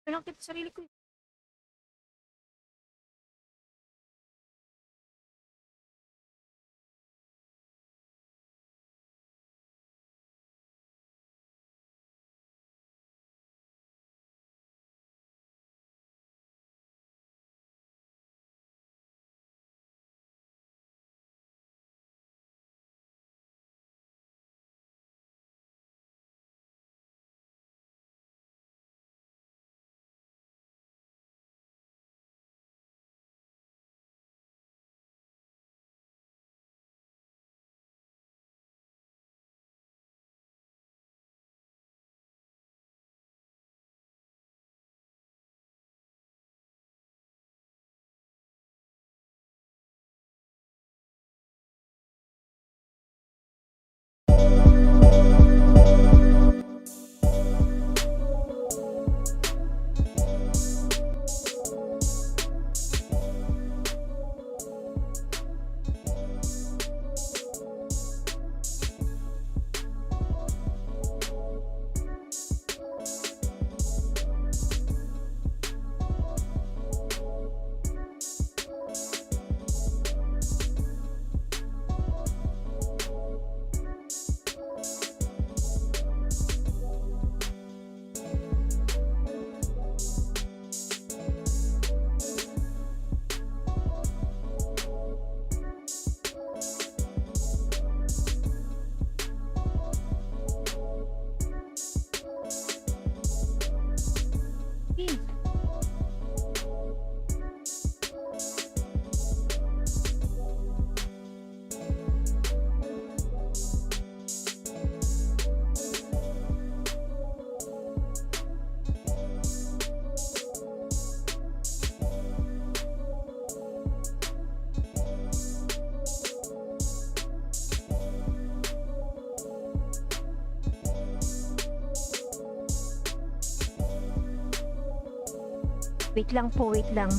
Lang kita sarili ko. Wait lang po, wait lang.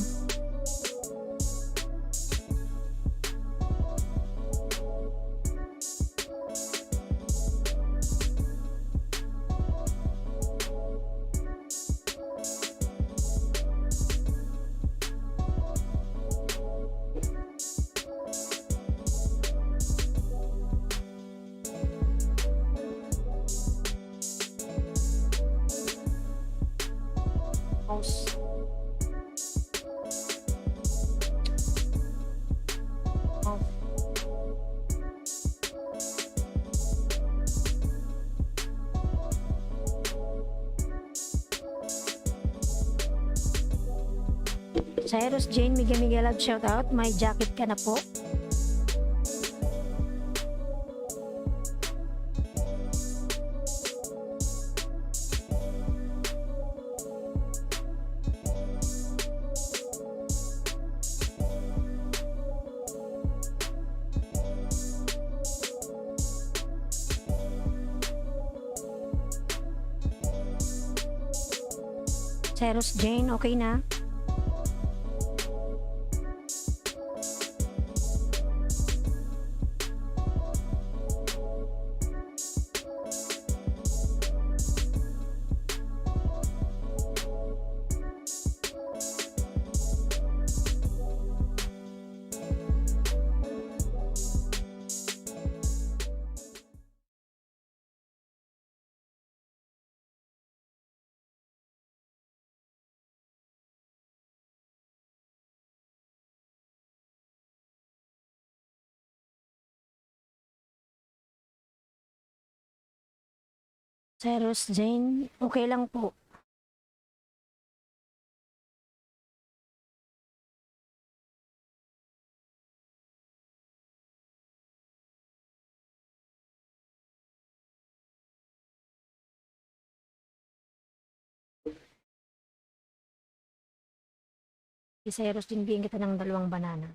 Pause. Cyrus Jane, Miguel love shout out. May jacket ka na po. Cyrus Jane, okay na? Cyrus Jane, okay lang po. Si Cyrus din, bigyan kita ng 2 banana.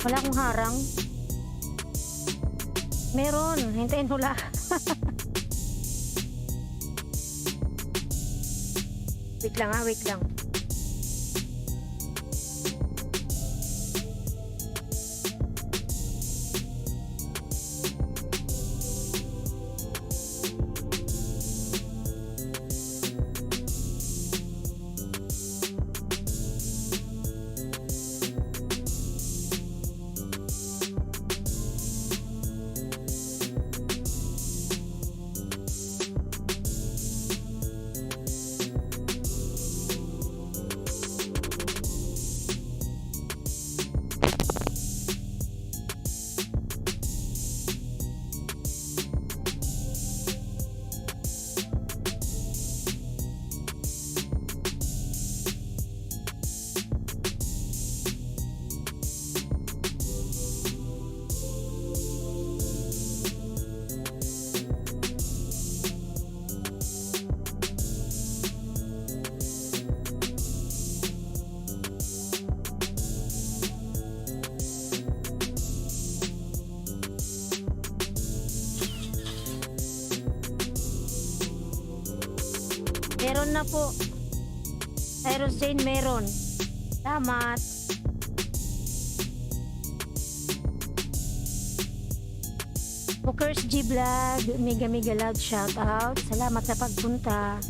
Wala akong harang. Meron, hintayin mo lang. Wait lang ha, wait lang. Meron na po. Cyrus Jane, meron. Salamat. Bookers G Vlog, mega love, shout out. Salamat sa pagpunta.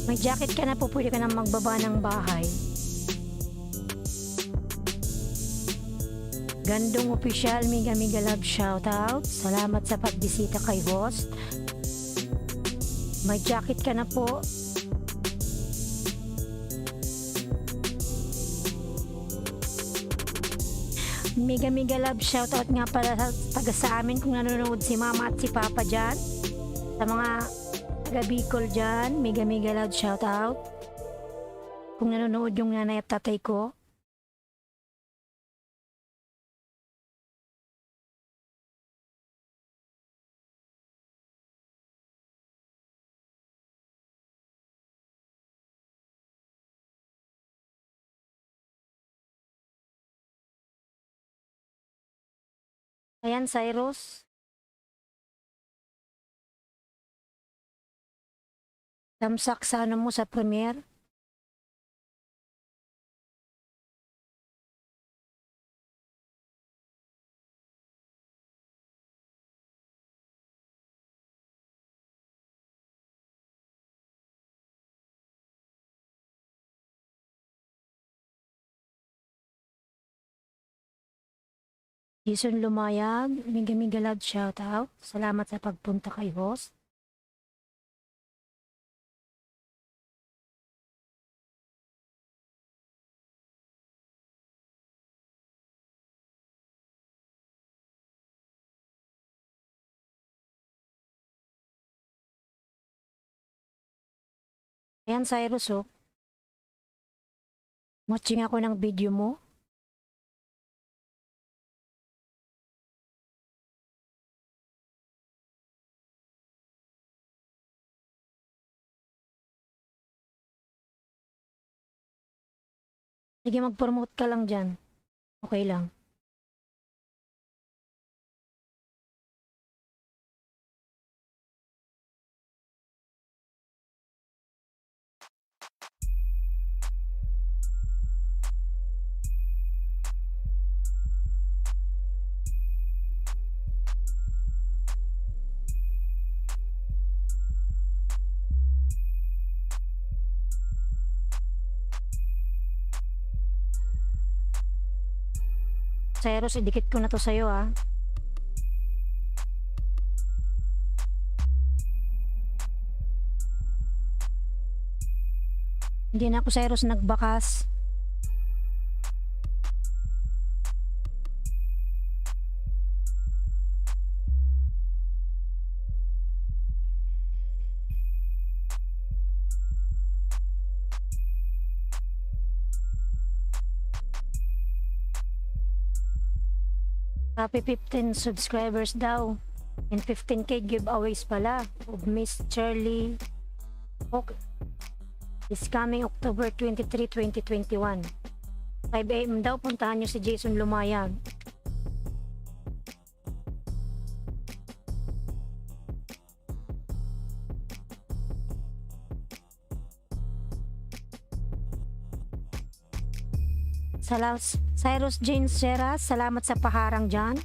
May jacket ka na po, pwede ka na magbaba ng bahay. Gandong Official, mega love, shout out. Salamat sa pagbisita kay host. May jacket ka na po. Mega love, shout out nga pala sa taga sa amin kung nanonood si mama at si papa dyan. Sa mga taga Bicol dyan, mega love, shout out. Kung nanonood yung nanay at tatay ko. Ayan, Cyrus. Tamsak sa ano mo sa premiere. Jason Lumayag, mega love, shout out. Salamat sa pagpunta kay host. Ayan, Cyrus, oh. Watching ako ng video mo. Sige, mag-promote ka lang dyan. Okay lang. Cyrus, idikit ko na to sa'yo, ah. Hindi na ako, Cyrus, nagbakas. Happy 15 subscribers daw. And 15k giveaways pala. Of Miss Shirley. Okay. This coming October 23, 2021. 5 AM daw, puntahan nyo si Jason Lumayag. Cyrus Jane Serra, salamat sa paharang dyan.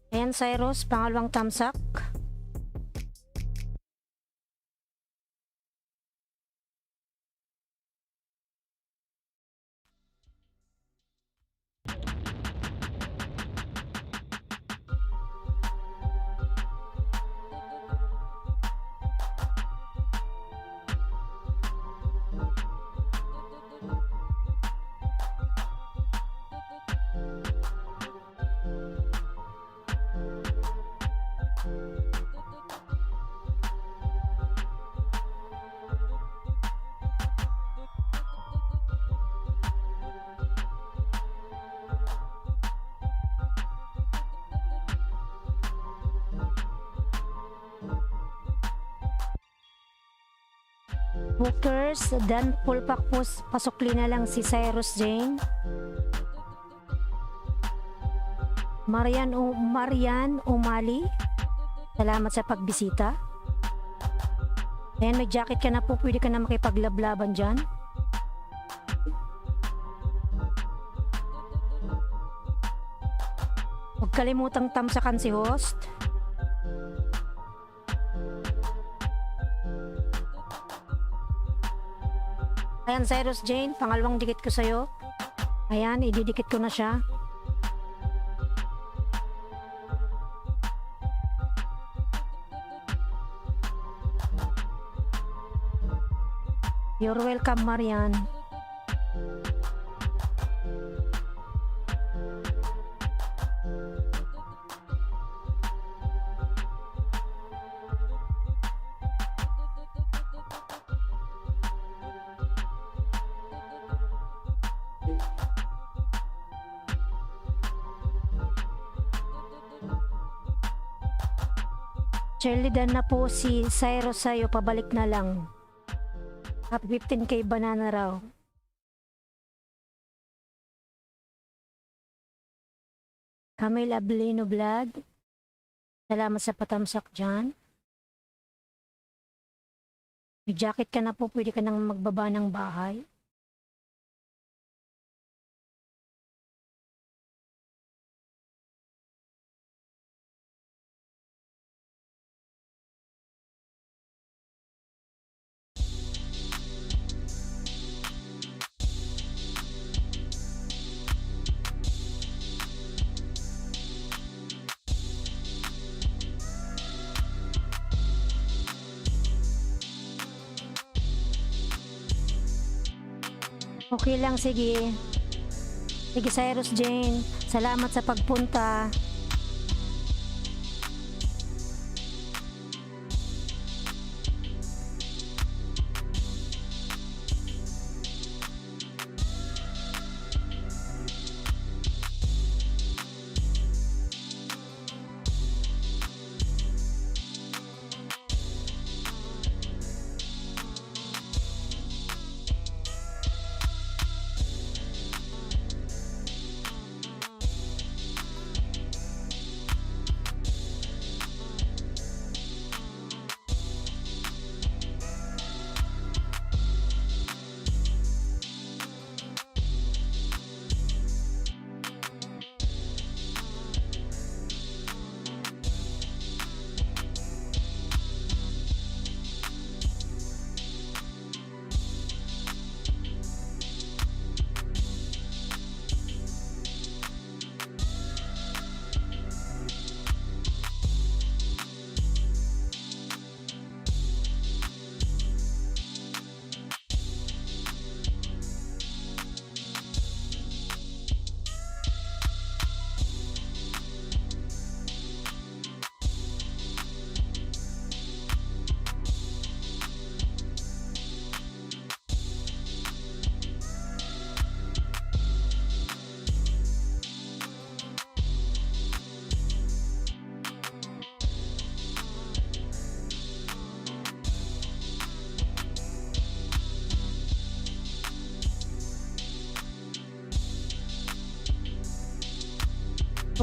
Ayan, Cyrus, pangalawang tamsak. Hookers, dan full pack po, pasukli na lang si Cyrus Jane. Marian Umali, salamat sa pagbisita. Ayan, may jacket ka na po, pwede ka na makipaglaban dyan. Huwag kalimutang tamsakan si host. Ayan, Cyrus Jane, pangalawang dikit ko sa'yo. Ayan, ididikit ko na siya. You're welcome, Marian. Shirley, dan na po si Cyrus sa'yo, pabalik na lang. Happy 15K banana raw. Camille Ablino Vlog, salamat sa patamsak dyan. May jacket ka na po, pwede ka nang magbaba ng bahay. Okay lang, sige. Sige, Cyrus Jane, salamat sa pagpunta.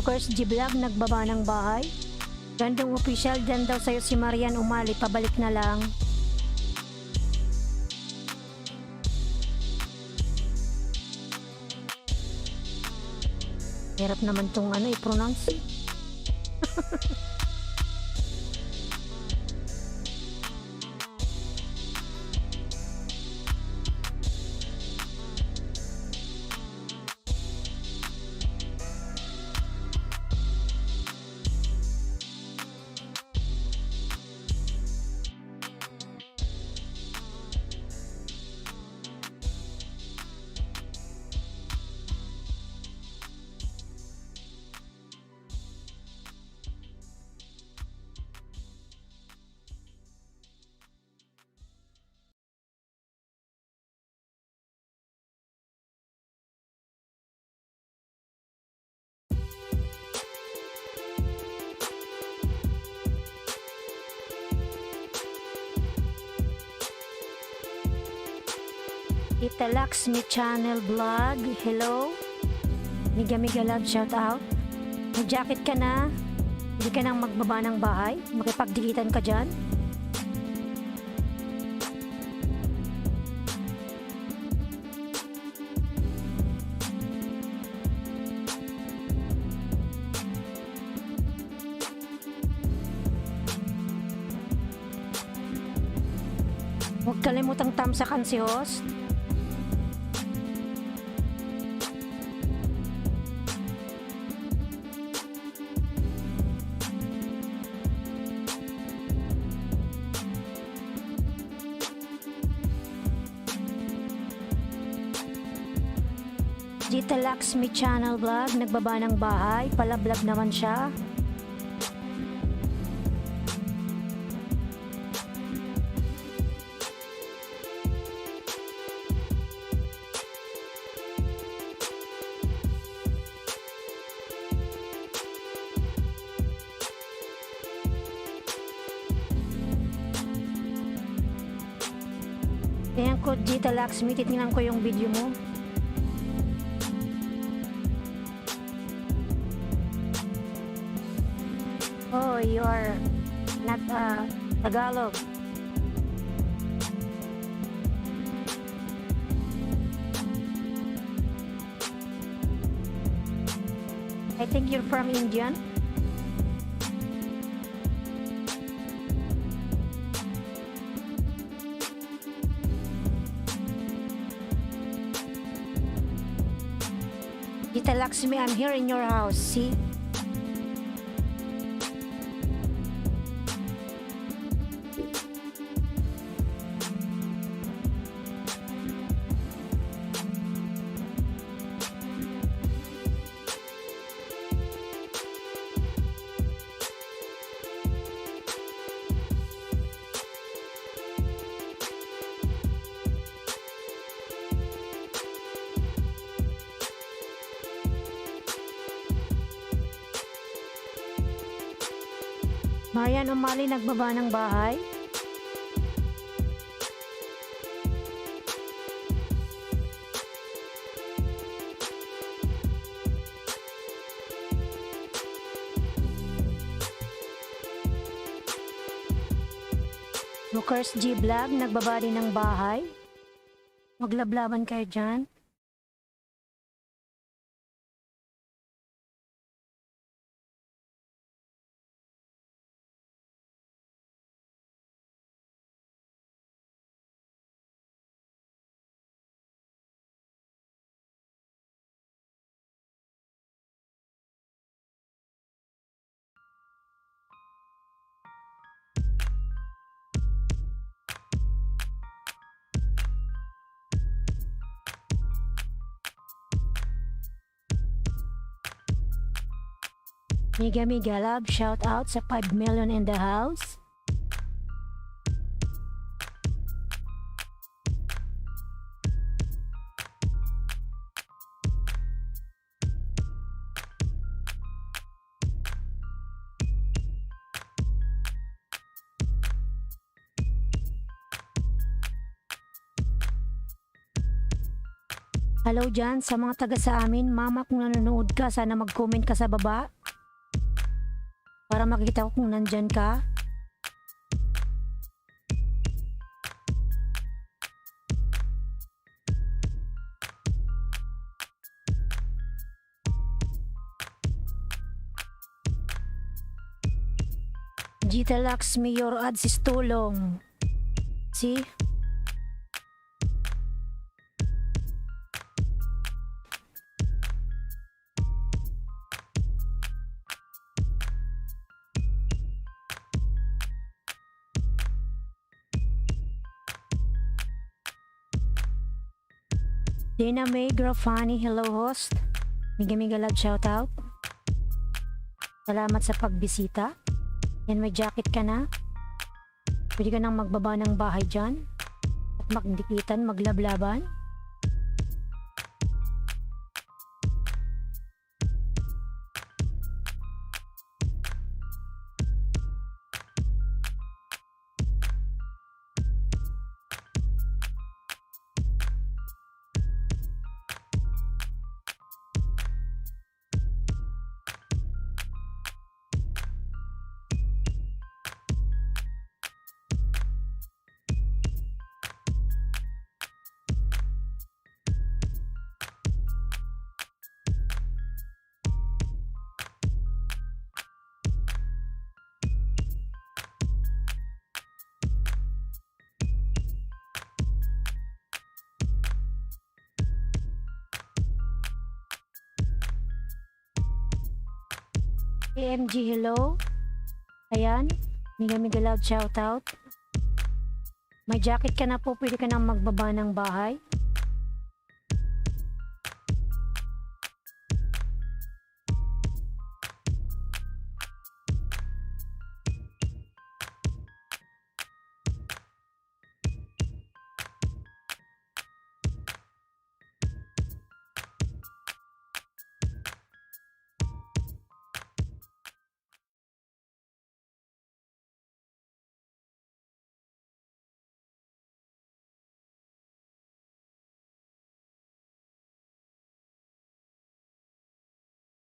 Lookers G Vlog nagbaba ng bahay. Gandong official, dyan daw sa'yo si Marian umali, pabalik na lang. Hirap naman tong i-pronounce. Tita Laxmi Channel Vlog, hello. Miga love, shout out. May jacket ka na, hindi ka nang magbaba ng bahay, makipagdikitan ka dyan. Huwag kalimutang tamsakan si host. Tita Laxmi Channel Vlog, nagbaba ng bahay, palablog naman siya. Ayan ko, Tita Laxmi, titingnan ko yung video mo. Oh, you are not Tagalog. I think you're from Indian. Tita Laxmi, I'm here in your house, see? Marian umali, nagbaba ng bahay. Lookers G Vlog, nagbaba din ng bahay. Maglablaban kayo dyan. Miga love, shout out sa 5 million in the house. Hello dyan sa mga taga sa amin. Mama, kung nanonood ka, sana mag-comment ka sa baba. para makita ko kung nandyan ka. Gita Laxmi, your ads is tulong. See? Dina May Grafani, hello host. Miga love shoutout. Salamat sa pagbisita. Yan, may jacket ka na. Pwede ka nang magbaba ng bahay dyan. At magdikitan, maglablaban. AMG, hello. Ayan, miga loud shoutout. May jacket ka na po, pwede ka nang magbaba ng bahay.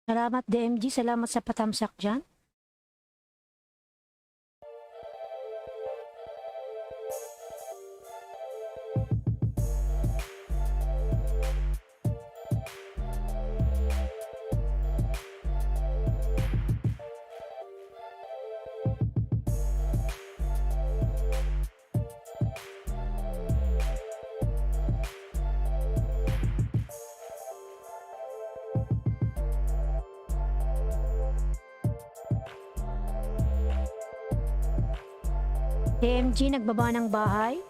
Salamat DMG, salamat sa patamsak dyan. DMG, nagbaba ng bahay.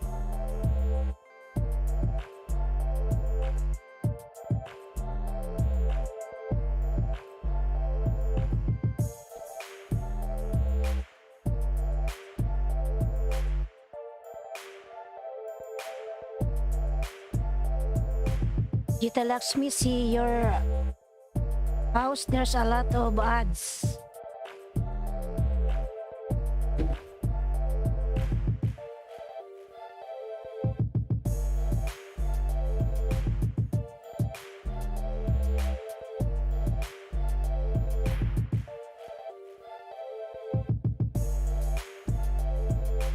Gita Laxmi, see your house, there's a lot of ads.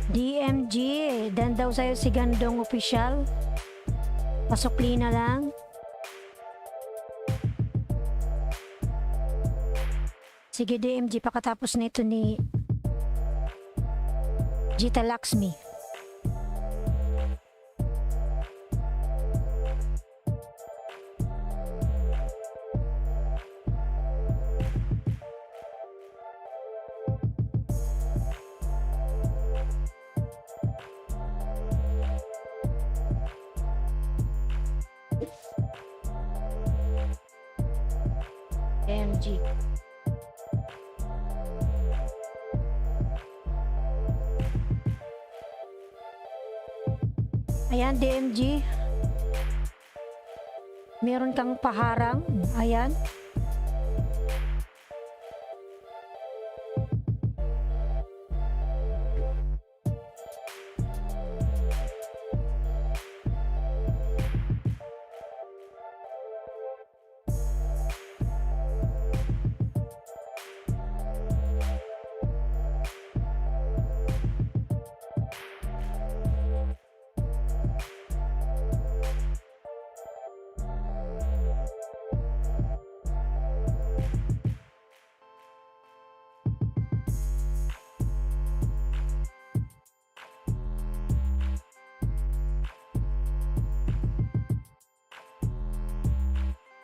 DMG, dan daw sa'yo si Gandong Official. Pasukli na lang. Sige DMG, pakatapos nito ni Gita Laxmi. DMG. Ayan DMG. Meron kang paharang. Ayan.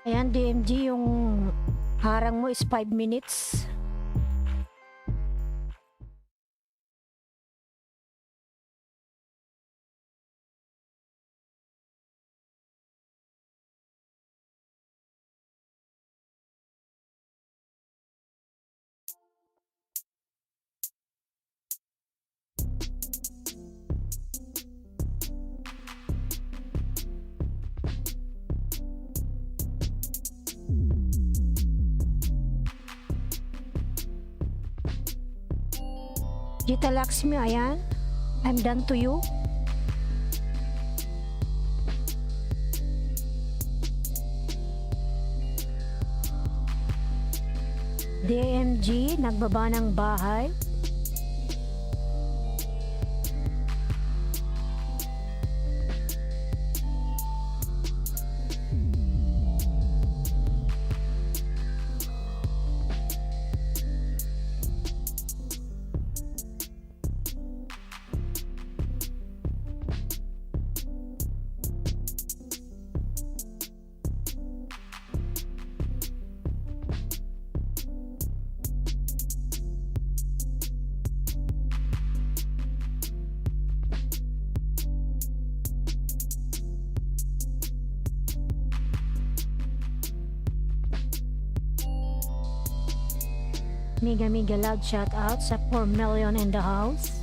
Ayan, DMG, yung harang mo is 5 minutes. Gita Lakshmi, ayan. I'm done to you. DMG, nagbaba ng bahay. Mega loud shout out sa 4 million in the house.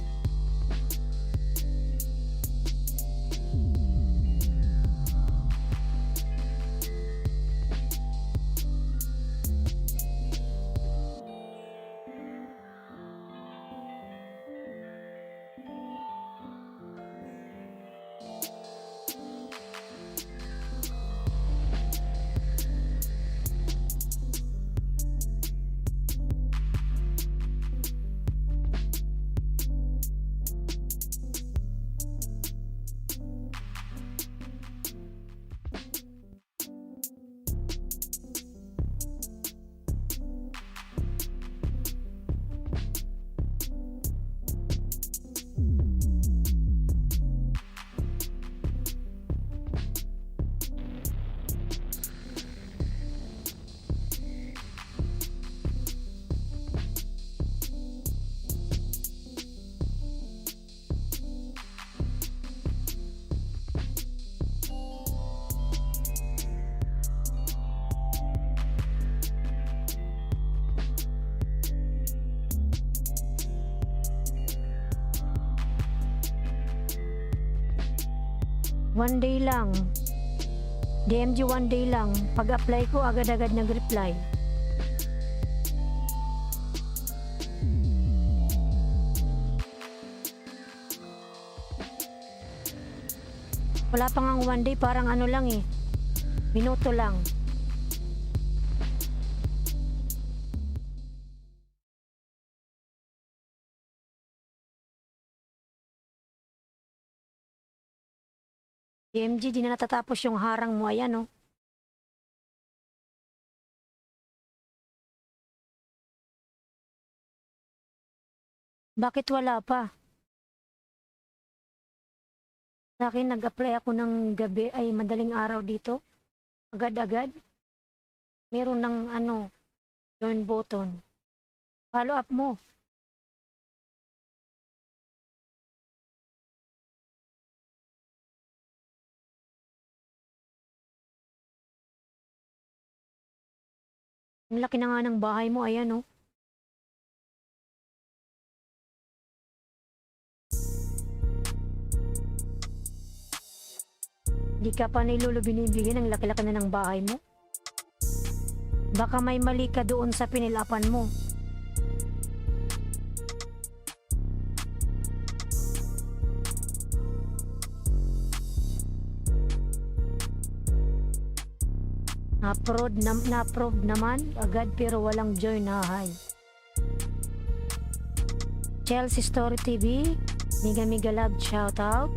One day lang. DMG, one day lang. Pag-apply ko, agad-agad nag-reply. Wala pa ngang one day, parang ano lang eh. Minuto lang. DMG, di na natatapos yung harang mo. Ayan, oh. Bakit wala pa? Sa akin, nag-apply ako ng gabi, ay madaling araw dito. Agad-agad. Meron ng ano, join button. Follow up mo. Ang laki na nga ng bahay mo, ayan, oh. Di ka pa nilolo binibigyan, ang laki-laki na ng bahay mo. Baka may mali ka doon sa pinilapan mo. Na-approve naman agad pero walang join, hahay. Chelsea Story TV, mega love shoutout.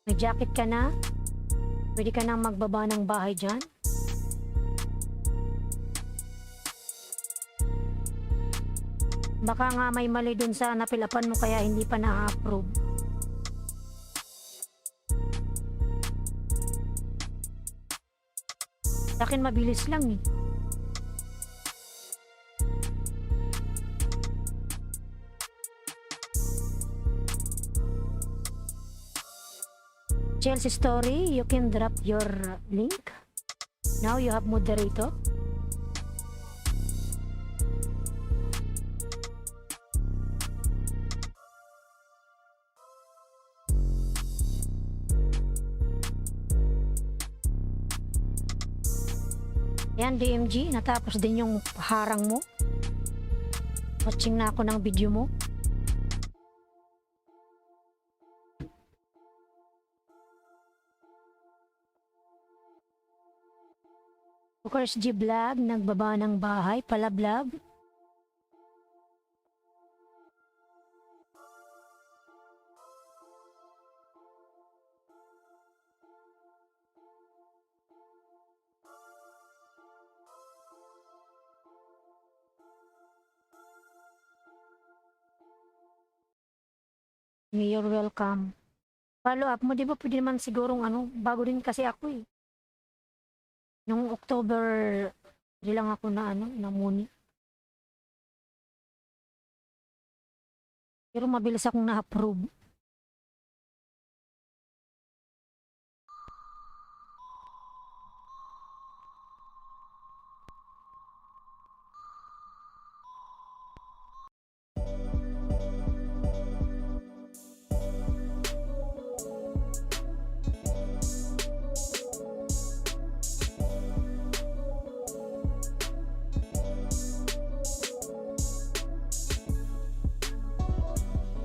May jacket ka na? Pwede ka nang magbaba ng bahay dyan? Baka nga may mali dun sa napilapan mo kaya hindi pa na-approve. Sa akin mabilis lang eh. Chelsea story, you can drop your link. Now you have moderator. Yan, DMG, natapos din yung harang mo. Watching na ako ng video mo. Of course, G-Vlog, nagbaba ng bahay, palablab. You're welcome. Follow up mo, di ba pwede naman sigurong bago din kasi ako eh. Nung October, di lang ako namuni. Pero mabilis akong na-approve.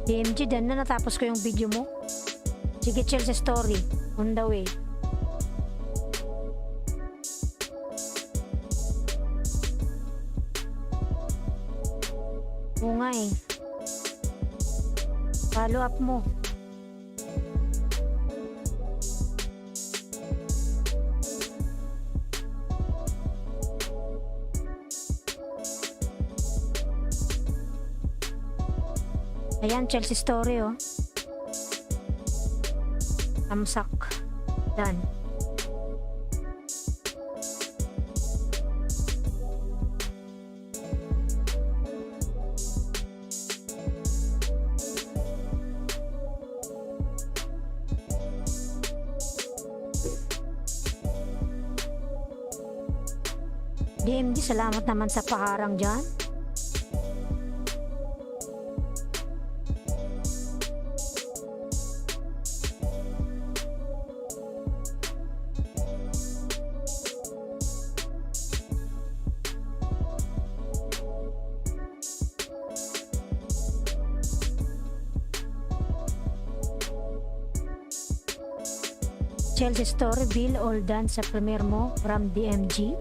DMG, dan na natapos ko yung video mo. Sige, chill sa story. On the way. Oo nga eh. Follow up mo. Ayan, Chelsea story oh. Tamsak. Done. DMG, salamat naman sa paharang dyan. Chelsea story, Bill, all done sa premiere mo from DMG.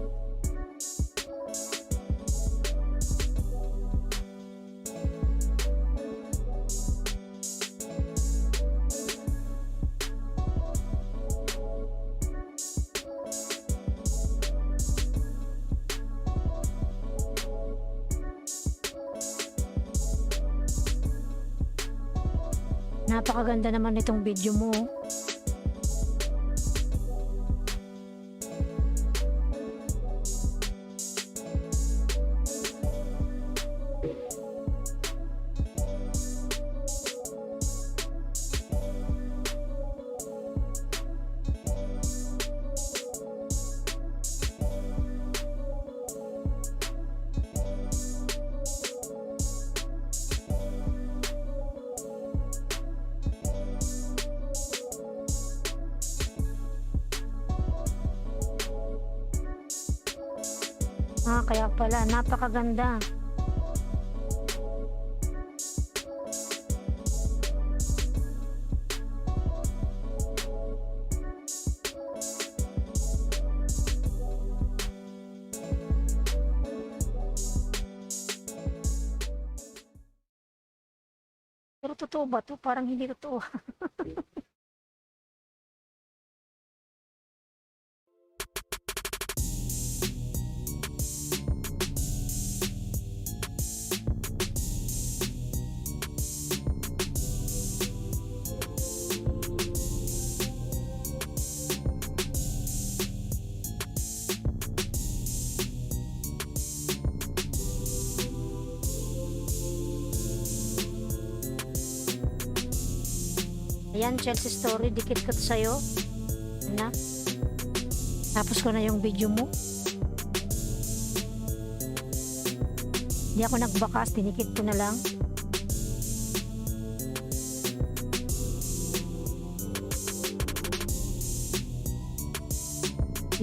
Napakaganda naman itong video mo. Kaya pala, napakaganda. Pero totoo ba to? Parang hindi totoo. Ayan, Chelsea story, dikit ko to sa'yo. Ayan na. Tapos ko na yung video mo. Hindi ako nagbakas, dinikit ko na lang.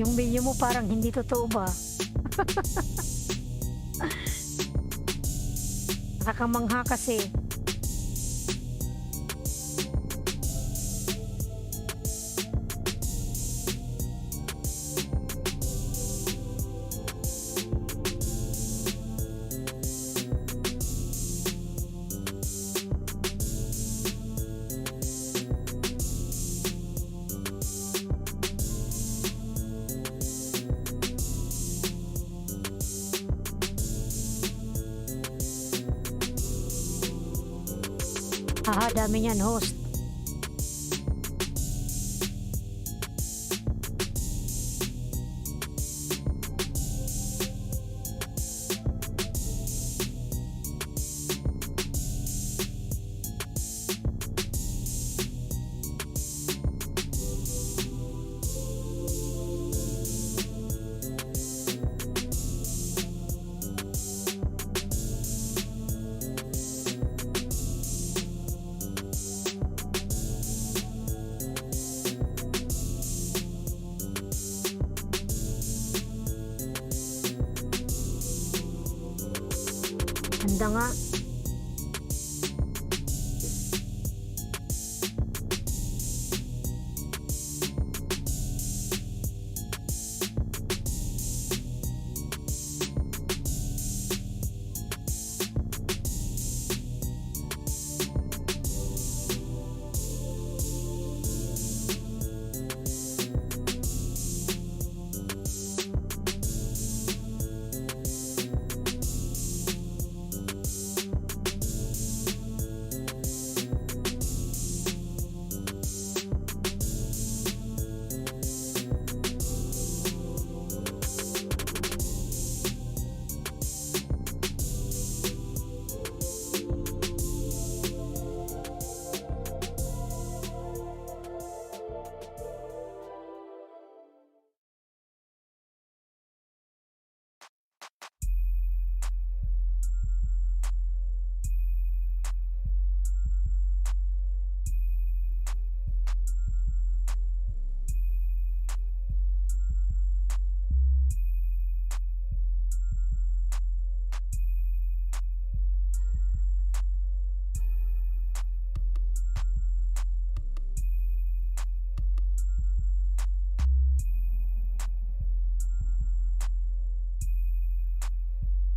Yung video mo parang hindi totoo ba? Nakakamangha kasi. Haha, dami niyan, host. Ganda nga.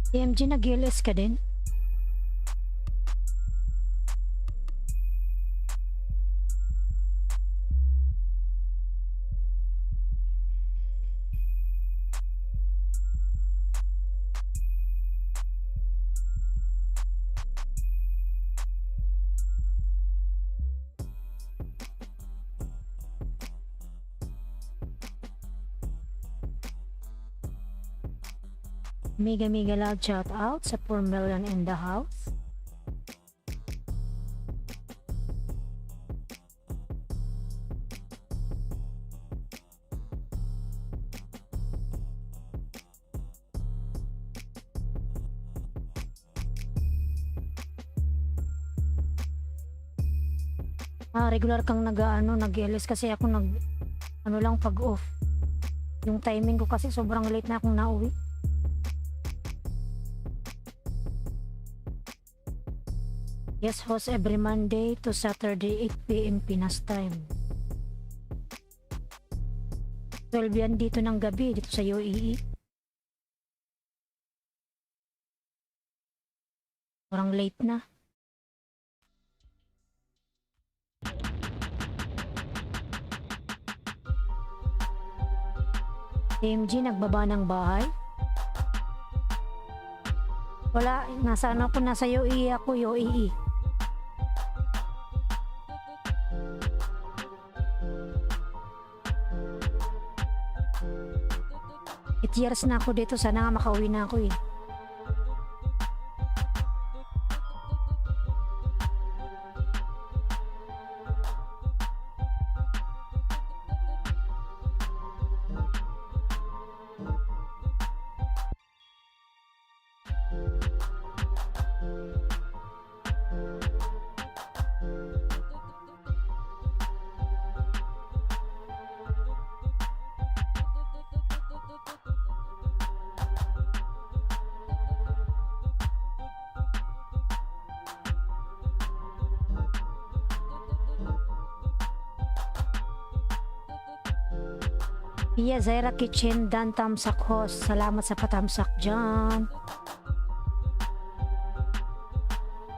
TMG, nag-LS ka din? Mega loud shout out sa 4 million in the house. Regular kang nag-LS kasi ako lang pag off. Yung timing ko kasi sobrang late na akong nauwi. Yes, host every Monday to Saturday 8 PM Pinas time. 12 yan dito ng gabi, dito sa UAE. Parang late na. TMG, nagbaba ng bahay? Wala, nasa UAE ako, UAE. Years na ako dito, sana nga makauwi na ako eh. Pia Zaira Kitchen Dan Tamsak Host. Salamat sa patamsak dyan.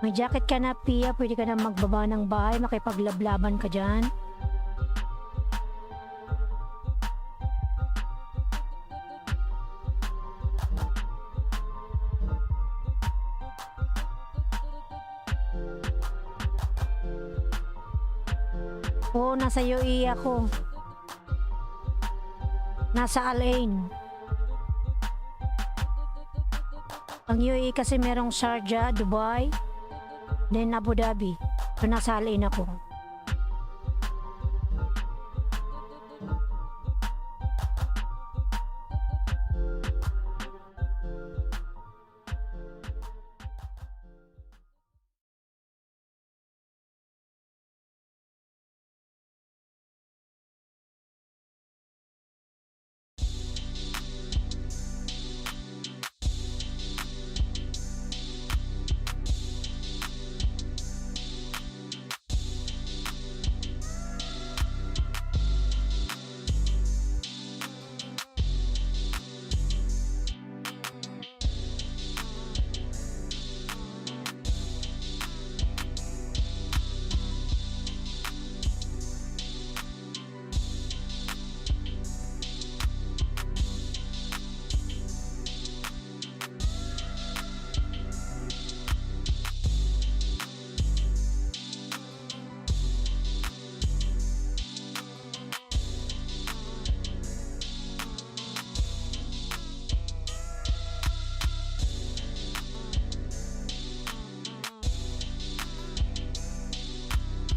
May jacket ka na, Pia. Pwede ka na magbaba ng bahay. Makipaglaban ka dyan. Oo, nasa UAE ako. Nasa Al Ain. Ang UAE kasi merong Sharjah, Dubai, then Abu Dhabi. So nasa Al Ain ako.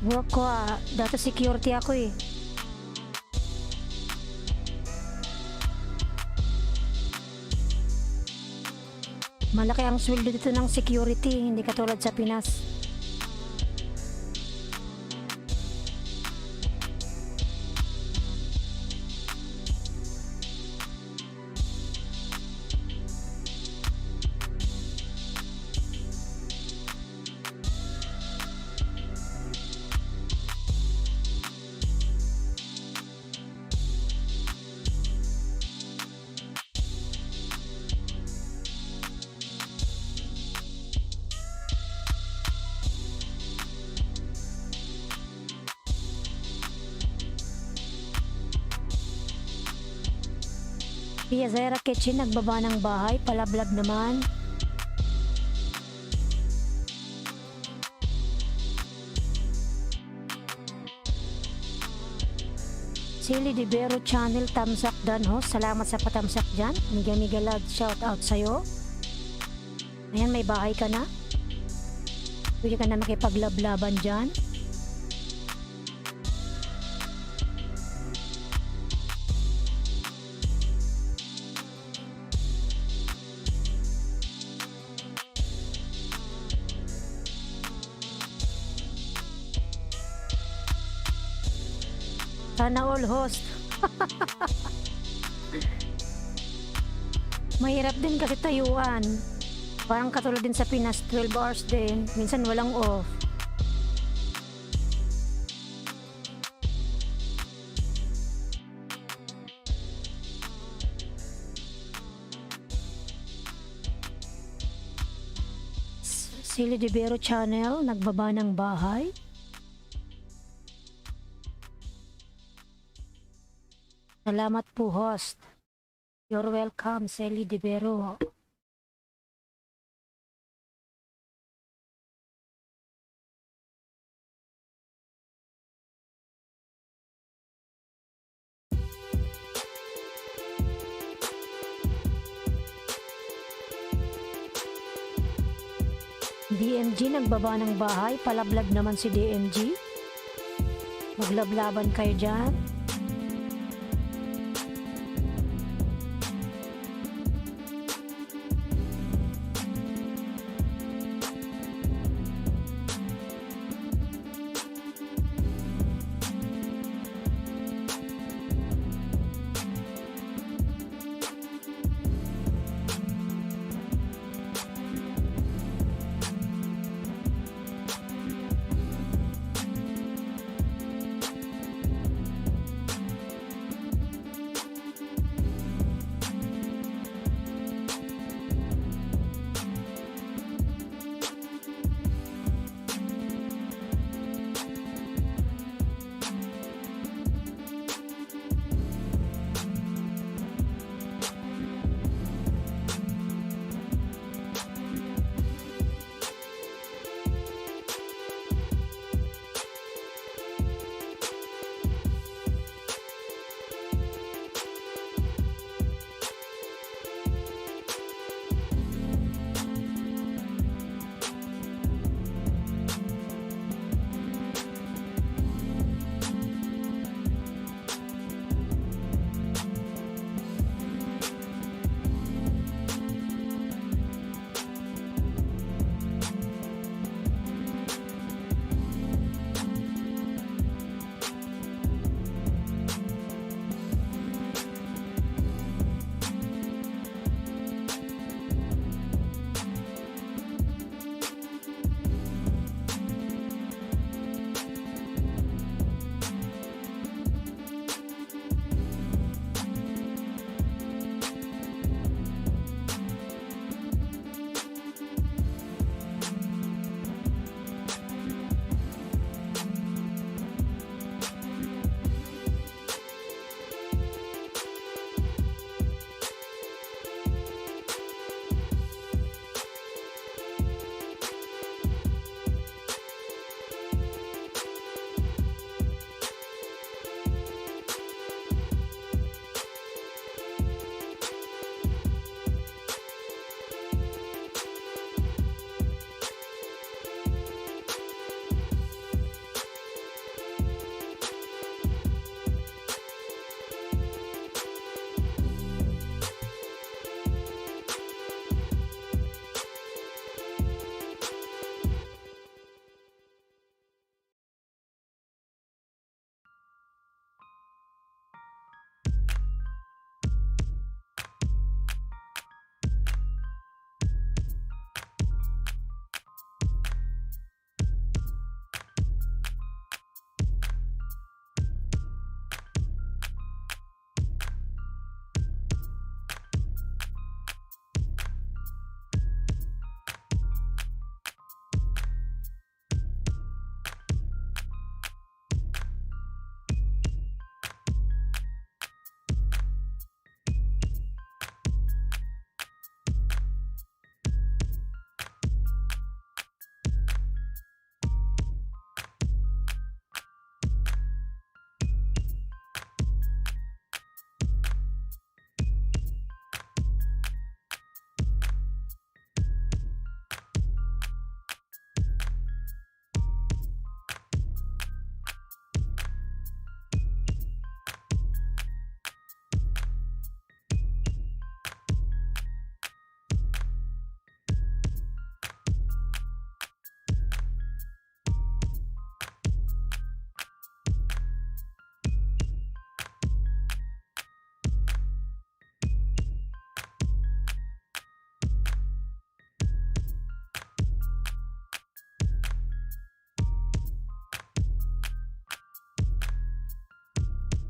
Work ko data security ako eh. Malaki ang sweldo dito ng security, hindi katulad sa Pinas. Pia Zaira Kitchen, nagbaba ng bahay, palablab naman. Silly Dibero Channel, tamsak dan host. Salamat sa patamsak dyan. Miga love, shout out sa'yo. Ayan, may bahay ka na. Pwede ka na makipaglablaban dyan. Sana all host. Mahirap din kasi tayuan. Parang katulad din sa Pinas, 12 hours din. Minsan walang off. Silly Dibero Channel, nagbaba ng bahay. Salamat po, host. You're welcome, Silly Dibero. DMG, nagbaba ng bahay. Palablab naman si DMG. Maglablaban kayo dyan.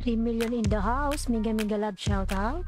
3 million in the house. Mega mega love shout out.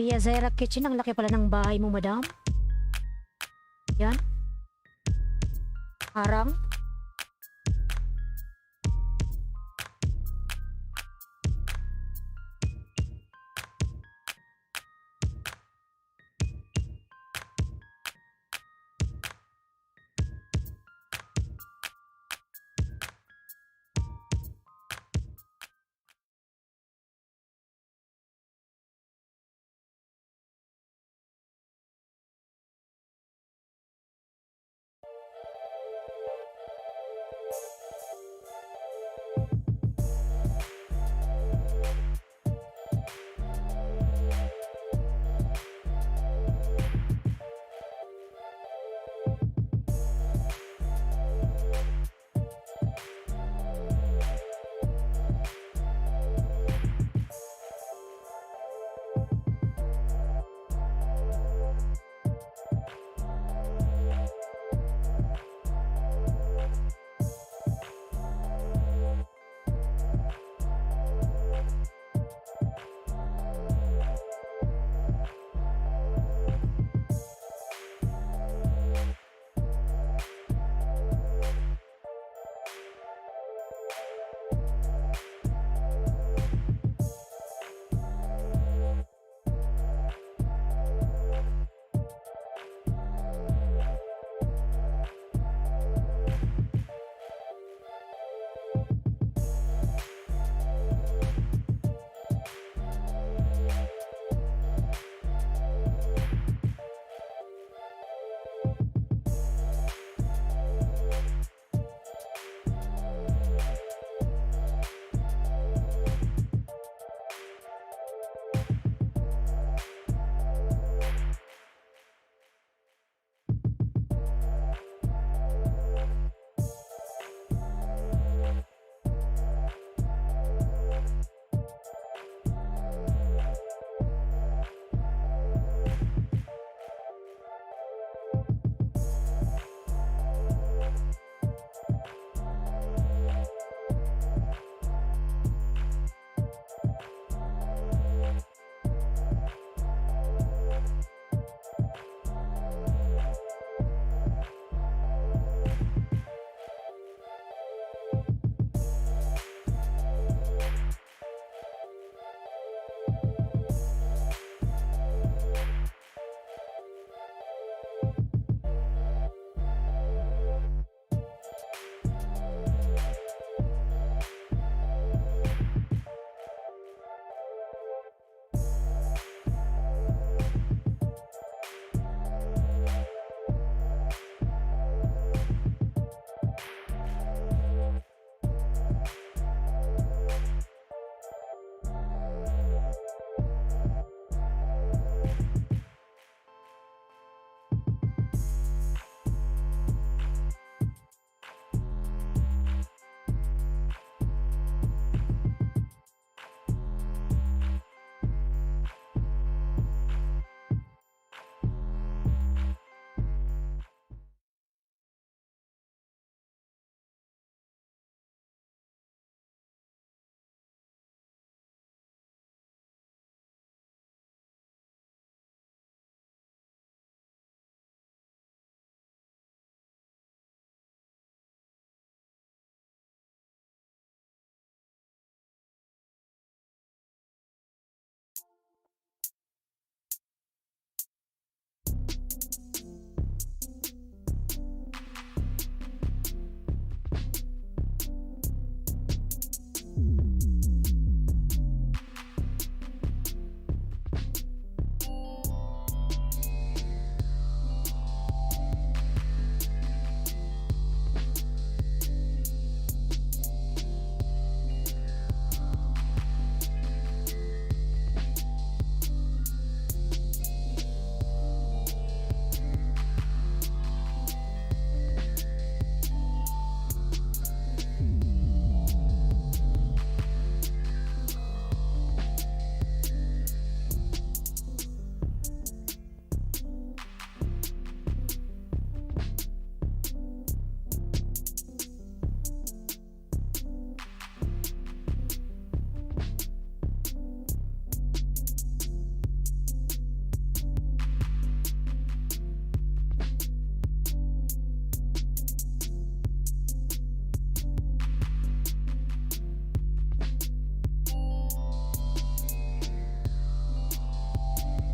Pia Zaira Kitchen, ang laki pala ng bahay mo, madam. Yan. Harang.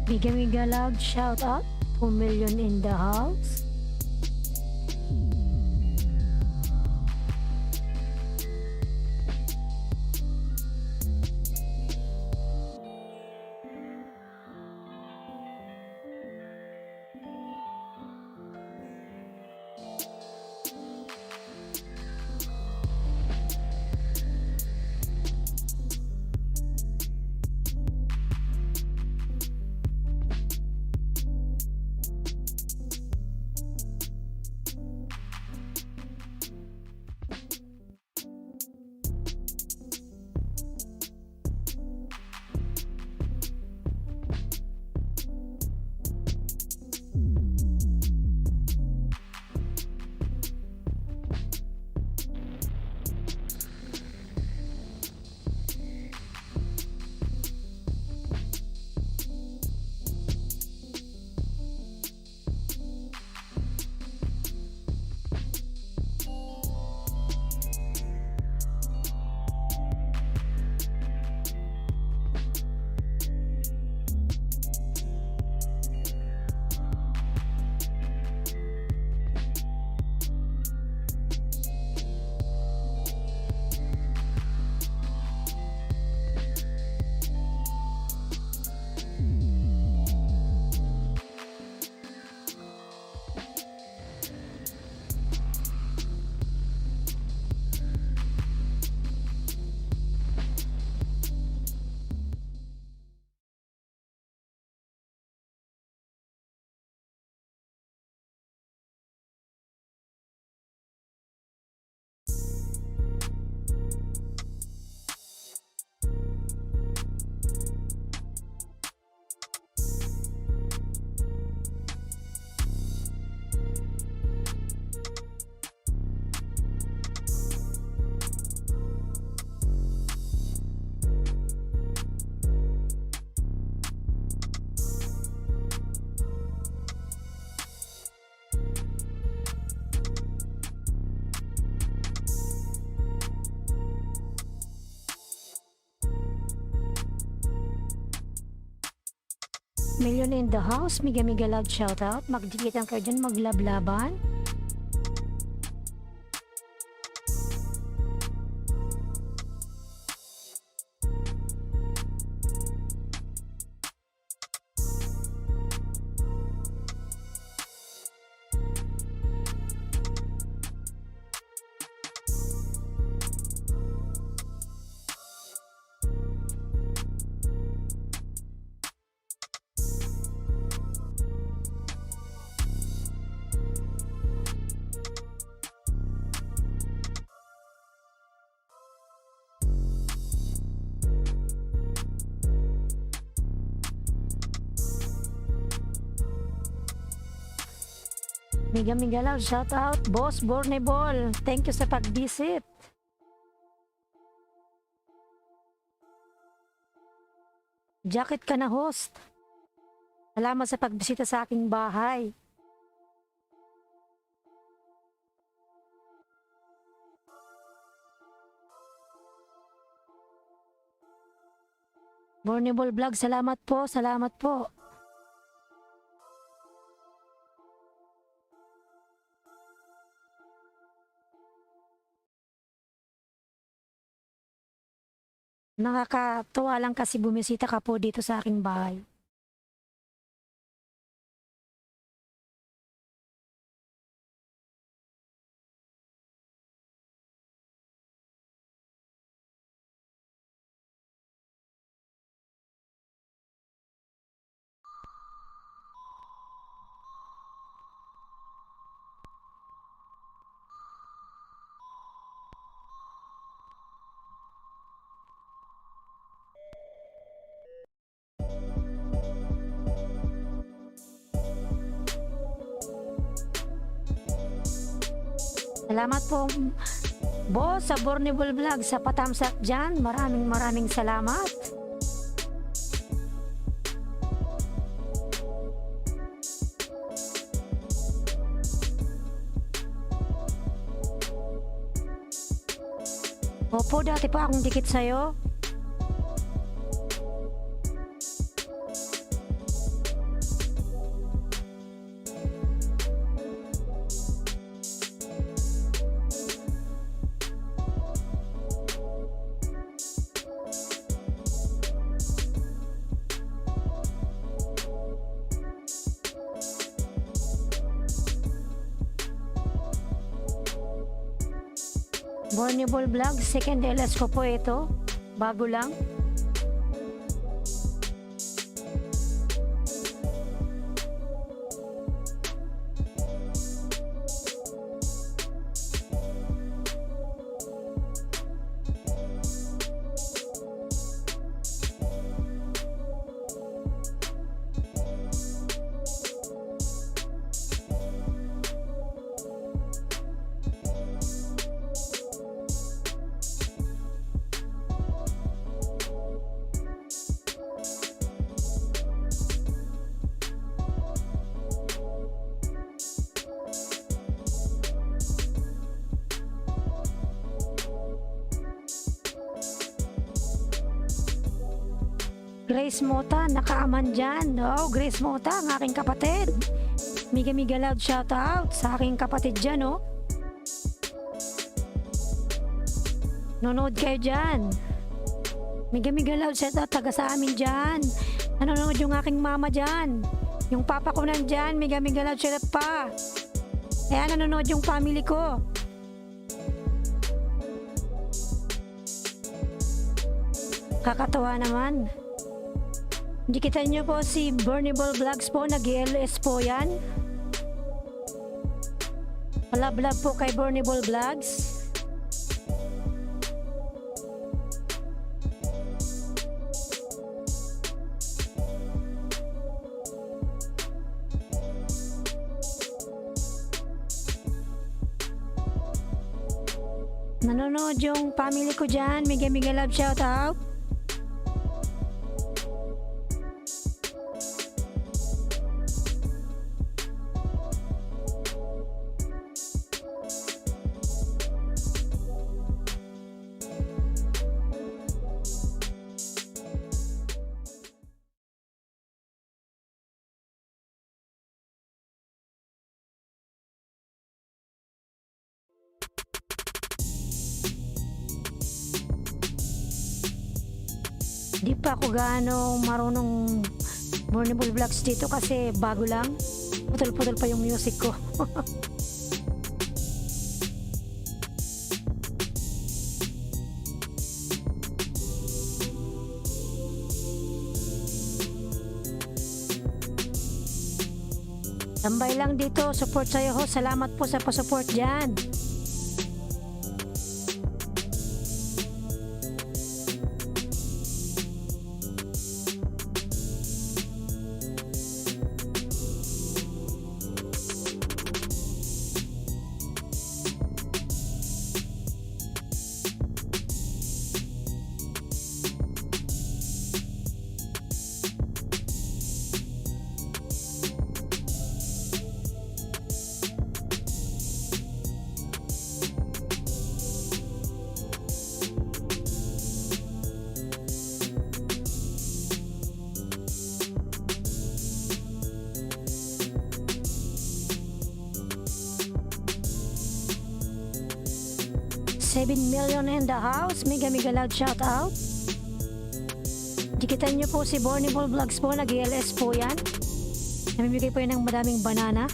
Mega mega loud shout out. 2 million in the house. Million in the house, mega mega loud shoutout. Magdikitan kayo dyan, maglablaban. Mega mega loud shout out, Boss Borneball. Thank you sa pag-visit. Jacket ka na host. Salamat sa pagbisita sa aking bahay. Borneball Vlog, salamat po, salamat po. Nakakatuwa lang kasi bumisita ka po dito sa aking bahay. Salamat po, Boss, sa Bornable Vlog, sa patamsak dyan. Maraming salamat. Opo, dati pa akong dikit sa'yo. Bornable Vlog, second LS ko po ito. Bago lang. Grace Mota, nakaaman dyan. Oh, Grace Mota, ang aking kapatid. Miga loud shout out sa aking kapatid dyan, oh. Nanonood kayo dyan. Miga loud shout out, taga sa amin dyan. Nanonood yung aking mama dyan. Yung papa ko nandyan, miga loud shout out pa. Kaya nanonood yung family ko. Kakatawa naman. Dikitan nyo po si Burnable Vlogs po, nag-LS po yan. Palablab po kay Burnable Vlogs. Nanonood yung family ko dyan, miga love shout out. Di pa ako gaano marunong Burnable Vlogs dito kasi bago lang. Putol-putol pa yung music ko. Tambay lang dito, support sa'yo ho. Salamat po sa pasupport dyan. $7 million in the house. Miga loud shout out. Dikitan nyo po si Burnable Vlogs po, nag-LS po yan. Namimigay po yan ng madaming banana.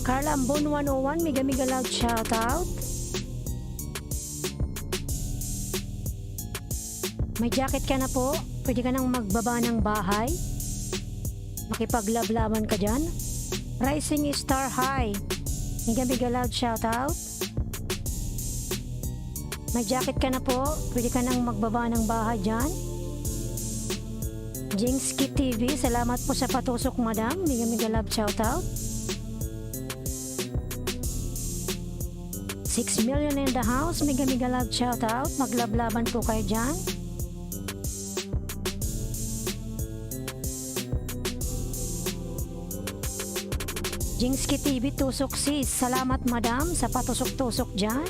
Carla Ambon 101, miga loud shout out. May jacket ka na po, pwede ka nang magbaba ng bahay. Makipaglablaban ka dyan. Rising Star High, miga loud shout out. May jacket ka na po, pwede ka nang magbaba ng bahay dyan. Jinxki TV, salamat po sa patusok madam, miga love shout out. 6 million in the house, miga love shout out. Maglablaban po kayo dyan. Jingski TV tusok sis. Salamat madam sa patusok-tusok dyan.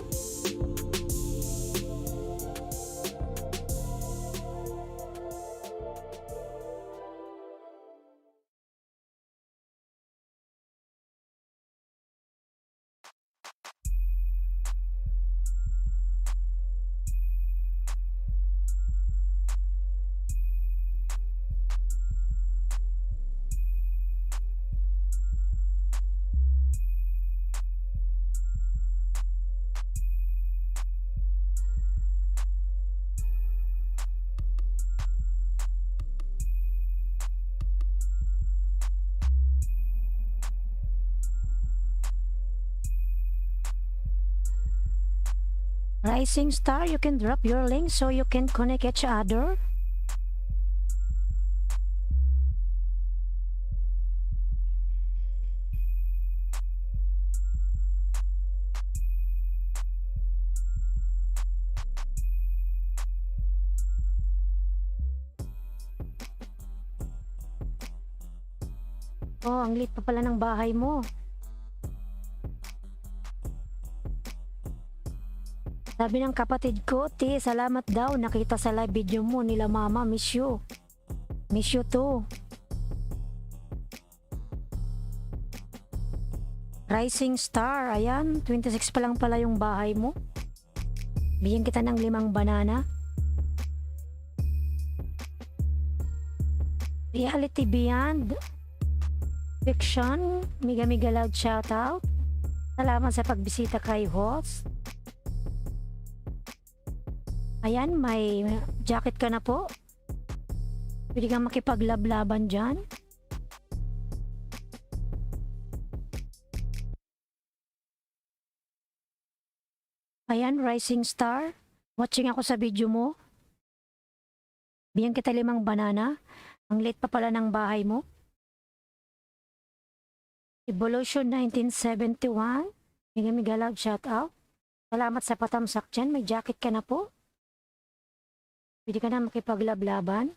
Rising Star, you can drop your link so you can connect each other. Oh, ang lit pa pala ng bahay mo. Sabi ng kapatid ko, Ti, salamat daw. Nakita sa live video mo nila mama. Miss you. Miss you too. Rising Star. Ayan, 26 pa lang pala yung bahay mo. Bigyan kita ng 5 banana. Reality Beyond. Fiction. Miga loud shoutout. Salamat sa pagbisita kay host. Ayan, may jacket ka na po. Pwede kang makipaglablaban dyan. Ayan, Rising Star. Watching ako sa video mo. Bigyan kita 5 banana. Ang late pa pala ng bahay mo. Evolution 1971. Miga loud shoutout. Salamat sa patamsak dyan. May jacket ka na po. Pwede ka na makipaglablaban.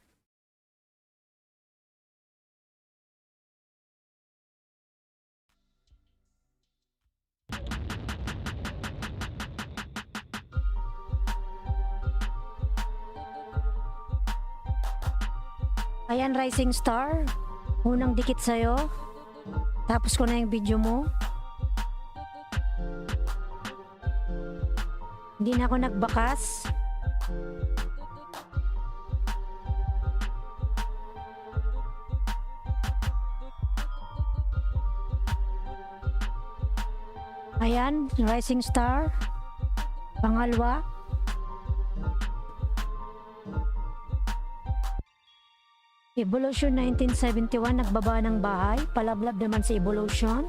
Ayan, Rising Star. Unang dikit sa'yo. Tapos ko na yung video mo. Hindi na ako nagbakas. Ayan, Rising Star. Pangalawa. Evolution 1971, nagbaba ng bahay. Palablab naman si Evolution.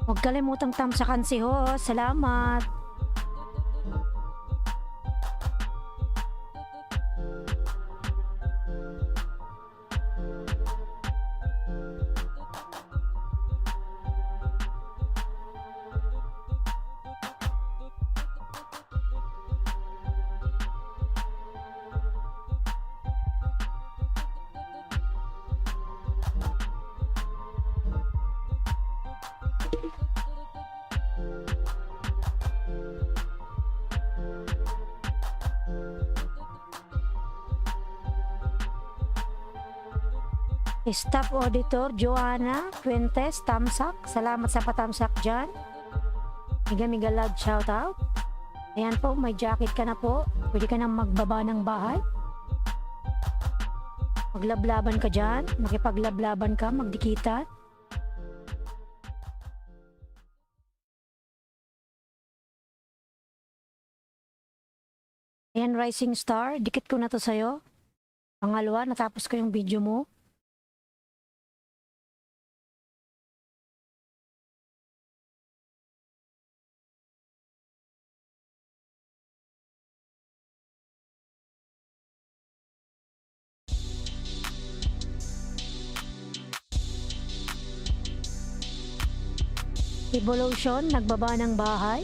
Huwag kalimutang tamsakan si Ho. Salamat. Staff Auditor Joanna Fuentes, tamsak. Salamat sa patamsak dyan. Miga loud shoutout. Ayan po, may jacket ka na po. Pwede ka nang magbaba ng bahay. Maglablaban ka dyan. Makipaglablaban ka, magdikitan. Ayan, Rising Star. Dikit ko na to sa'yo. Pangalawa, natapos ko yung video mo. Evolution, nagbaba ng bahay.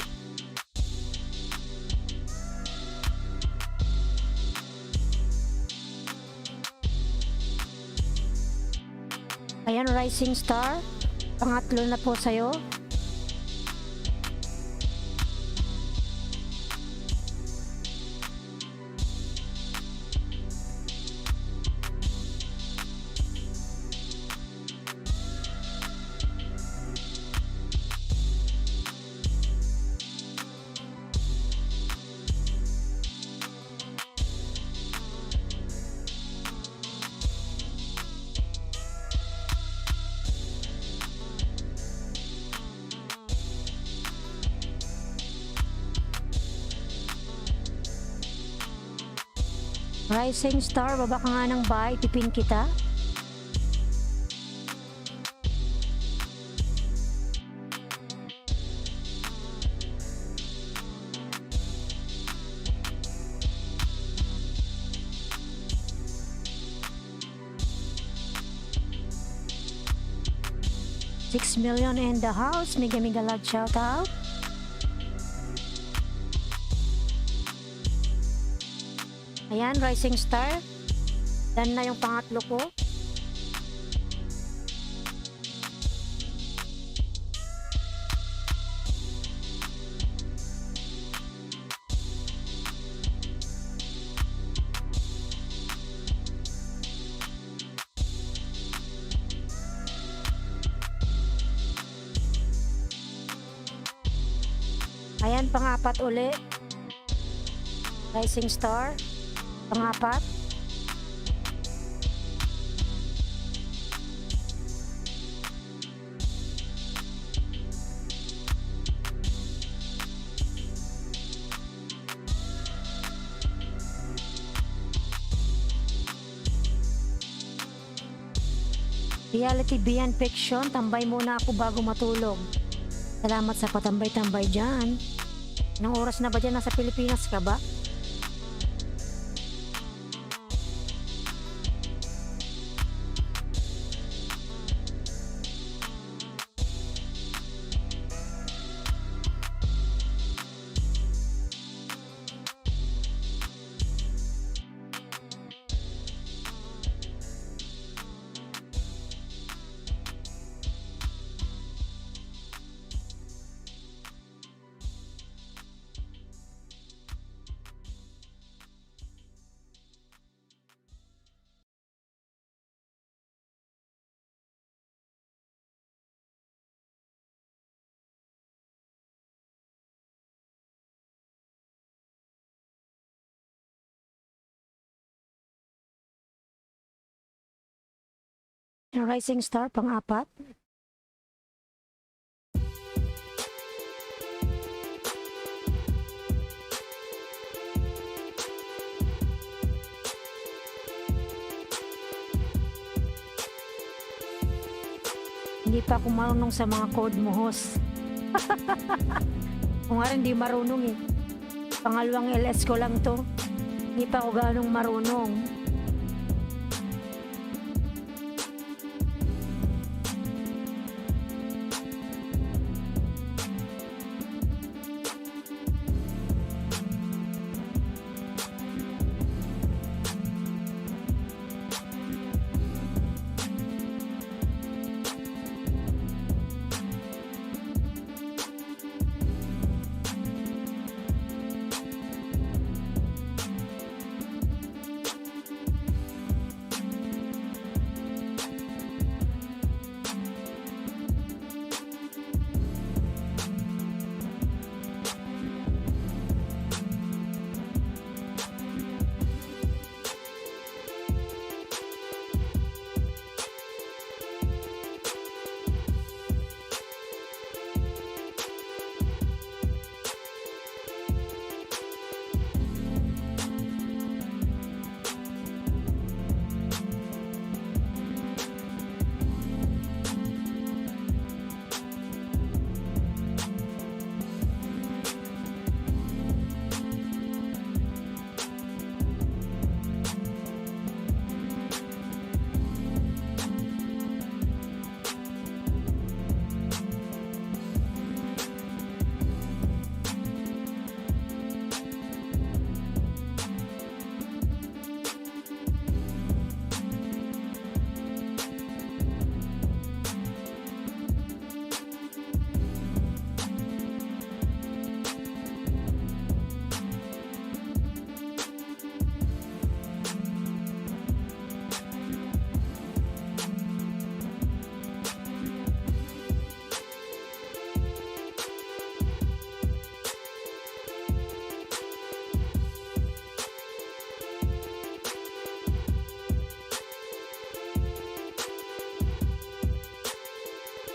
Ayan, Rising Star. Pangatlo na po sa'yo. Rising Star, baba ka nga ng bahay, tipin kita. $6 million in the house. Mega loud shout out. Ayan, Rising Star. Dan na yung pangatlo ko. Ayan, pangapat uli. Rising Star. Pangapat. Reality beyond fiction, tambay muna ako bago matulog. Salamat sa patambay-tambay dyan. Anong oras na ba dyan? Nasa Pilipinas ka ba? Rising Star, pang-apat. Hindi pa ako marunong sa mga code mo, host. Kung nga rin, hindi marunong eh. Pangalawang LS ko lang to. Hindi pa ako ganong marunong.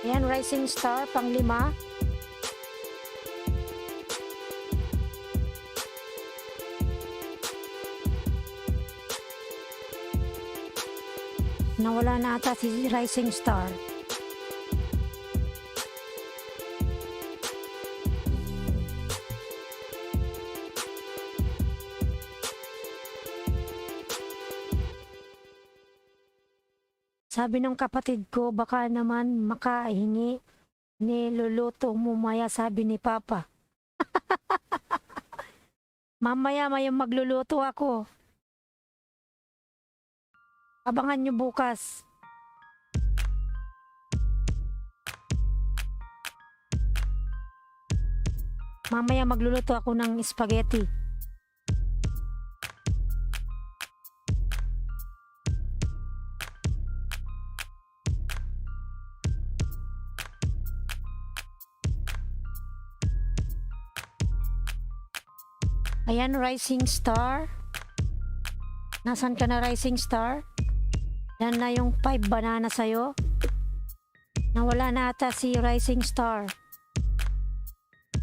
Ayan, rising star, pang-5. Nawala na ata si rising star. Sabi ng kapatid ko, baka naman makahingi, niluluto mo maya, sabi ni Papa. Mamaya may magluluto ako. Abangan nyo bukas. Mamaya magluluto ako ng spaghetti. Ayan, rising star. Nasaan ka na, rising star? Yan na yung 5 banana sa'yo. Nawala na ata si rising star.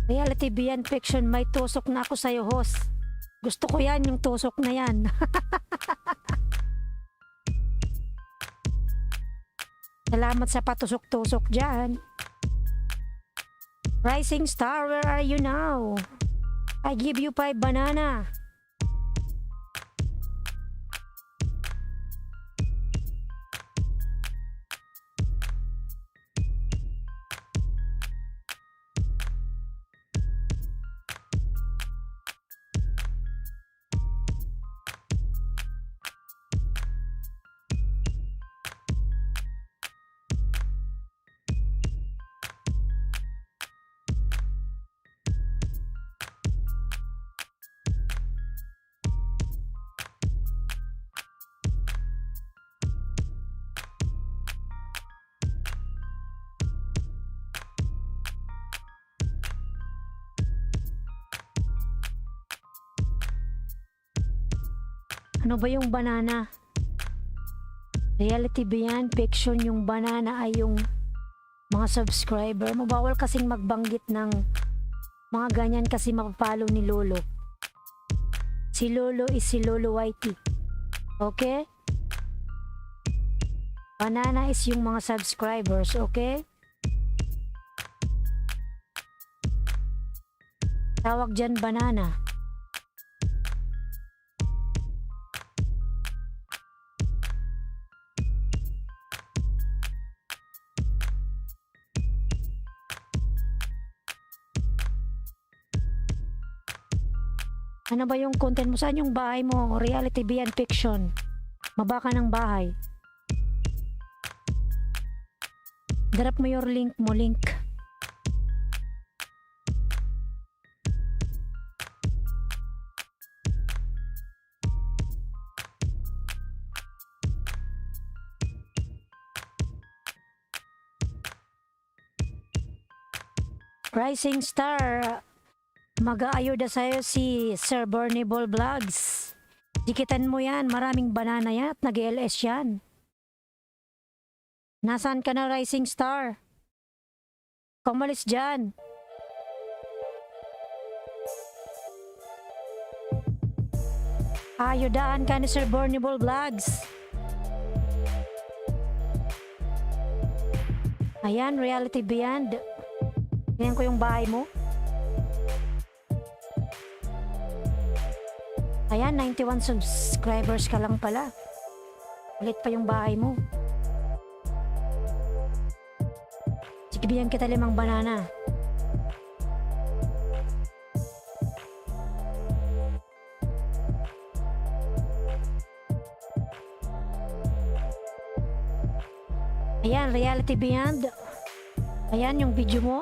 Reality beyond fiction, may tusok na ako sa'yo, host. Gusto ko yan, yung tusok na yan. Salamat sa patusok-tusok dyan. Rising star, where are you now? I give you 5 banana. Ano ba yung banana? Reality beyond fiction, yung banana ay yung mga subscriber. Mabawal kasing magbanggit ng mga ganyan kasi mapapalo ni Lolo. Si Lolo is si Lolo Whitey. Okay? Banana is yung mga subscribers, okay? Tawag dyan banana. Ano ba yung content mo? Saan yung bahay mo? Reality beyond fiction. Mabaka ng bahay. Drop mo your link mo, link. Rising star, mag-aayuda sa'yo si Sir Burnable Vlogs. Dikitan mo yan, maraming banana yan at nag-LS yan. Nasaan ka na, rising star? Kumalis dyan. Ayudaan ka ni Sir Burnable Vlogs. Ayan, reality beyond. Tingnan ko yung bahay mo. Ayan, 91 subscribers ka lang pala. Ulit pa yung bahay mo. Sige, bigyan kita 5 banana. Ayan, reality beyond. Ayan yung video mo.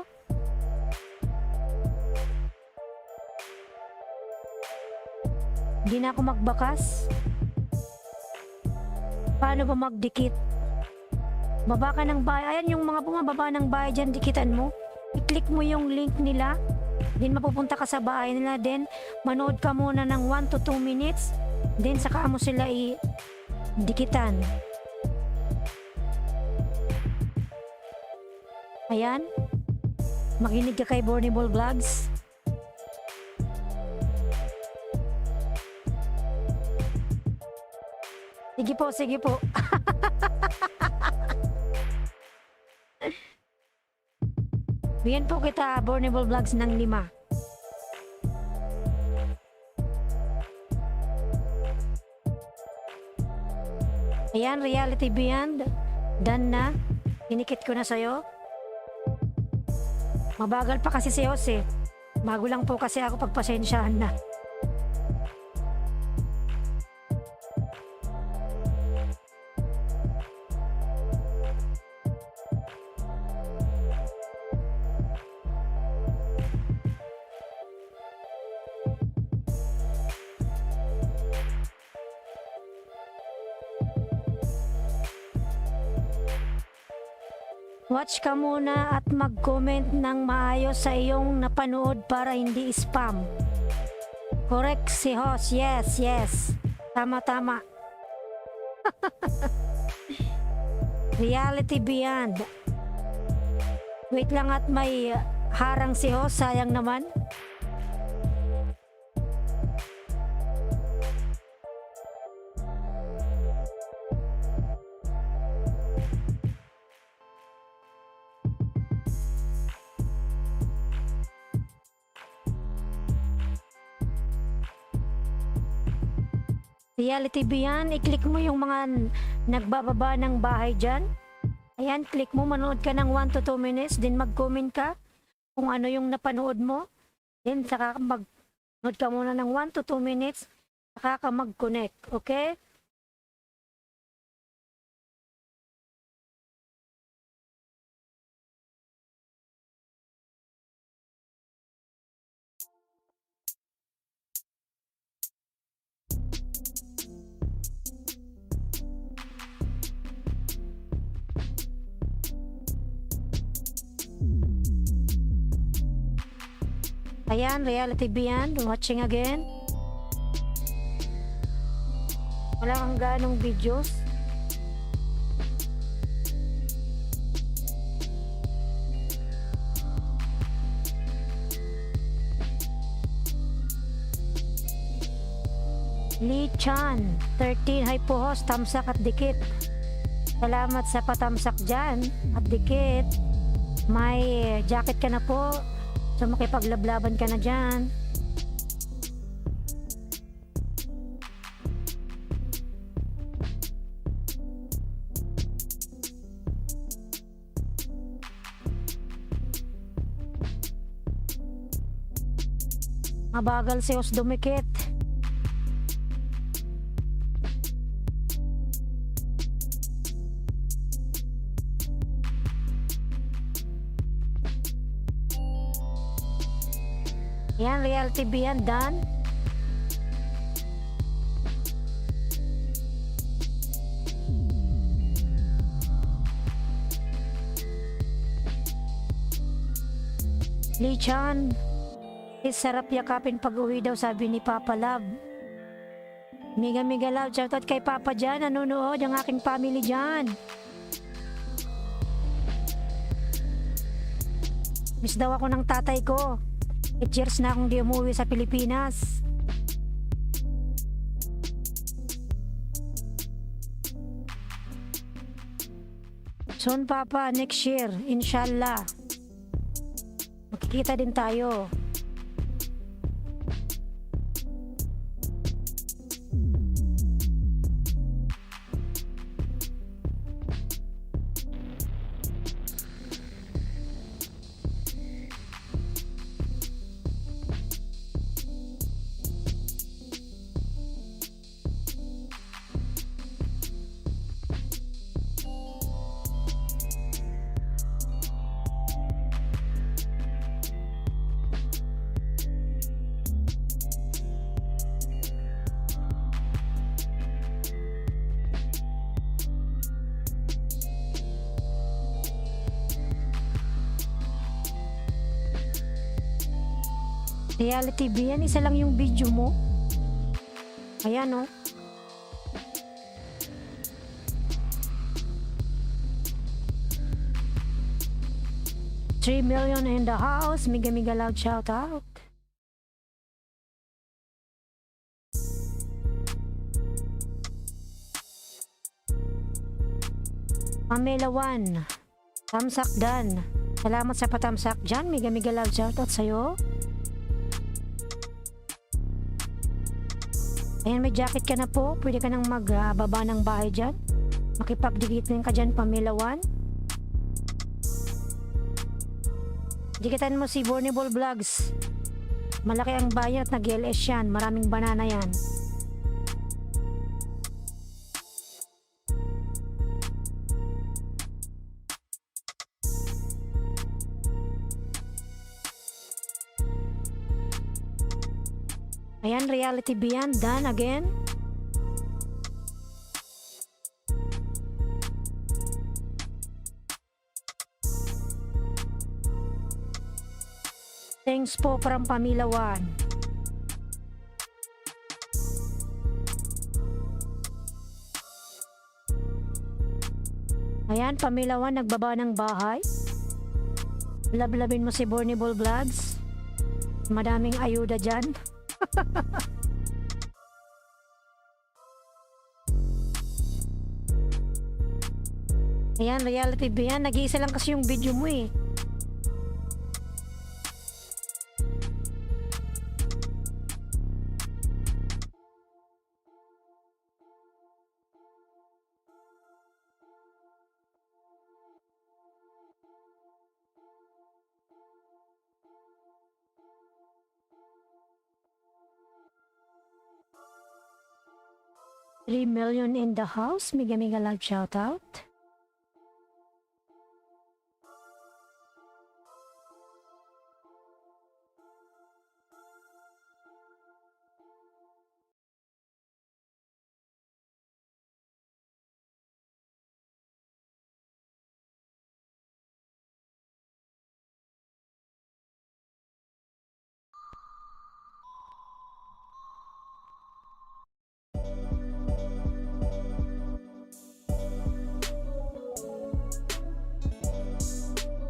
Hindi na ako magbakas. Paano ba magdikit? Baba ka ng bahay. Ayan yung mga bumababa ng bahay dyan, dikitan mo. I-click mo yung link nila. Then mapupunta ka sa bahay nila. Then manood ka muna ng 1 to 2 minutes. Then saka mo sila i-dikitan. Ayan, makinig ka kay Bornable Vlogs. Sige po, sige po. Bigyan po kita, Bornable Vlogs, ng 5. Ayan, Reality Beyond. Done na. Inikit ko na sa'yo. Mabagal pa kasi si Jose. Bago lang po kasi ako, pagpasensyahan na. Watch ka muna at mag-comment ng maayos sa iyong napanood para hindi spam. Correct si host. Yes, yes. Tama, tama. Reality Beyond. Wait lang at may harang si host. Sayang naman. Reality Beyond, i-click mo yung mga nagbababa ng bahay dyan. Ayan, click mo, manood ka ng 1 to 2 minutes, then mag-comment ka kung ano yung napanood mo. Then saka mag-nood ka muna ng 1 to 2 minutes, saka ka mag-connect, okay? Ayan, Reality Beyond, watching again. Wala kang ganong videos. Lee Chan, 13, hi po host, tamsak at dikit. Salamat sa patamsak dyan at dikit. May jacket ka na po. So makipaglaban ka na dyan. Mabagal si Os dumikit. Yan, Reality Beyond, done. Lee Chan, sarap yakapin pag-uwi daw, sabi ni Papa Love. Mega love, shoutout kay Papa dyan, nanonood ang aking family dyan. Miss daw ako ng tatay ko. 8 years na akong di umuwi sa Pilipinas. Soon Papa, next year, inshallah. Makikita din tayo. Reality Beyond, isa lang yung video mo. Ayan, oh. 3 million in the house. Mega mega loud shout out. Pamela 1. Tamsak Dan. Salamat sa patamsak dyan. Mega mega loud shout out sa'yo. Ayan, may jacket ka na po. Pwede ka nang magbaba ng bahay dyan. Makipagdikitin ka dyan, Pamela 1. Dikitan mo si Bornable Vlogs. Malaki ang bayan at nag-LS yan. Maraming banana yan. Ayan, reality beyond. Done again. Thanks po from Pamela 1. Ayan, Pamela 1 nagbaba ng bahay. Lablabin mo si Bornable Vlogs. Madaming ayuda dyan. Ayan, reality ba yan? Nag-iisa lang kasi yung video mo eh. $3 million in the house. Mega mega loud shout out.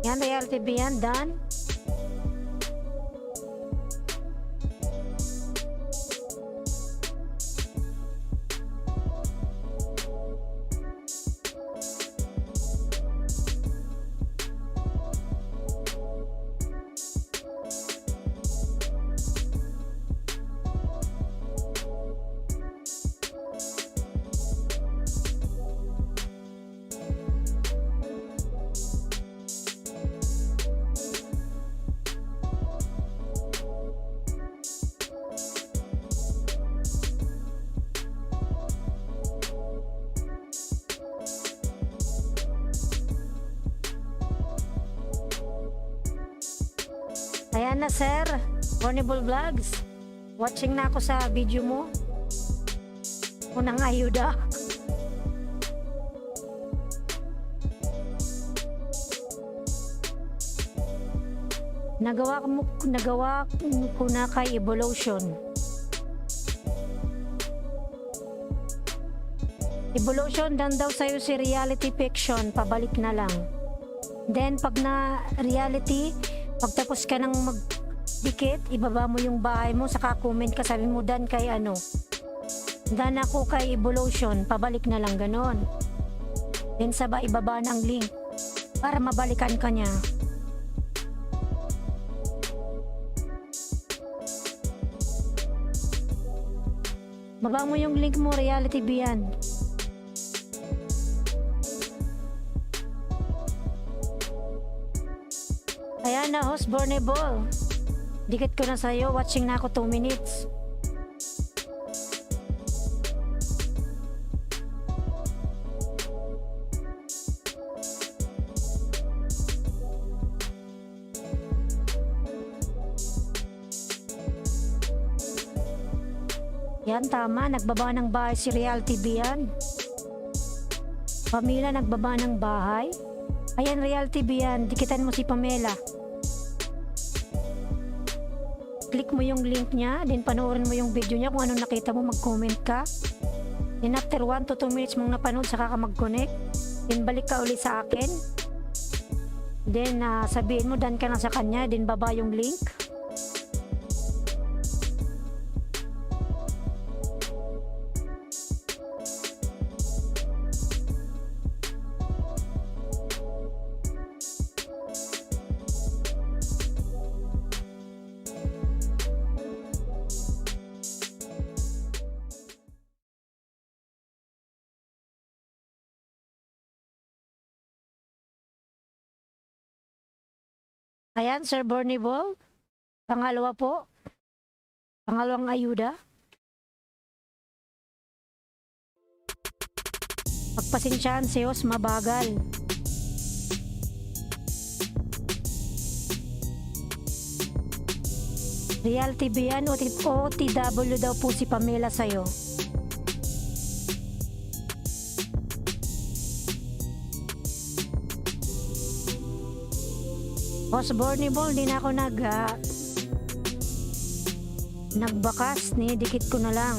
Yan, reality beyond done. Ayan na sir, Bornable Vlogs. Watching na ako sa video mo. Unang ayuda. Nagawa ko na kay Evolution. Evolution, dan daw sa'yo si reality fiction, pabalik na lang. Then pag na reality, pagtapos ka ng magdikit, ibaba mo yung bahay mo, saka comment ka, sabi mo dan kay ano. Dan ako kay Evolution, pabalik na lang, ganon. Then sabay ibaba ng link para mabalikan ka niya. Baba mo yung link mo, reality beyond. Ayan na, host Bornable. Dikit ko na sa'yo, watching na ako 2 minutes. Yan, tama, nagbaba ng bahay si reality beyond. Pamela nagbaba ng bahay. Ayan, reality beyond, dikitan mo si Pamela. Click mo yung link niya, then panoorin mo yung video niya. Kung anong nakita mo, mag-comment ka. Then after 1 to 2 minutes mong napanood, saka ka mag-connect. Then balik ka ulit sa akin. Then, sabihin mo, dan ka na sa kanya, then baba yung link. Ayan, Sir Bornibol. Pangalawa po. Pangalawang ayuda. Pagpasensyaan si Os mabagal. Reality ba yan? OTW daw po si Pamela sa'yo. Boss Bornibol, di na ako nagbakas, dikit ko na lang.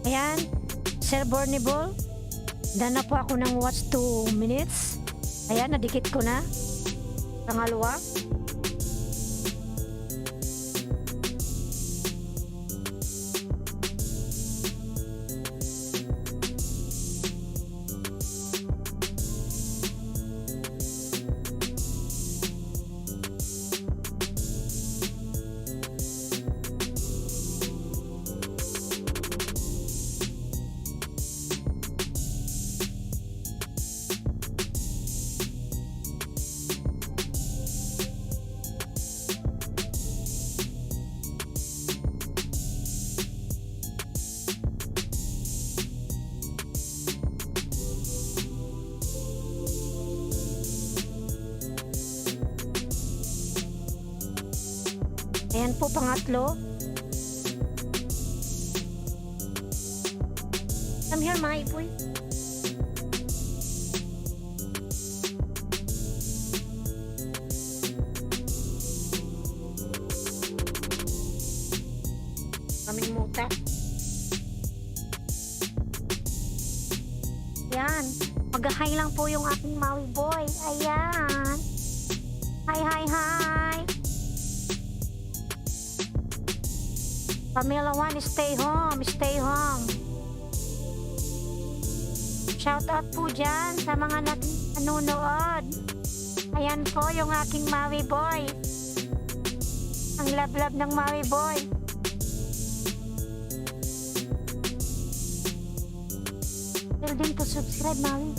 Ayan, Sir Bornibol, dana po ako ng watch 2 minutes. Ayan, nadikit ko na. Pangalawa. Ayan po, pangatlo. Come here, my boy. Kaming muta. Ayan. Mag-hi lang po yung aking Maui boy. Ayan. Hi, hi, hi. Pamela 1, stay home, stay home. Shout out po dyan sa mga nanonood. Ayan po yung aking Maui boy. Ang love-love ng Maui boy. Tell them to subscribe, Maui.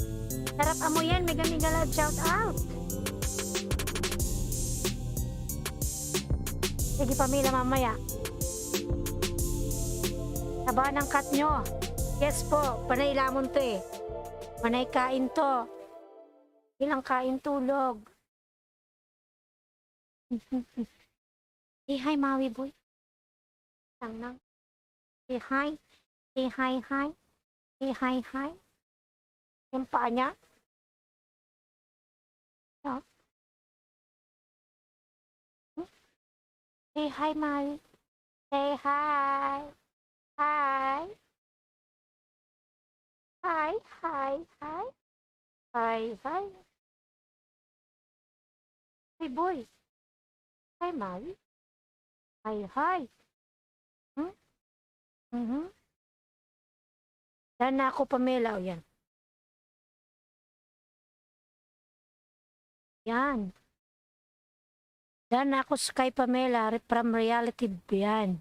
Sarap amo yan, mega love, shout out. Sige Pamela, mamaya. Taba ng cut nyo. Yes po, panay lamon to eh. Panay kain to. Ilang kain tulog. Say hi, Maui boy. Nang. Say hi. Say hi, hi. Say hi, hi. Yung paa niya. No? Say hi, Maui. Say hi. Hi. Hi, hi, hi. Hi, hi. Hey, boy. Hi, Maui. Hi, hi. Dan na ako, Pamela. O, yan. Yan. Dan na ako kay Pamela from reality yan.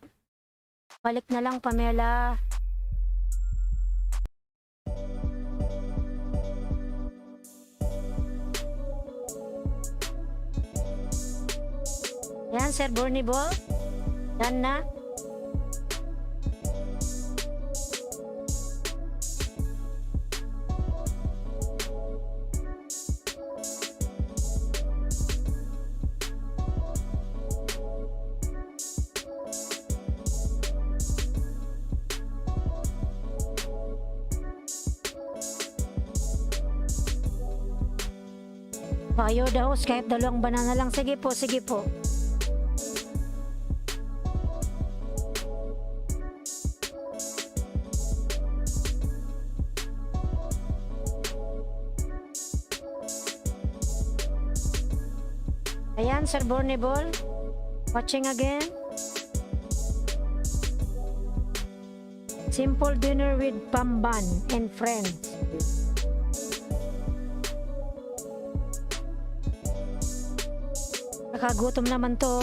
Balik na lang, Pamela. Yan, Sir Bornibol. Dan na. Fire the host kahit 2 banana lang. Sige po, sige po. Ayan, Sir Bornable. Watching again. Simple dinner with Pamban and friends. Nakagutom naman to.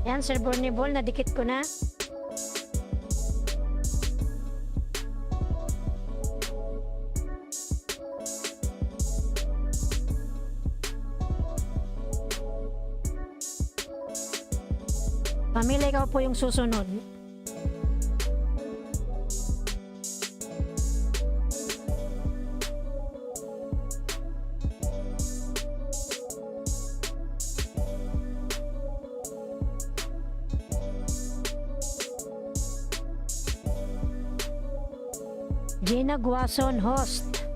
Yan, Sir Bornable, nadikit ko na. Pamilya, ikaw po yung susunod. Gina Guason, host.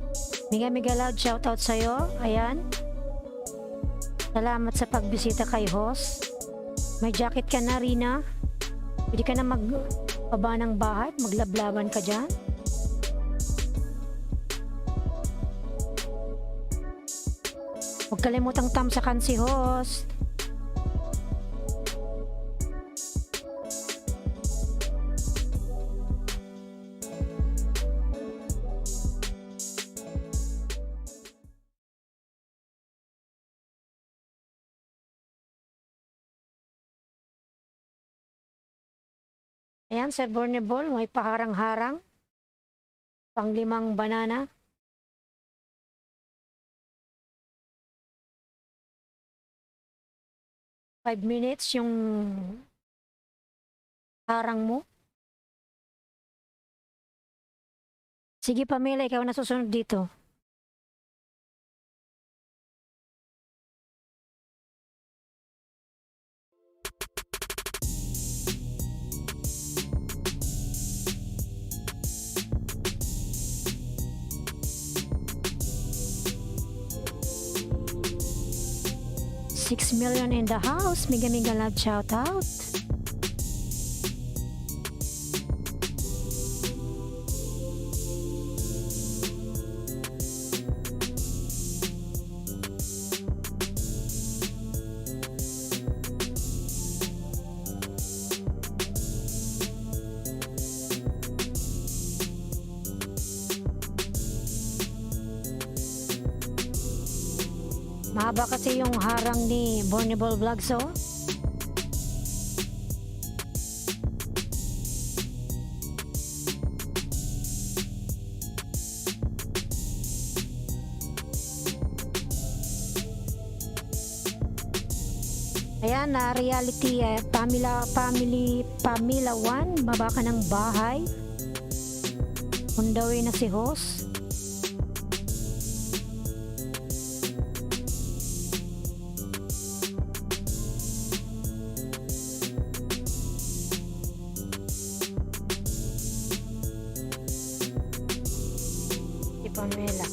Mega loud shoutout sa'yo. Ayan. Salamat sa pagbisita kay host. May jacket ka na, Rina. Pwede ka na magbaba ng bahay. Maglablaban ka dyan. Huwag kalimutang tamsakan si host. Ayan, Sir Bornable, may paharang-harang. Pang-5 banana. Five minutes yung harang mo. Sige, Pamela, ikaw na susunod dito. $6 million in the house. Mega love shout out. Mahaba kasi yung harang ni Bornable Vlogs, oh. Ayan, na reality, Pamela 1, baba ka ng bahay. On the way na si host. Pamela.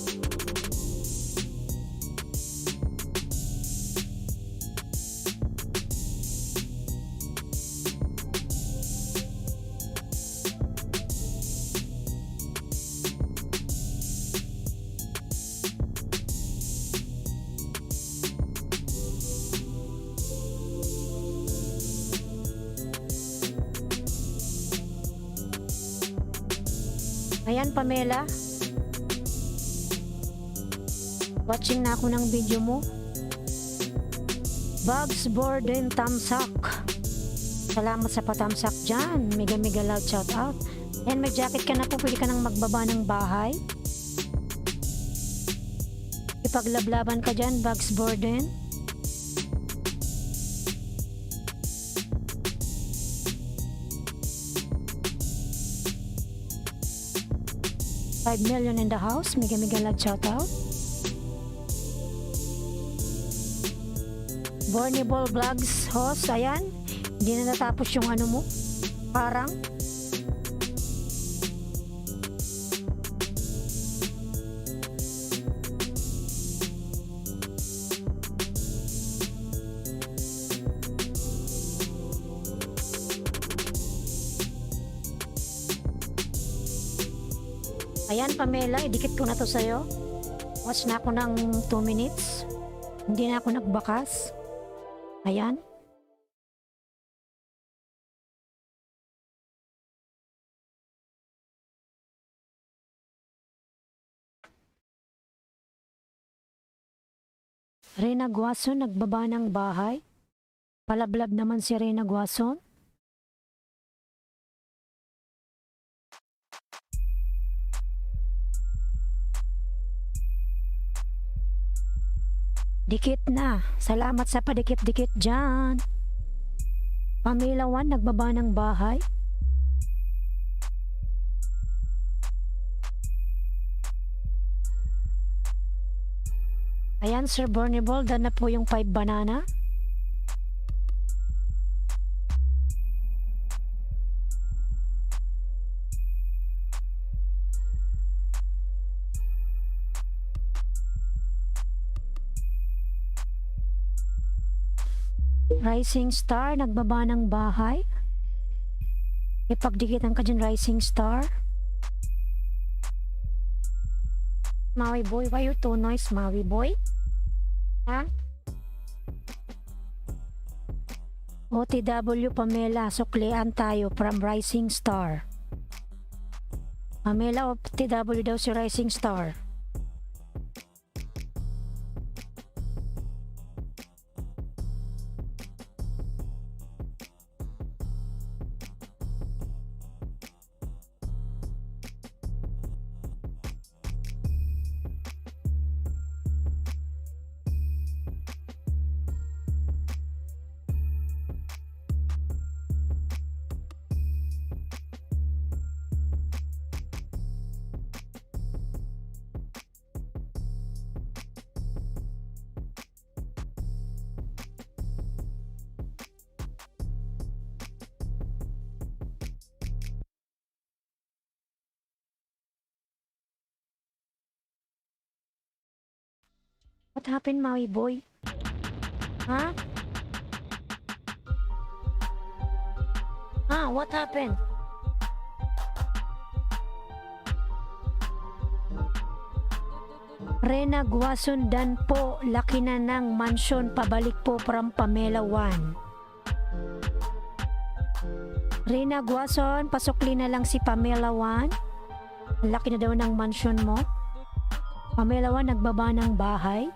Ayan, Pamela. Watching na ako ng video mo. Bugs Borden Tamsak. Salamat sa patamsak dyan. Mega mega loud shout out. And may jacket ka na po, pwede ka nang magbaba ng bahay. Ipaglablaban ka dyan, Bugs Borden. $5 million in the house. Mega mega loud shout out. Bornable Vlogs host, ayan. Hindi na natapos yung ano mo. Parang. Ayan, Pamela, idikit ko na to sa'yo. Watch na ako ng 2 minutes. Hindi na ako nagbakas. Ayan. Reyna Guason nagbaba ng bahay. Palablab naman si Reyna Guason. Dikit na. Salamat sa padikit-dikit dyan. Pamela 1 nagbaba ng bahay. Ayan, Sir Bornable, dan na po yung 5 banana. Rising Star, nagbaba ng bahay. Ipagdikitan ka dyan, Rising Star. Maui boy, why you too noise, Maui boy? Ha? OTW Pamela, suklian tayo from Rising Star. Pamela, OTW daw si Rising Star. What happened, Maui boy? Huh? What happened? Reyna Guason dan po, laki na ng mansion, pabalik po from Pamela 1. Reyna Guason, pasukli na lang si Pamela 1. Laki na daw ng mansion mo. Pamela 1 nagbaba ng bahay.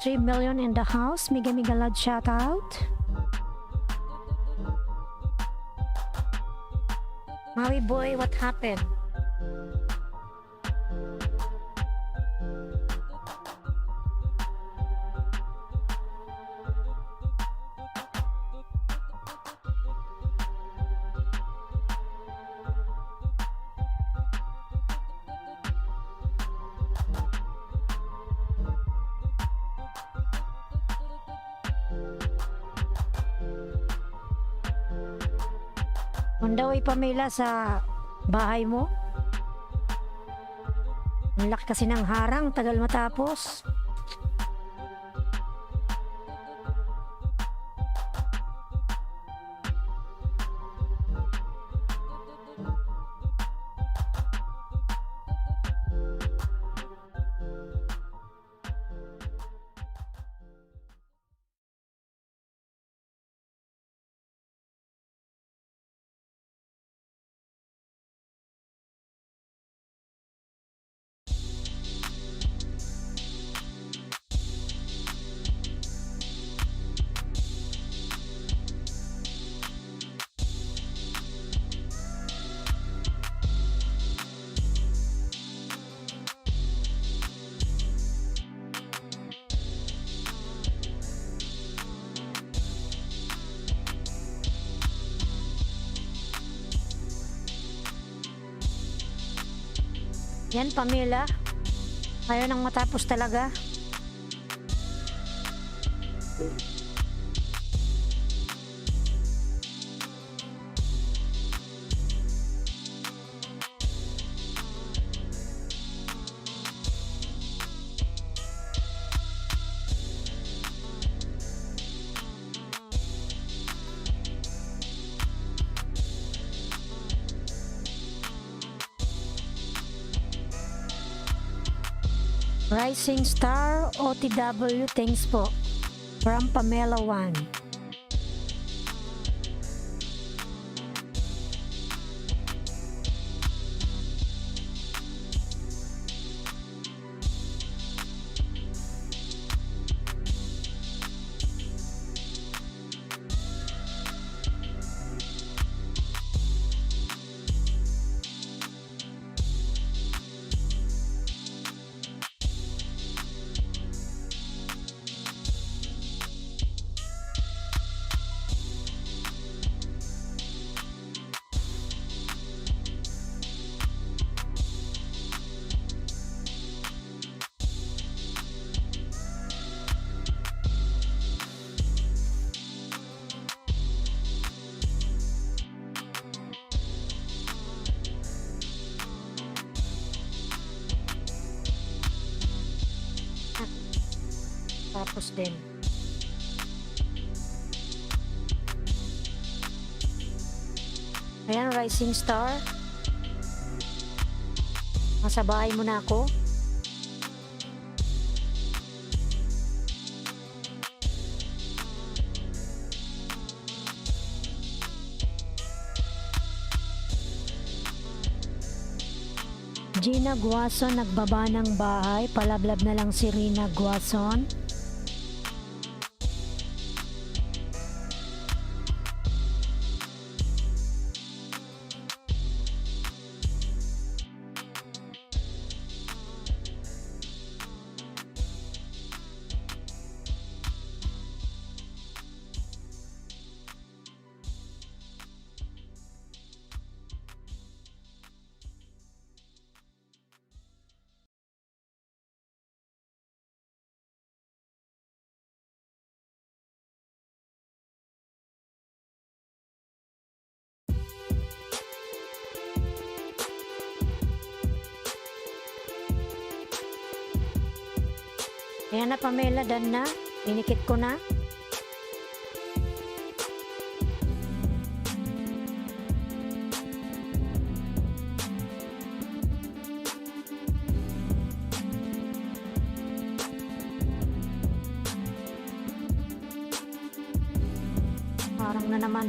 $3 million in the house. Mega mega loud shout out. Maui boy, what happened? On the way, Pamela, sa bahay mo. Ang laki kasi ng harang, tagal matapos. Yan, Pamela. Ayaw nang matapos talaga. Rising Star OTW, thanks po. From Pamela 1. Tapos din. Ayan, Rising Star. Nasa bahay mo na ako. Gina Guason nagbaba ng bahay. Palablab na lang si Rina Guason. Ayan na, Pamela, done na. Dinikit ko na. Parang na naman.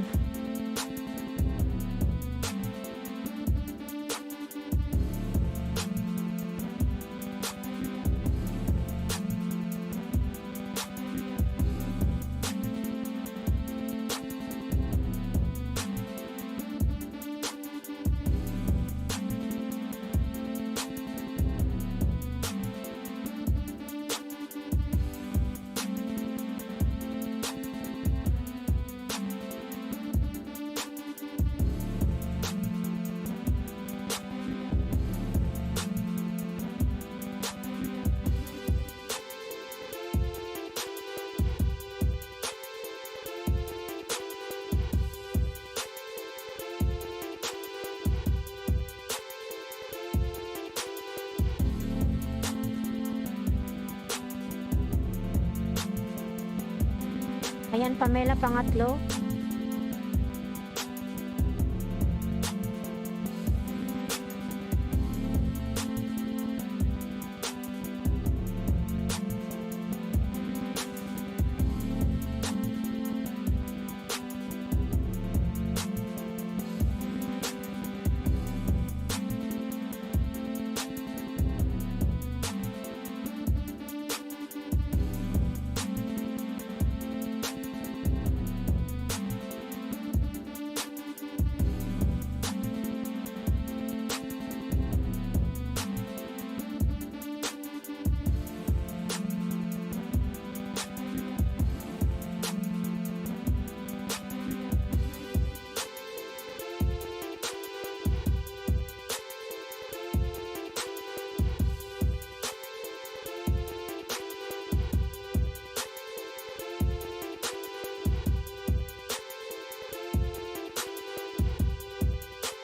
Ayan, Pamela, pangatlo.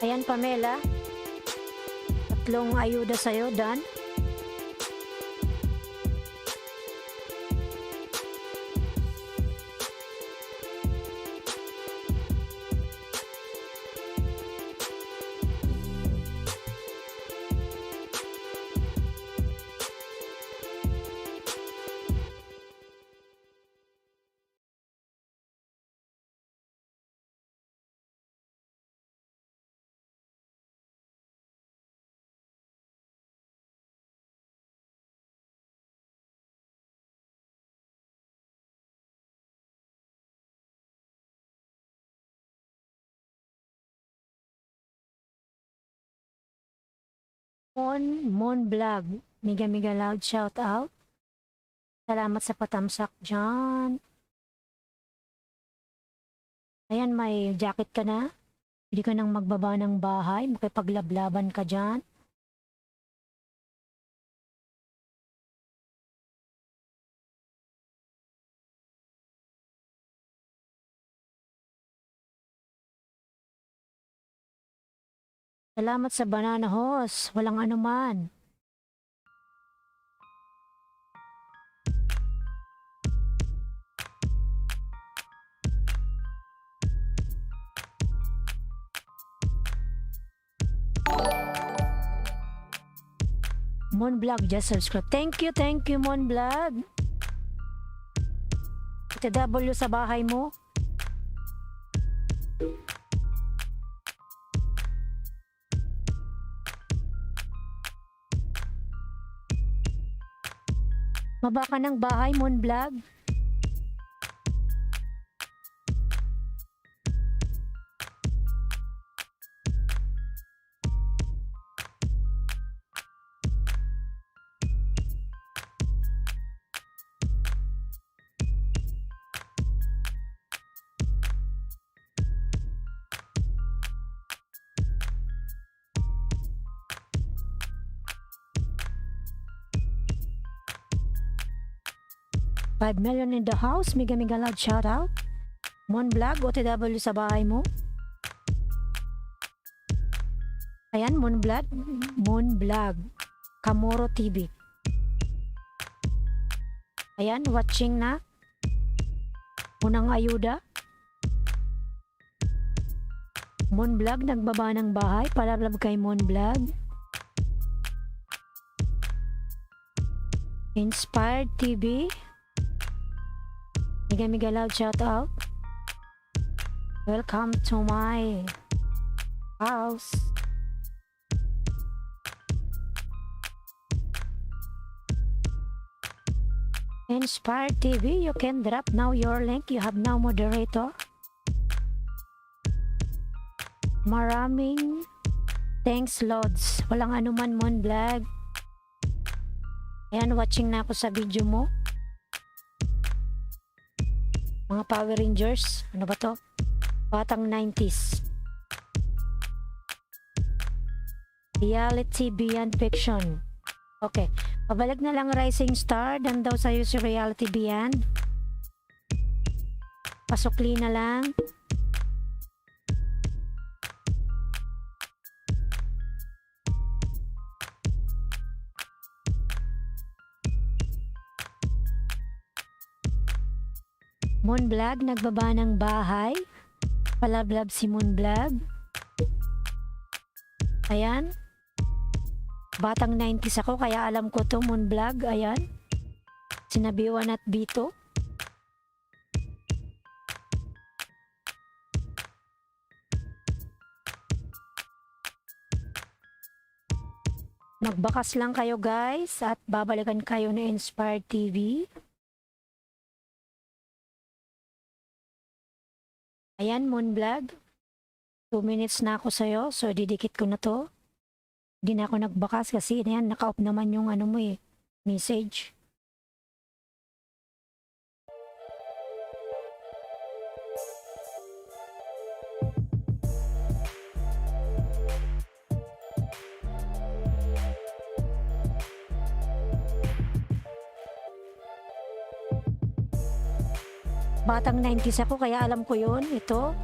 Ayan, Pamela. 3 ayuda sa'yo, done. Mon Vlog. Mega loud shout out. Salamat sa patamsak dyan. Ayan, may jacket ka na. Hindi ka nang magbaba ng bahay. Makipaglablaban ka dyan. Salamat sa banana hose. Walang anuman. Mon Vlog, just subscribe. Thank you, Mon Vlog. TW sa bahay mo. Maba ka ng bahay, Mon Vlog. $5 million in the house. Mega loud shout out. Mon Vlog, OTW sa bahay mo. Ayan, Mon Vlog. Kamoro TV. Ayan, watching na. Unang ayuda. Mon Vlog, nagbaba ng bahay. Palablab kay Mon Vlog. Inspired TV. Mega loud shout out. Welcome to my house. Inspired TV, you can drop now your link. You have now moderator. Maraming thanks, Lods. Walang anuman, Mon Vlog. Ayan, watching na ako sa video mo. Mga Power Rangers. Ano ba to? Batang 90s. Reality beyond fiction. Okay. Pabalik na lang Rising Star. Dan daw sa'yo si Reality Beyond. Pasukli na lang. Mon Vlog, nagbaba ng bahay. Palablab si Mon Vlog. Ayan. Batang 90s ako, kaya alam ko to, Mon Vlog. Ayan. Sinabiwan at Bito. Magbakas lang kayo, guys, at babalikan kayo na Inspired TV. Ayan, Mon Vlog. 2 minutes na ako sa'yo. So, didikit ko na to. Hindi na ako nagbakas kasi yan, naka-off naman yung ano mo eh, message. Batang 90s ako, kaya alam ko yun. Ito.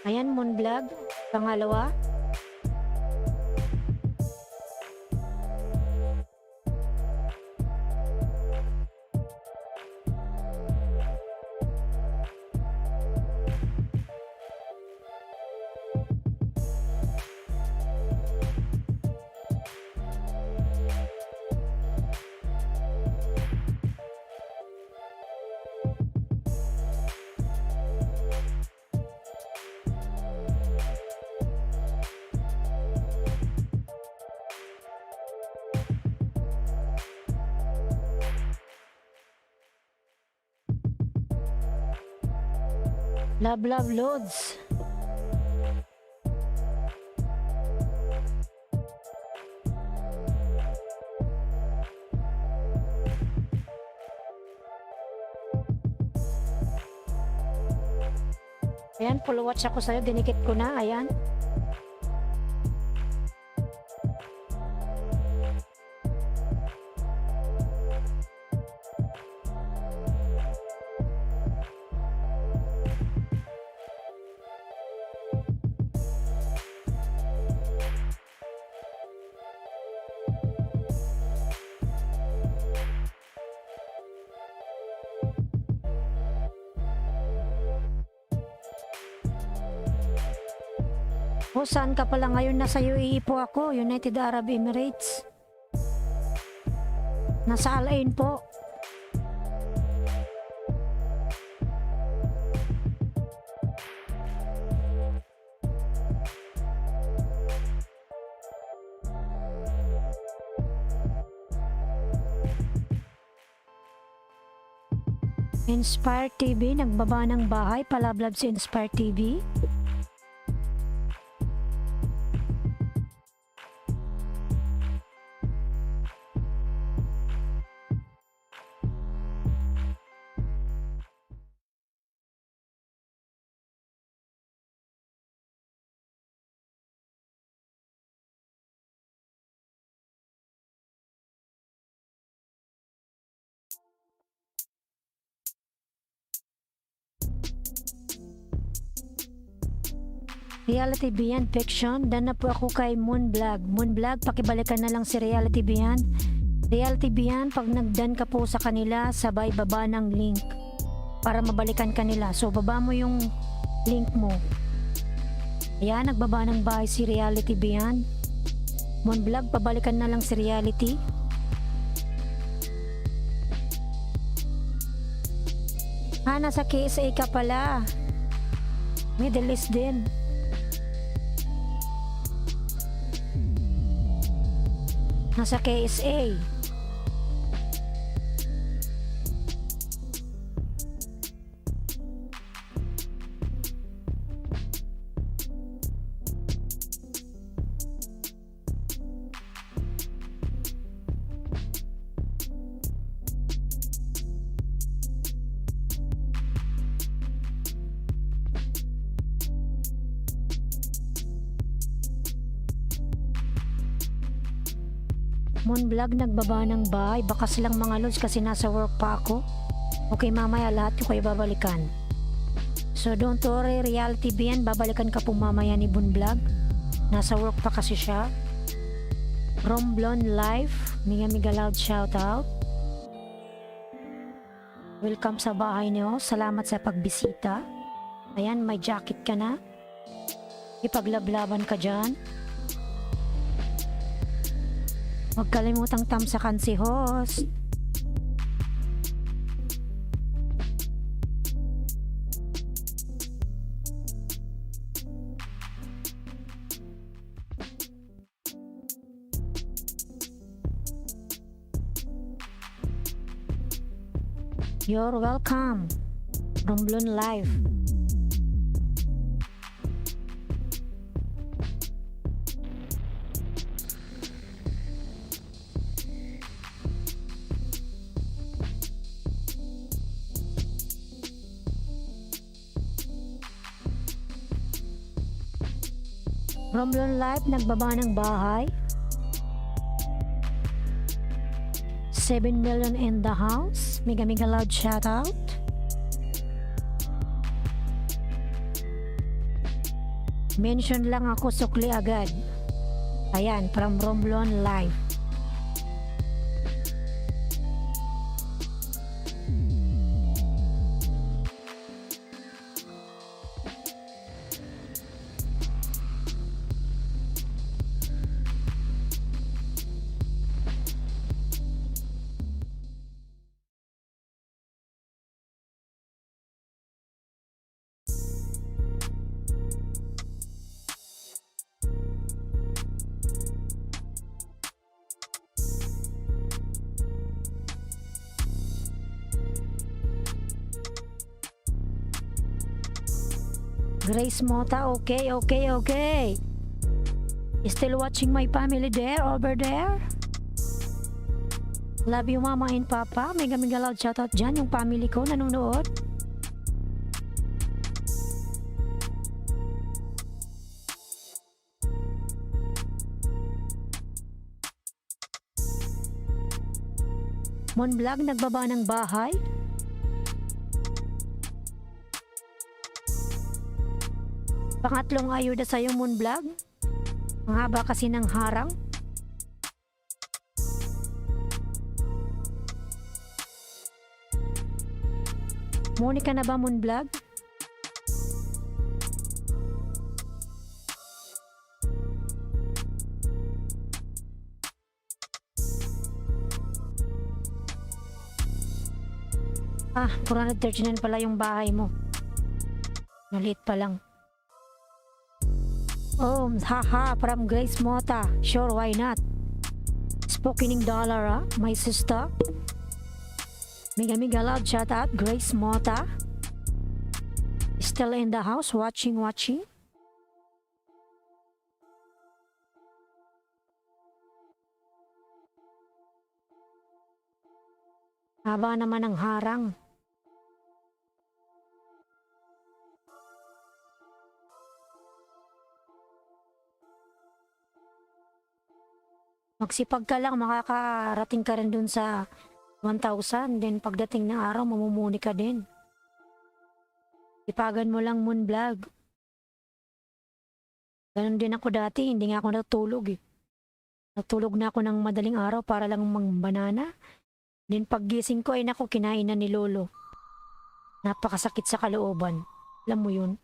Ayan, Moon Vlog. Pangalawa. Love, love, loads. Ayan, full watch ako sa'yo. Dinikit ko na. Ayan. O, saan ka pala ngayon? Nasa UAE po ako, United Arab Emirates. Nasa Al Ain po. Inspire TV, nagbaba ng bahay, palablab si Inspire TV. Reality Beyond Fiction, dan na po ako kay Moon Vlog. Moon Vlog, pakibalikan na lang si Reality Beyond. Reality Beyond, pag nagdan ka po sa kanila, sabay baba ng link para mabalikan kanila. So, baba mo yung link mo. Ayan, nagbaba ng bahay si Reality Beyond. Moon Vlog, pabalikan na lang si Reality. Nasa KSA ka pala. Middle East din. Nasa KSA. Moon Vlog, nagbaba ng bahay. Baka silang mga lods kasi nasa work pa ako. Okay, mamaya lahat ko kayo babalikan. So don't worry, Reality Beyond, babalikan ka po mamaya ni Moon Vlog. Nasa work pa kasi siya. Romblon Life, miga loud shoutout. Welcome sa bahay niyo. Salamat sa pagbisita. Ayan, may jacket ka na. Ipaglablaban ka dyan. Huwag kalimutang tamsakan si host. You're welcome. Romblon Live. Romblon Live, nagbaba ng bahay. 7 million in the house. Mega loud shoutout. Mention lang ako, sukli agad. Ayan, from Romblon Live. Grace Mota, okay. Still watching my family there, over there? Love you mama and papa. Mega loud shoutout dyan, yung family ko nanonood. Mon Vlog, nagbaba ng bahay. Pangatlong ayuda sa'yo, Moon Vlog. Ang haba kasi ng harang. Muni ka na ba, Moon Vlog? Ah, 439 pala yung bahay mo. Maliit pa lang. Oh, haha, from Grace Mota. Sure, why not? Spokening dollar, my sister. Mega loud shout out, Grace Mota. Still in the house, watching. Haba naman ang harang. Magsipag ka lang, makakarating ka rin dun sa 1,000. Then pagdating ng araw, mamumuni ka din. Ipagan mo lang, Moon Vlog. Ganun din ako dati, hindi nga ako natulog eh. Natulog na ako ng madaling araw para lang banana. Then paggising ko ay naku, kinain na ni Lolo. Napakasakit sa kalooban. Alam mo yun?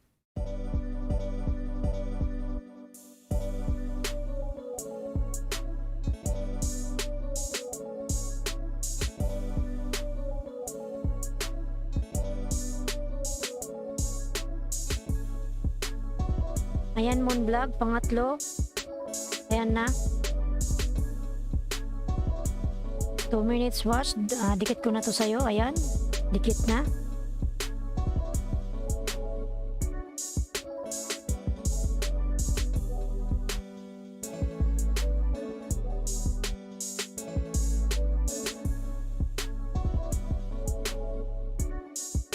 Ayan, Moon Vlog, pangatlo. Ayan na. 2 minutes watch. Dikit ko na to sa'yo. Ayan. Dikit na.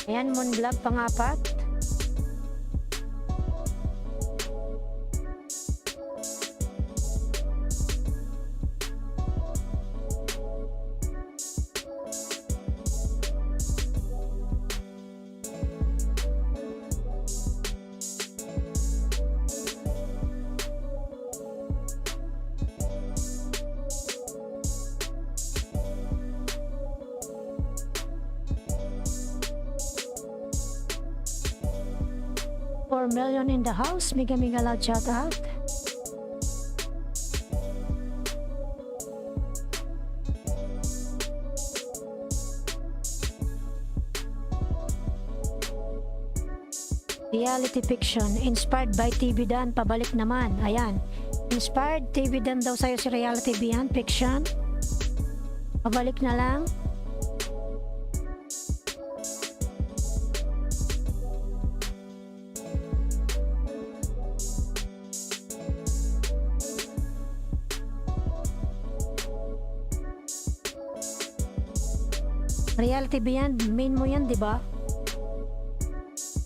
Ayan, Moon Vlog, pangapat. Million in the house. Mega loud shout out. Reality fiction inspired by TV Dan, pabalik naman. Ayan, inspired TV Dan daw sa'yo si reality fiction. Pabalik na lang. Reality Beyond, main mo yan, di ba?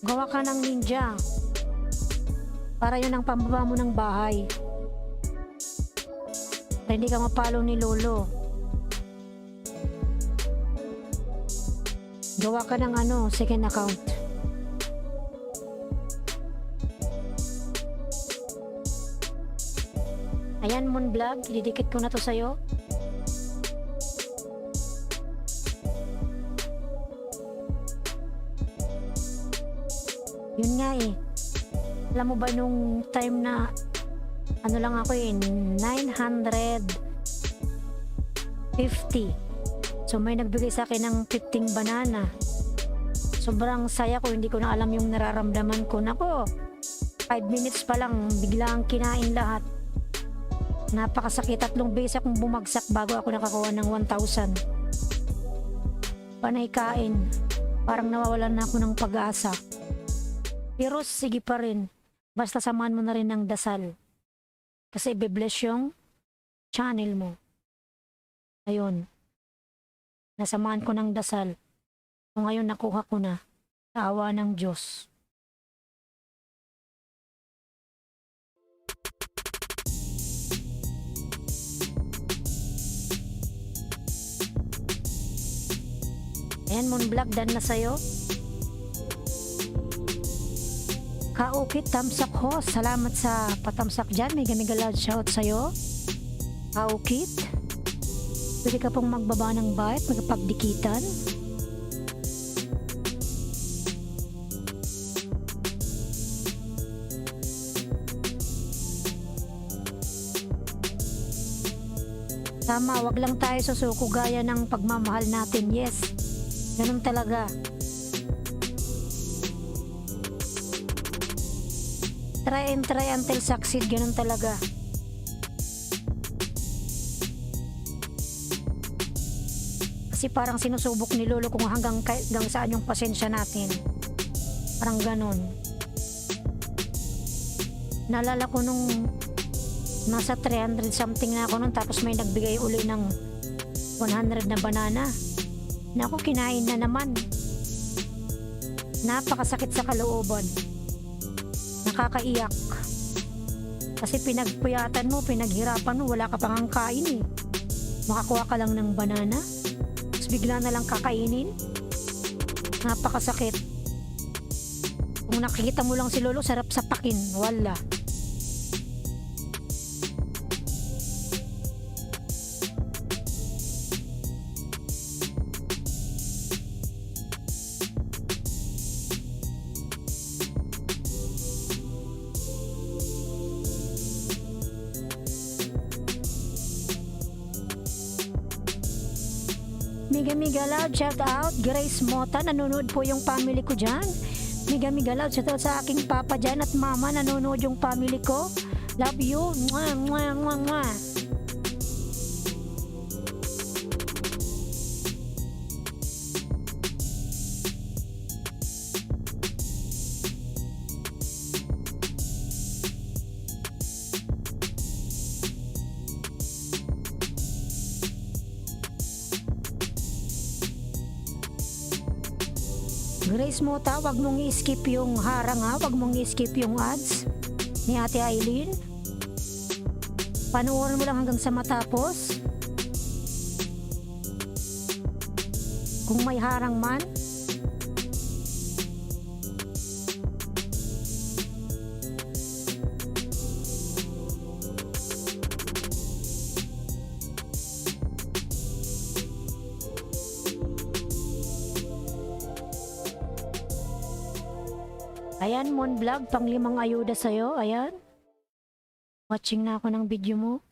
Gawa ka ng ninja. Para yun ang pambaba mo ng bahay. Para hindi ka mapalo ni Lolo. Gawa ka ng second account. Ayan, Moon Vlog, ididikit ko na to sa'yo. Yun nga eh. Alam mo ba nung time na ano lang ako eh, 950. So may nagbigay sa akin ng 15 banana. Sobrang saya ko, hindi ko na alam yung nararamdaman ko. Nako, 5 minutes pa lang, biglang kinain lahat. Napakasakit, 3 beses akong bumagsak bago ako nakakuha ng 1,000. Panay kain, parang nawawalan na ako ng pag-asa. Pero sige pa rin, basta samahan mo na rin ng dasal. Kasi i-bless yung channel mo. Ayun, nasamahan ko ng dasal. So ngayon nakuha ko na, sa awa ng Diyos. Ayan, Moon Vlog, done na sa'yo. Kaukit, tamsak ho. Salamat sa patamsak dyan. May gamigalad shout sa'yo. Kaukit. Pwede ka pong magbaba ng bite, magpagdikitan. Tama, wag lang tayo susuko gaya ng pagmamahal natin. Yes, ganun talaga. Try and try until succeed, ganun talaga. Kasi parang sinusubok ni Lolo kung hanggang saan yung pasensya natin. Parang ganun. Naalala ko nung nasa 300 something na ako nun, tapos may nagbigay uli ng 100 na banana. Naku, kinain na naman. Napakasakit sa kalooban. Nakakaiyak. Kasi pinagpuyatan mo, pinaghirapan mo, wala ka pang kain eh. Makakuha ka lang ng banana, tapos bigla na lang kakainin. Napakasakit. Kung nakikita mo lang si Lolo, sarap sapakin. Wala. Miga loud, shout out Grace Mota, nanonood po yung family ko dyan. Miga loud, shout out sa aking papa dyan at mama, nanonood yung family ko. Love you, mwah, mwah, mwah, mwah. Grace Mota, wag mong i-skip yung harang ha, wag mong i-skip yung ads ni Ate Aileen. Panoorin mo lang hanggang sa matapos. Kung may harang man. Ayan, Moon Vlog, pang 5 ayuda sa'yo. Ayan. Watching na ako ng video mo.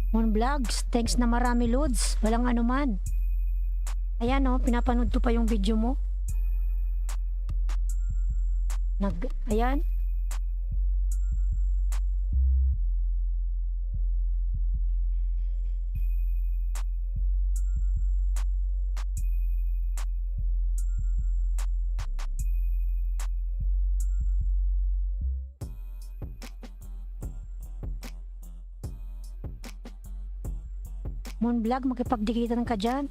Moon Vlogs, thanks na marami Lods, walang anuman. Ayan o, pinapanood ko pa yung video mo. Ayan. Moon Vlog, makipagdikitan ka dyan.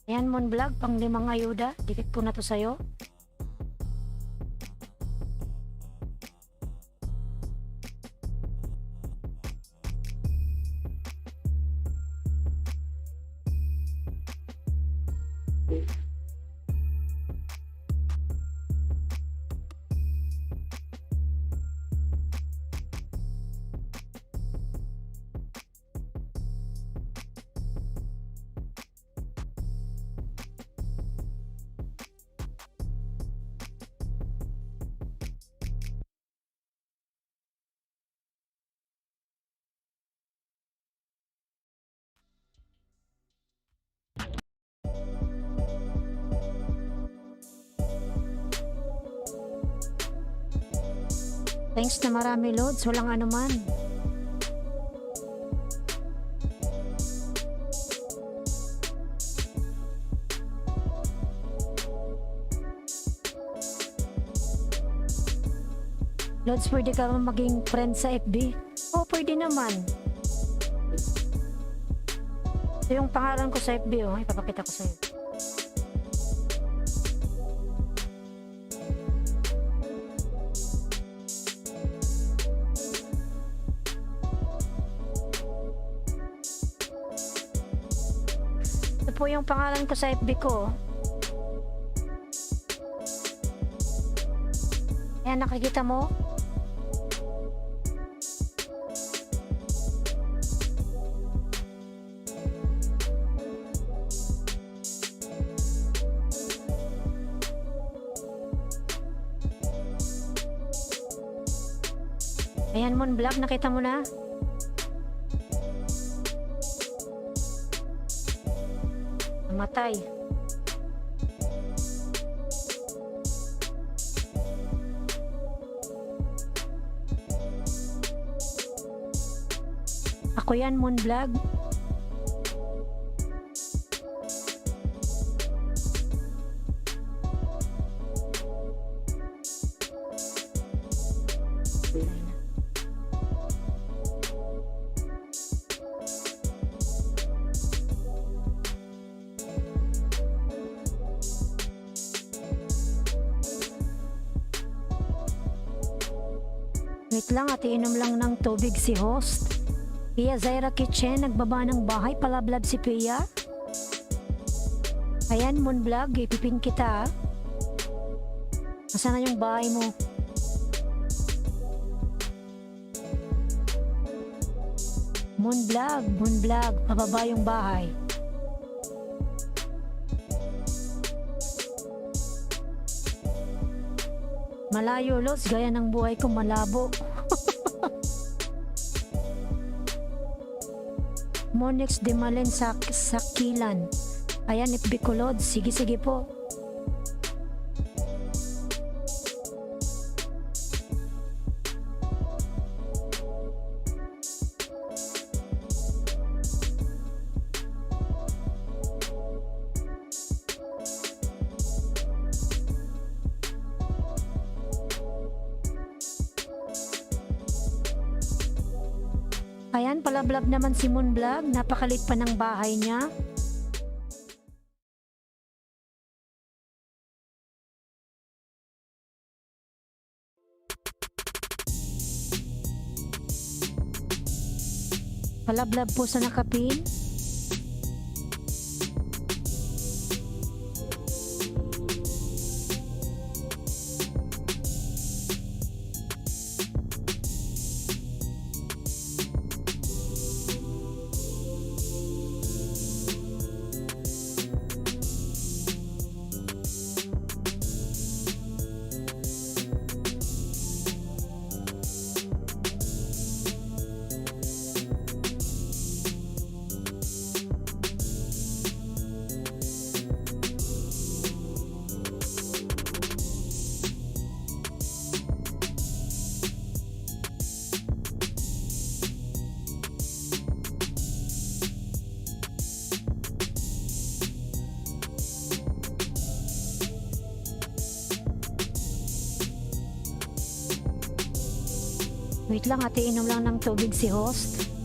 Ayan Moon Vlog, pang 5 ayuda. Dikit ko na to sa'yo. Thanks na marami loads, walang anuman. Loads, pwede ka maging friend sa FB? Oo, pwede naman. Ito yung pangalan ko sa FB, oh. Ipapakita ko sa'yo. Ito po yung pangalan ko sa FB ko. Ayan, nakikita mo? Ayan Moon Vlog, nakita mo na? Namatay. Ako yan Moon Vlog. Wait lang at iinom lang ng tubig si host. Pia Zaira Kitchen, nagbaba ng bahay, palablab si Pia. Ayan Moon Vlog, ipipin kita. Nasaan na yung bahay mo? Moon Vlog, pababa yung bahay. Malayo los, gaya ng buhay ko malabo. Monix de Malen sa Sakilan. Ayan, FB ko lods. Sige po. Ayan, palablab naman si Moon Vlog. Napakalit pa ng bahay niya. Palablab po sa nakapin. Wait lang, ate, inom lang ng tubig si host.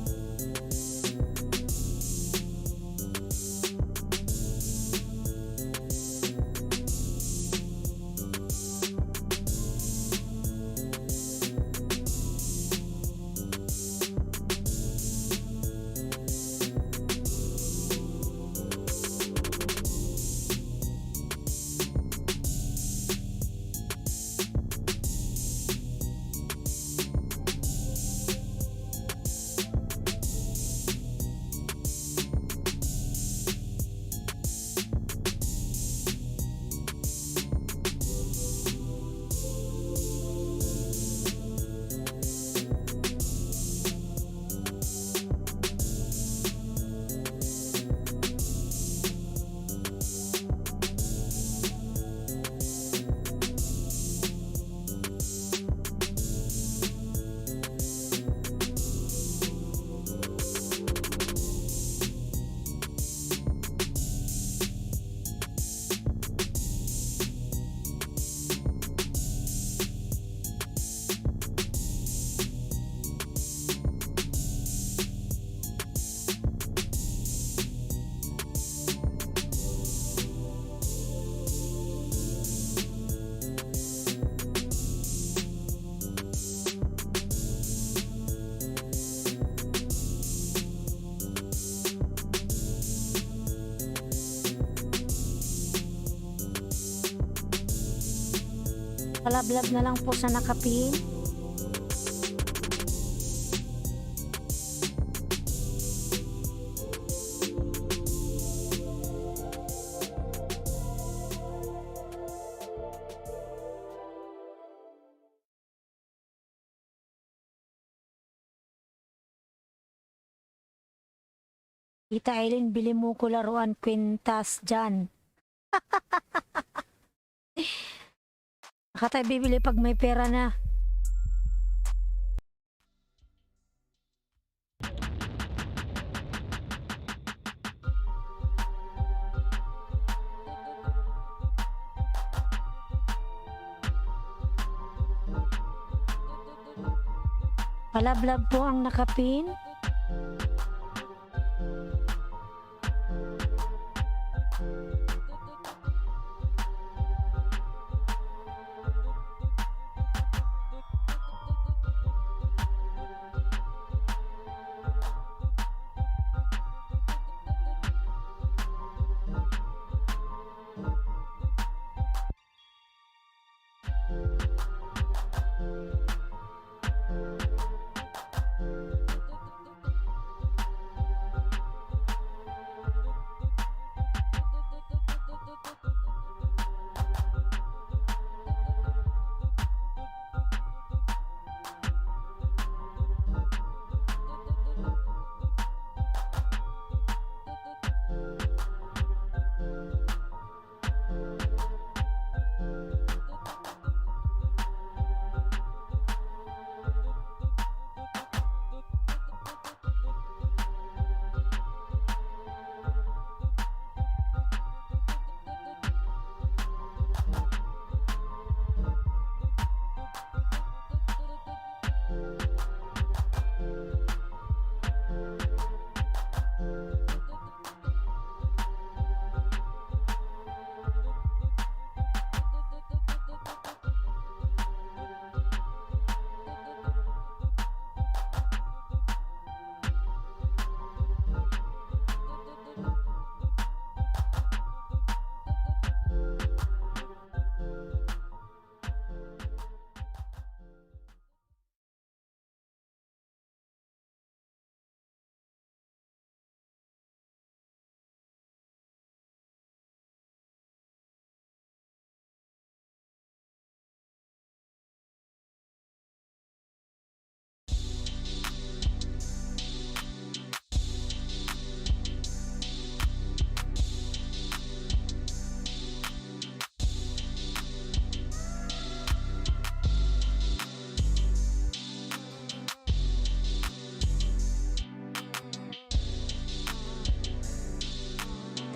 Palablab na lang po sa nakapin. Tita Eileen, bili mo ko laruan kwintas dyan. Baka tayo bibili pag may pera na. Palablab po ang nakapin.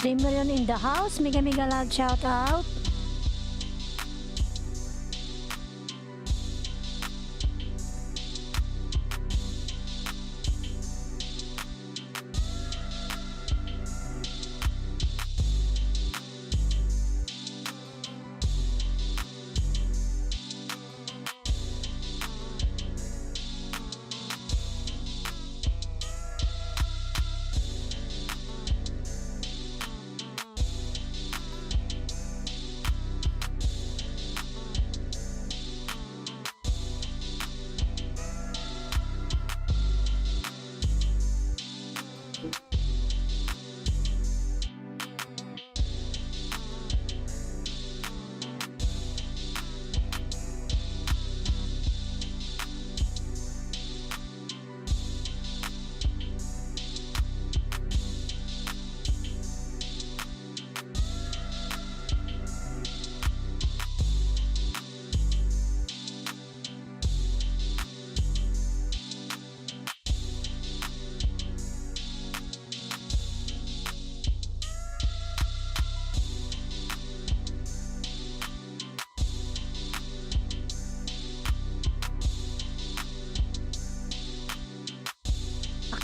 $3 million in the house. Mega loud shout out.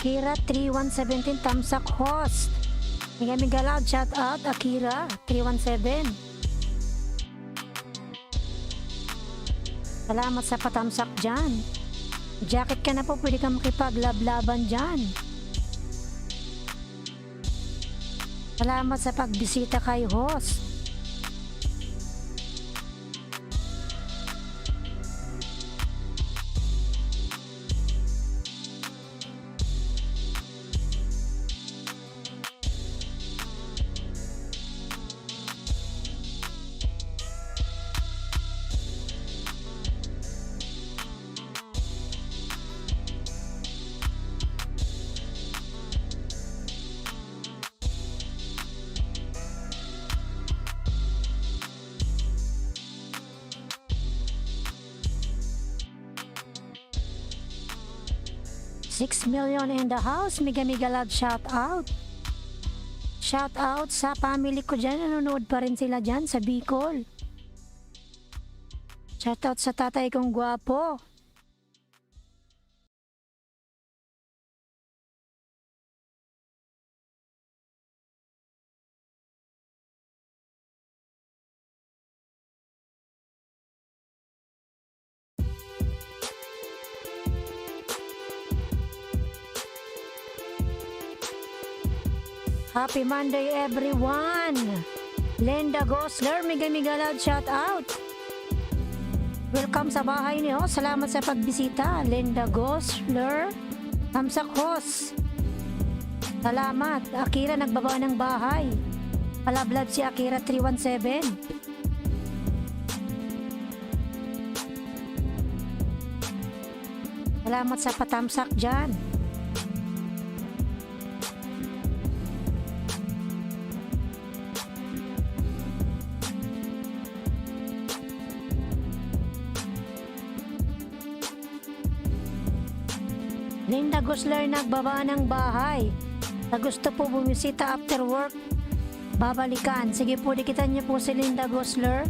Akira 3117 Tamsak host. Mega loud shout out Akira 317. Salamat sa patamsak dyan. Jacket ka na po, pwede kang makipaglablaban dyan. Salamat sa pagbisita kay host. $6 million in the house. Mega loud shout out. Shout out sa family ko dyan. Nanonood pa rin sila dyan sa Bicol. Shout out sa tatay kong gwapo. Happy Monday everyone! Linda Gosler, mega loud shout out. Welcome sa bahay niyo. Salamat sa pagbisita. Linda Gosler, Tamsak host. Salamat. Akira nagbaba ng bahay. Palablab si Akira 317. Salamat sa patamsak dyan. Linda Gosler nagbaba ng bahay. Sa gusto po bumisita after work, babalikan. Sige po, dikitan niyo po si Linda Gosler.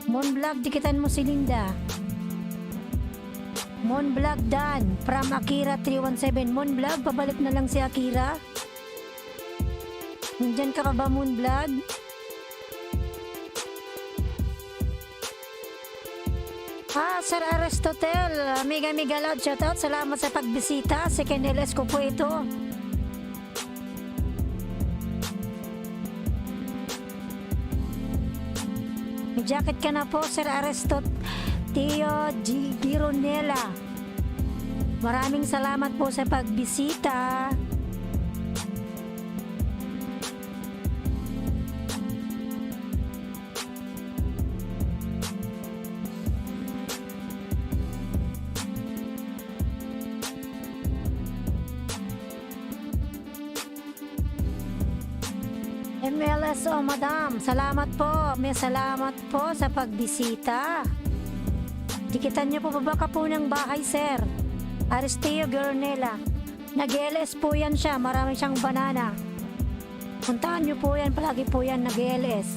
Moon Vlog, dikitan mo si Linda. Moon Vlog Dan from Akira 317. Moon Vlog, pabalik na lang si Akira. Nandyan ka pa ba, Moon Vlog? Sir Aristotel, mega loud shoutout. Salamat sa pagbisita. Second LS ko po ito. May jacket ka na po, Sir Aristotel. Tio Gironela. Maraming salamat po sa pagbisita. MLS o Madam, salamat po. May salamat po sa pagbisita. Dikitan niyo po babaka po ng bahay, sir. Aristeo Gironela. Nag-LS po yan siya. Marami siyang banana. Puntahan niyo po yan. Palagi po yan nag-LS.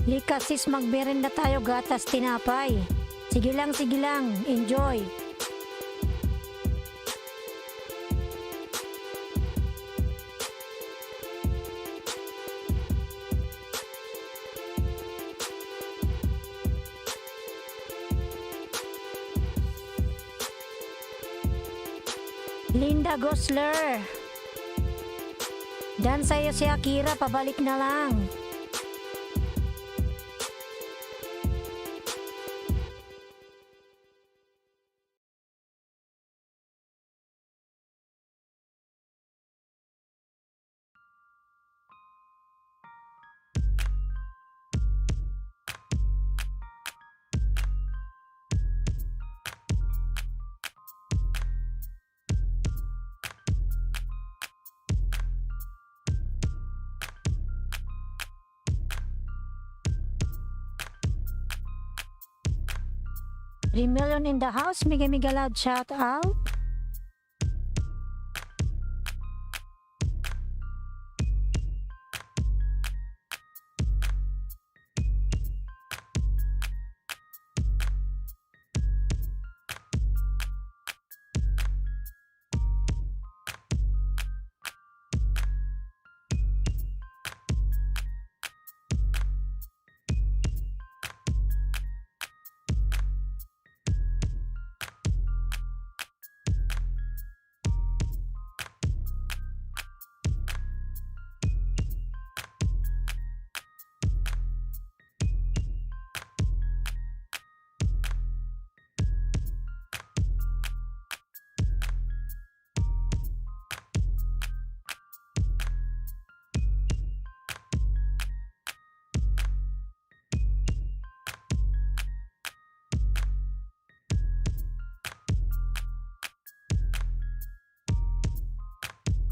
Lika sis, magmerenda tayo, gatas tinapay. Sige lang, enjoy. Linda Gosler. Dan sa'yo si Akira, pabalik na lang. $3 million in the house. Mega loud shout out.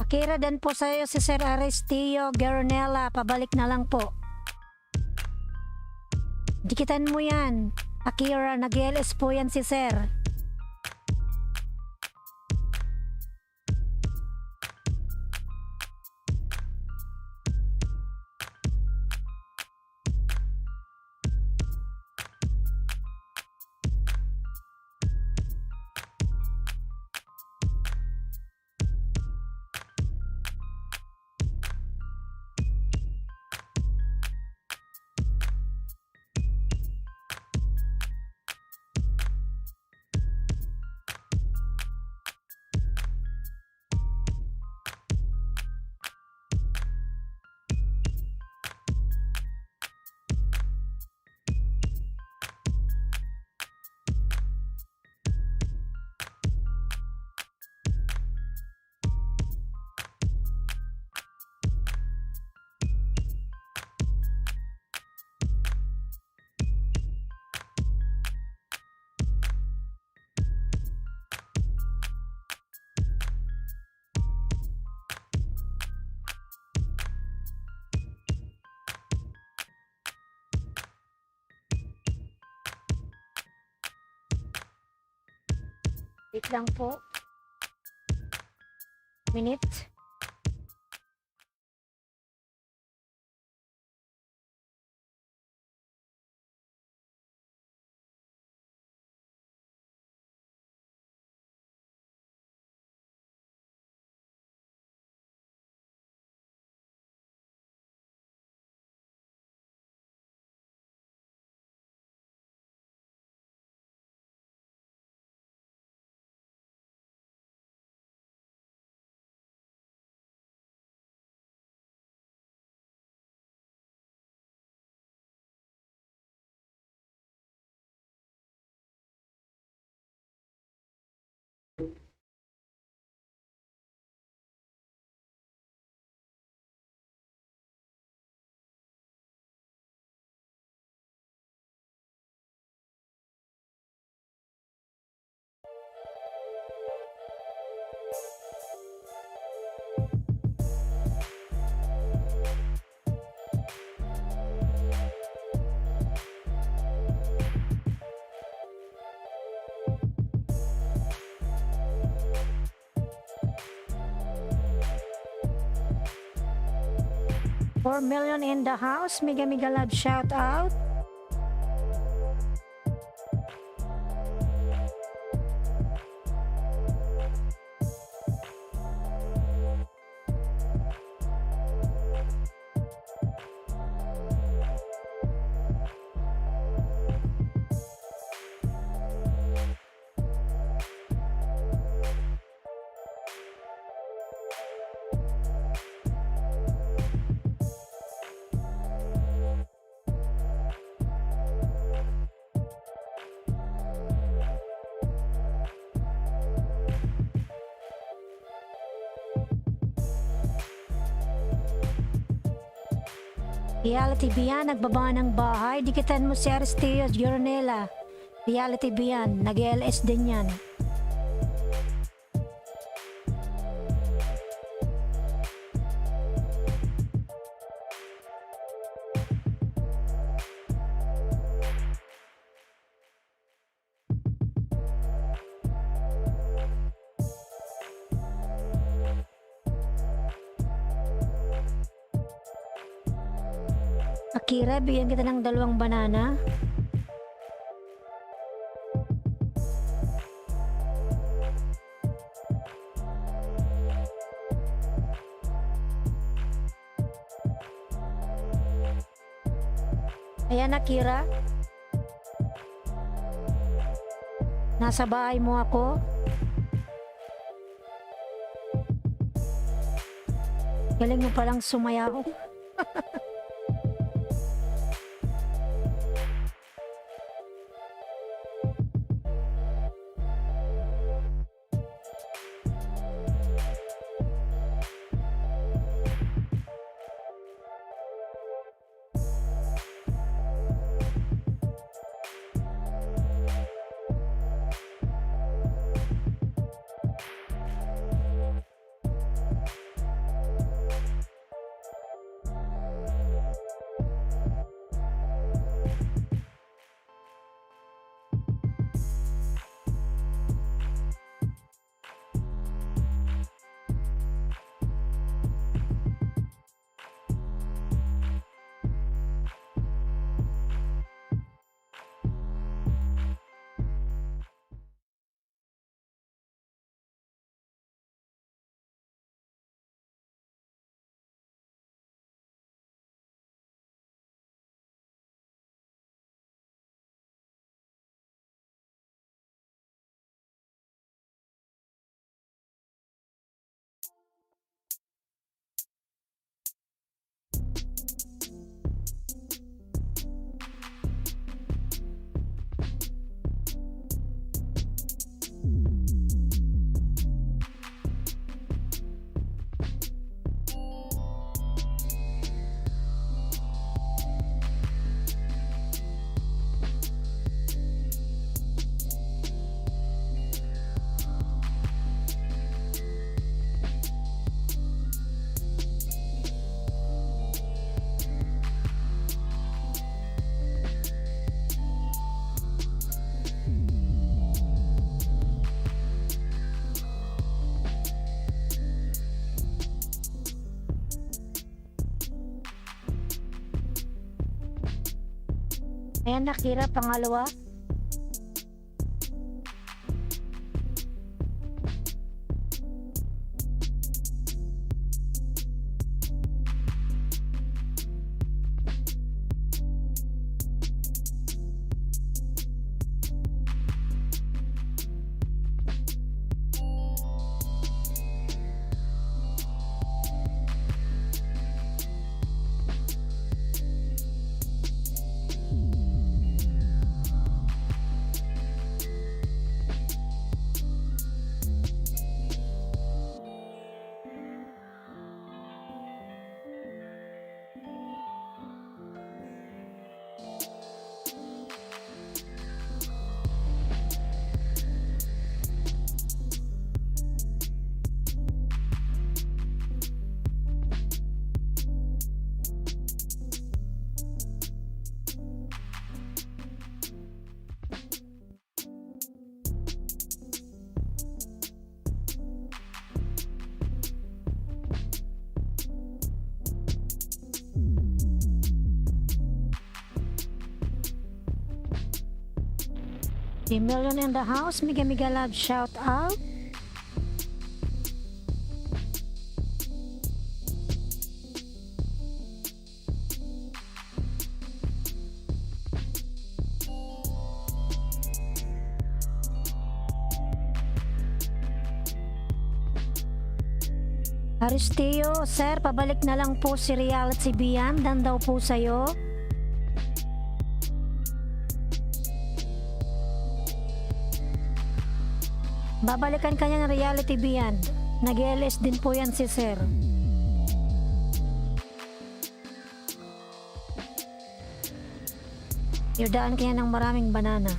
Akira din po sa'yo si Sir Aristio Garonella, pabalik na lang po. Dikitan mo yan. Akira, nag-LS po yan si Sir. Wait lang po. Minute. $4 million in the house. Mega love shout out. Reality Bian, nagbaba ng bahay. Dikitan mo si Aristeo Gironella. Reality Bian, nag-LS din yan. Akira, bigyan kita ng 2 banana. Ayan, Akira. Nasa bahay mo ako. Galing mo palang sumayaw. Ayan nakira, pangalawa. The million in the house, mega mega love shout out. Aristeo, sir, pabalik na lang po si Real at si Bian, dan daw po sa'yo. Babalikan kanya ng reality Bian. Nag-LS din po yan si sir. Yodaan kanya ng maraming banana.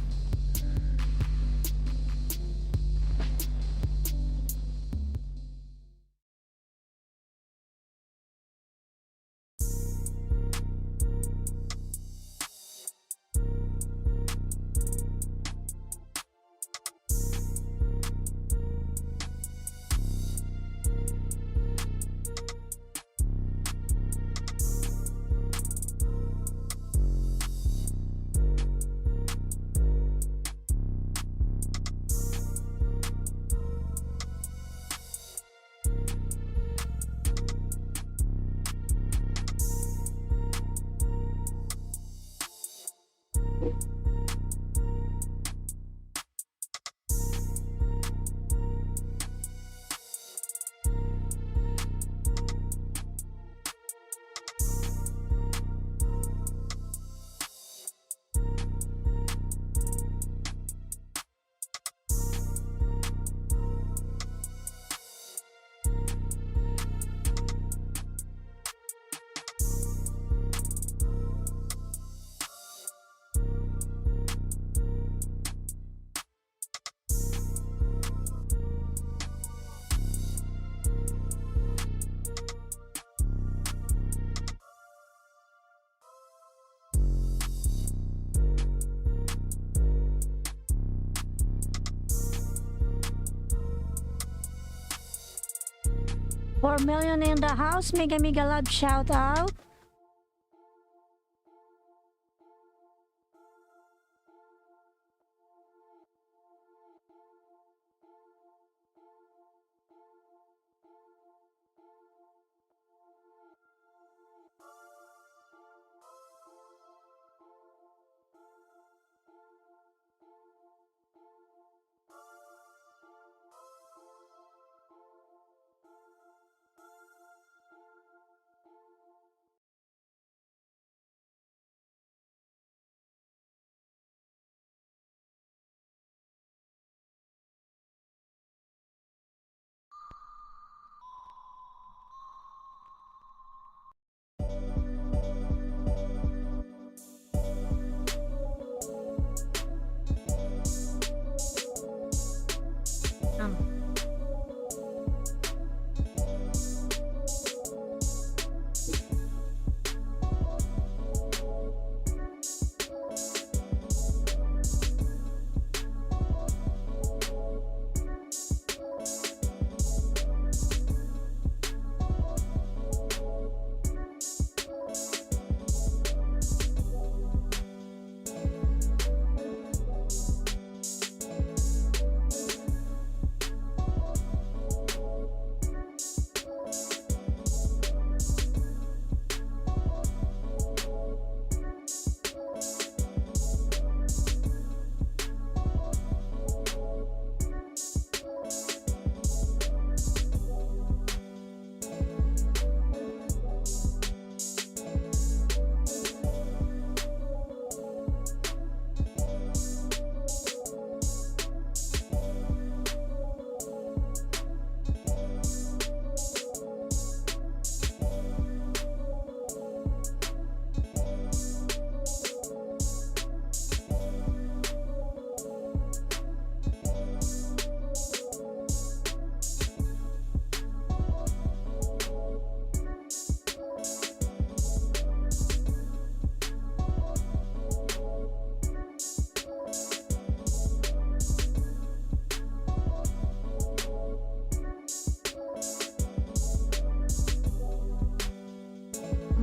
$4 million in the house, mega mega love shout out.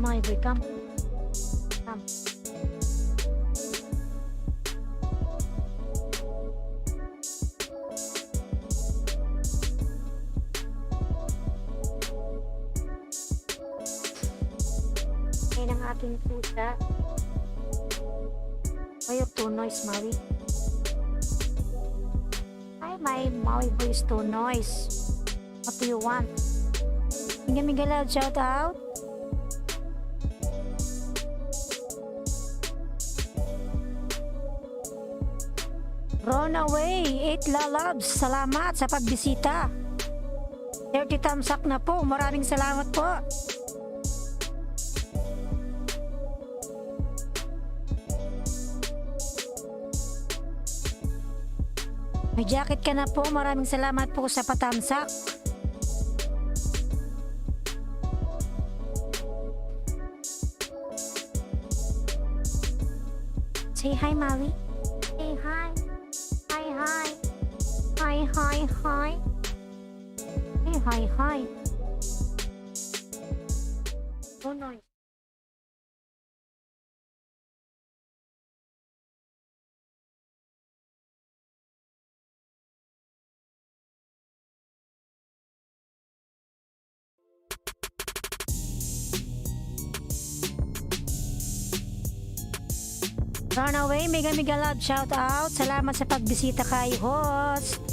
my boy, come. Come. Ngayon ang aking pusa. Why you're too noise, Maui? Hi, my Maui boy is too noise. What do you want? Mega loud shout out. Run away, 8 lalabs. Salamat sa pagbisita. 30 thumbs up na po. Maraming salamat po. May jacket ka na po. Maraming salamat po sa patamsak. Say hi, Maui. Say hi. Hi, hi. Hi, hi, hi. Hey, hi, hi. Oh, no. Runaway, mega love shout out. Salamat sa pagbisita kay host.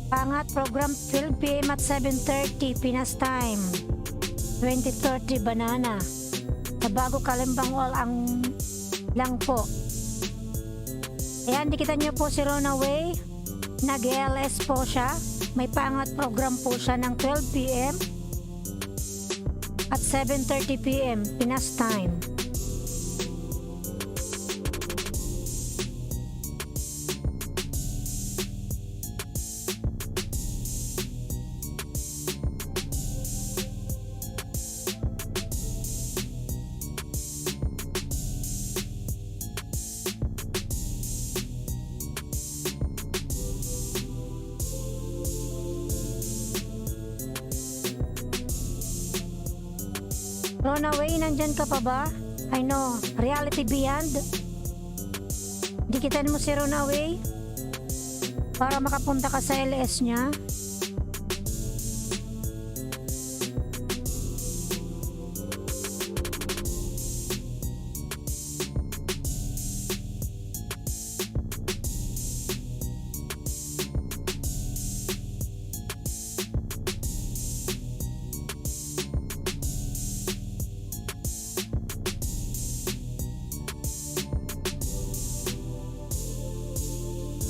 Pangat program 12 PM at 7:30 Pinas time. 20:30 banana. Sa bago Kalimbang Wall ang lang po. Ayan, dikitan nyo po si Runaway. Nag-LS po siya. May pangat program po siya ng 12 PM at 7:30 PM Pinas time. Runaway, nandyan ka pa ba? I know, reality beyond. Dikitan mo si Runaway para makapunta ka sa LS niya.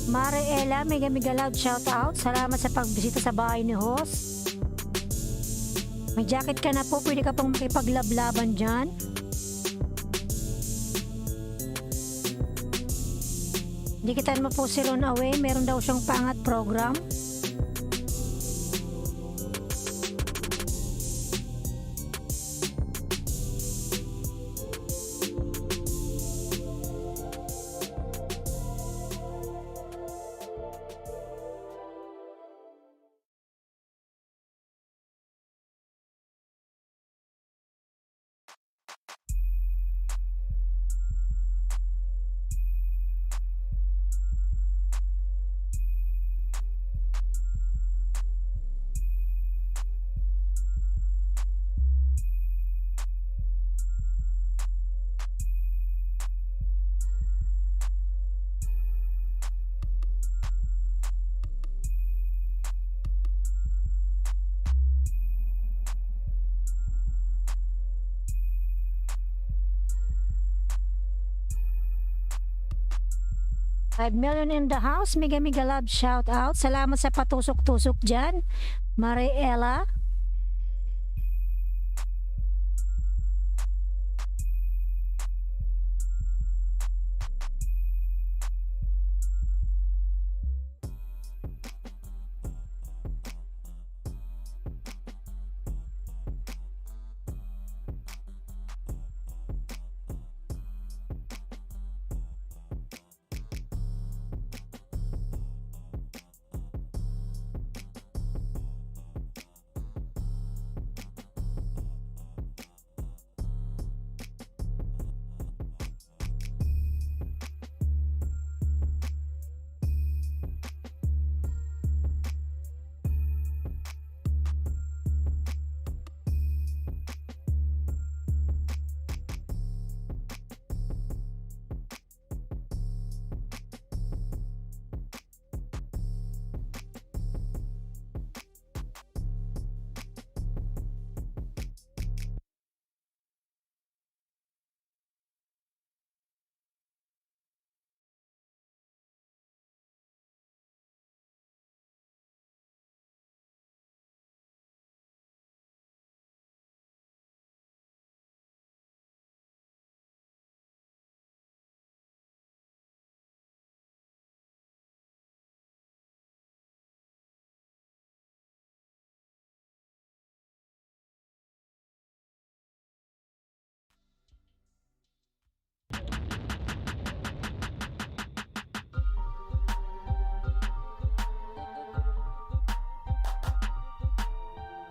Mare Ella, mega loud shout out. Salamat sa pagbisita sa bahay ni host. May jacket ka na po, pwede ka pang makipaglablaban dyan. Dikitan mo po si Runaway, meron daw siyang pangat program. 5 million in the house. Mega mega love shout out. Salamat sa patusok-tusok dyan. Mariela.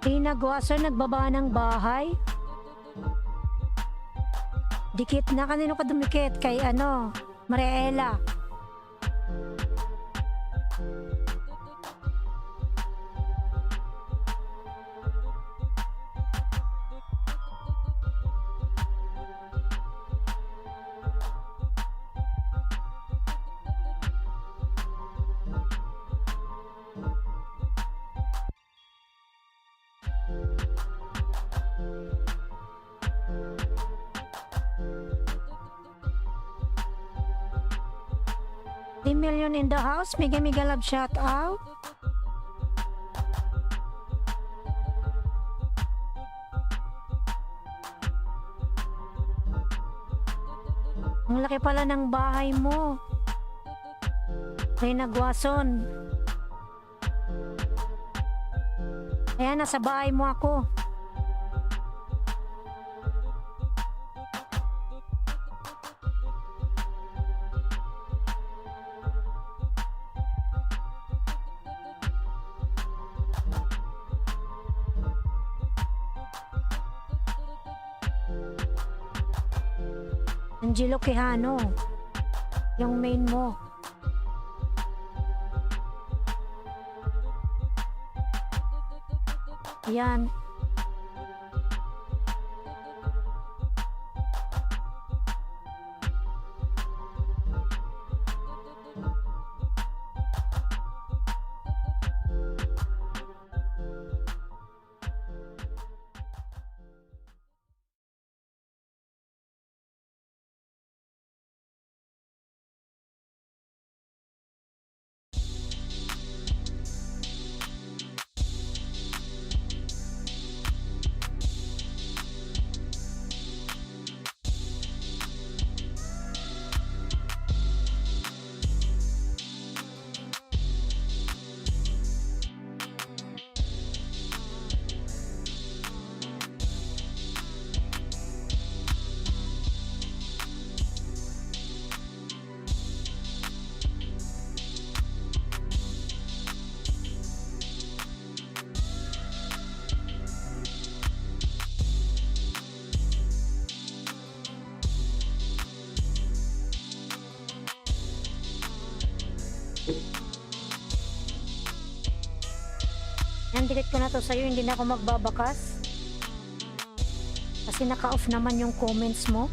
Pinagwasan nagbaba ng bahay. Dikit na, kanino ka dumikit? Kay ano? Mariela. Million in the house. Mega mega love shout out. Ang laki pala ng bahay mo. Reyna Guason. Ayan, nasa bahay mo ako. Angelo Quijano, yung main mo. Yan. Yan, delete ko na to sa'yo, hindi na ako magbabakas. Kasi naka-off naman yung comments mo.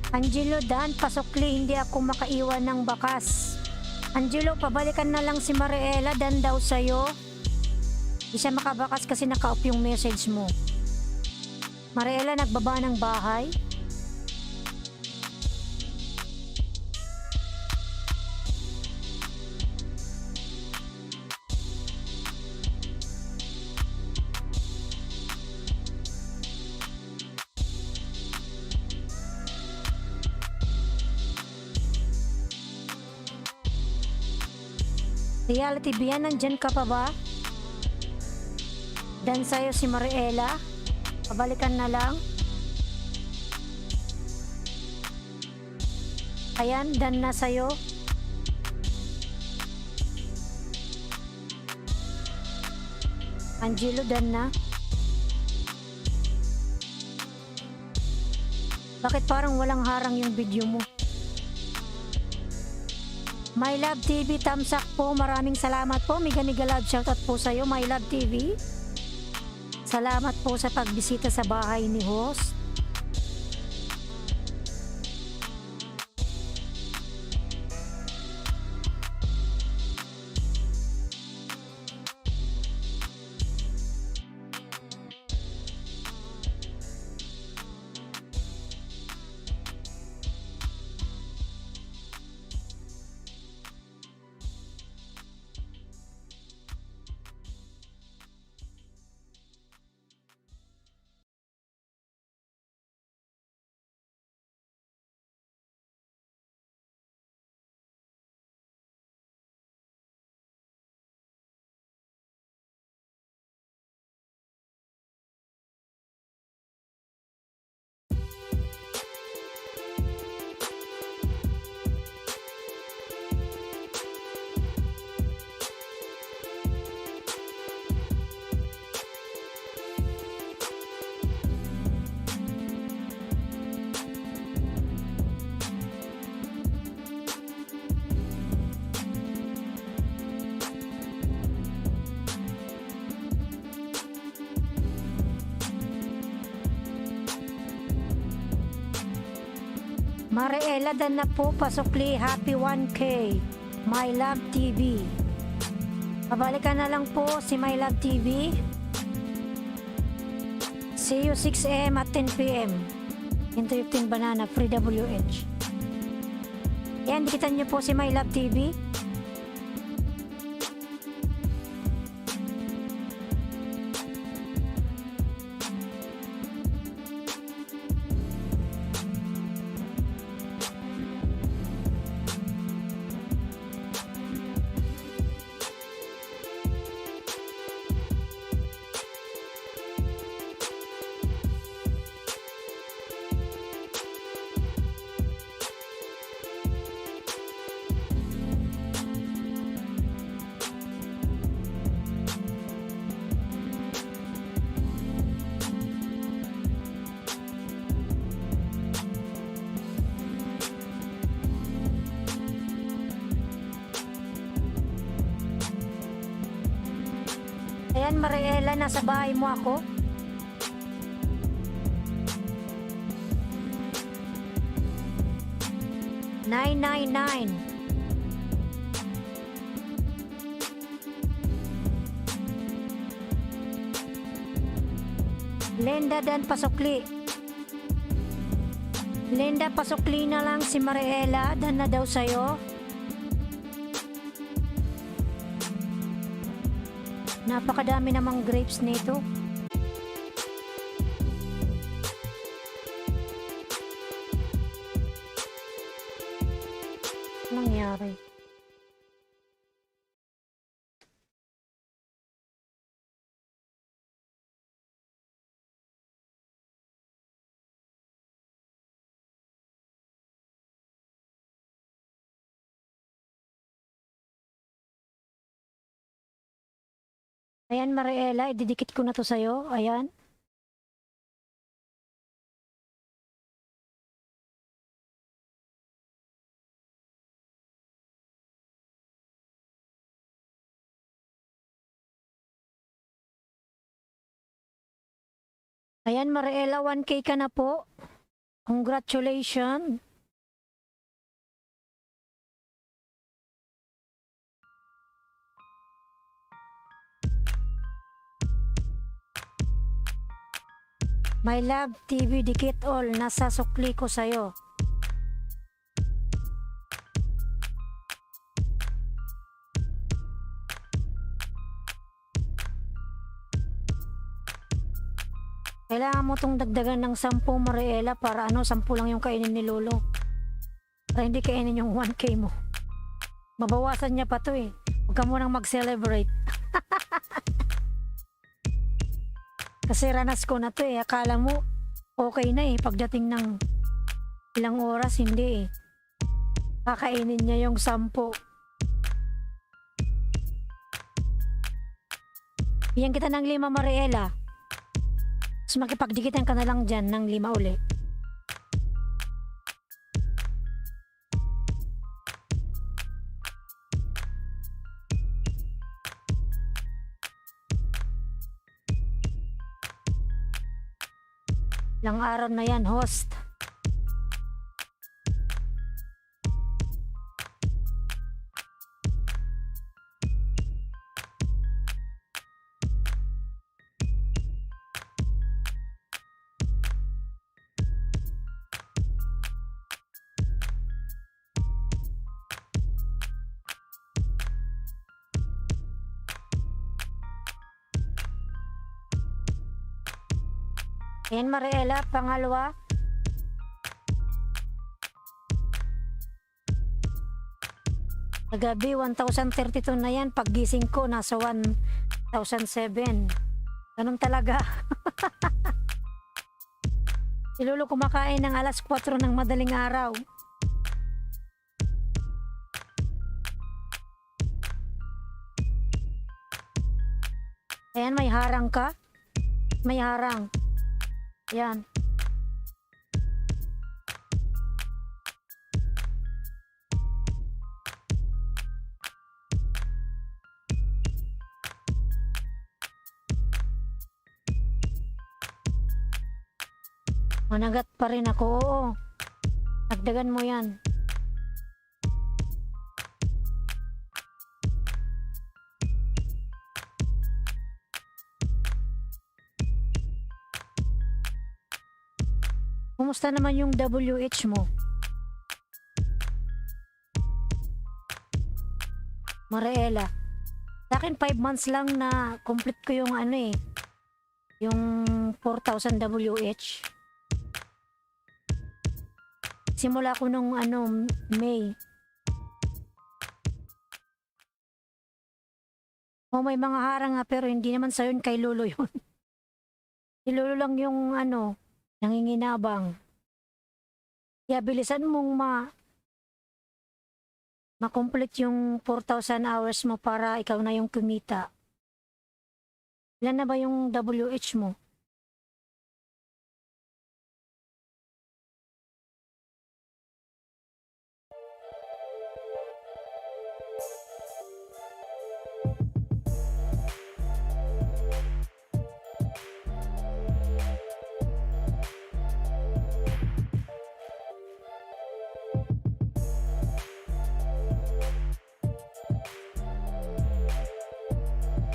Angelo Dan, pasukli, hindi ako makaiwan ng bakas. Angelo, pabalikan na lang si Mariela Dan daw sa'yo. Di siya makabakas kasi naka-off yung message mo. Mariela, nagbaba ng bahay? Reality Bian, nandyan ka pa ba? Dan sa'yo si Mariela? Pabalikan na lang? Ayan, dan na sa'yo. Angelo, dan na. Bakit parang walang harang yung video mo? My Love TV, thumbs up po. Maraming salamat po. Mega love shoutout po sa'yo, My Love TV. Salamat po sa pagbisita sa bahay ni host. Mariela, dan na po, pasukli, happy 1K, My Love TV. Pabalikan na lang po si My Love TV. See you 6 AM at 10 PM. Into 15 Banana, free WH. Yan, dikitan niyo po si My Love TV. Ayan, Mariela, nasa bahay mo ako. Nine, nine, nine. Linda, dan pasukli. Linda, pasukli na lang si Mariela, dan na daw sa'yo. Napakadami namang grapes nito. Nangyari. Ayan, Mariela, ididikit ko na to sa'yo. Ayan. Ayan, Mariela, 1K ka na po. Congratulations. My love, TV, dikit all, nasa sukli ko sa'yo. Kailangan mo tong dagdagan ng 10, Mariela, para 10 lang yung kainin ni Lolo. Para hindi kainin yung 1K mo. Mabawasan niya pa to eh. Huwag ka munang mag-celebrate. Kasi ranas ko na to eh. Akala mo okay na eh. Pagdating ng ilang oras, hindi eh. Kakainin niya yung 10. Bigyan kita ng 5, Mariela. Tapos makipagdikitan ka na lang dyan ng 5 uli. Ilang araw na yan, host. Ayan, Mariela, pangalawa. Kagabi, 1,032 na yan. Paggising ko, nasa 1,007. Ganun talaga. Si Lolo kumakain ng alas 4 ng madaling araw. Ayan, may harang ka. May harang. Ayan. Managat pa rin ako, oo. Dagdagan mo yan. Kumusta naman yung WH mo? Mariela. Sa akin 5 months lang na complete ko yung yung 4,000 WH. Simula ko nung May. O may mga harang nga pero hindi naman sa'yo yun, kay Lolo yun. Si Lolo lang yung nanginginabang. Kaya bilisan mong ma-complete yung 4,000 hours mo para ikaw na yung kumita. Ilan na ba yung WH mo?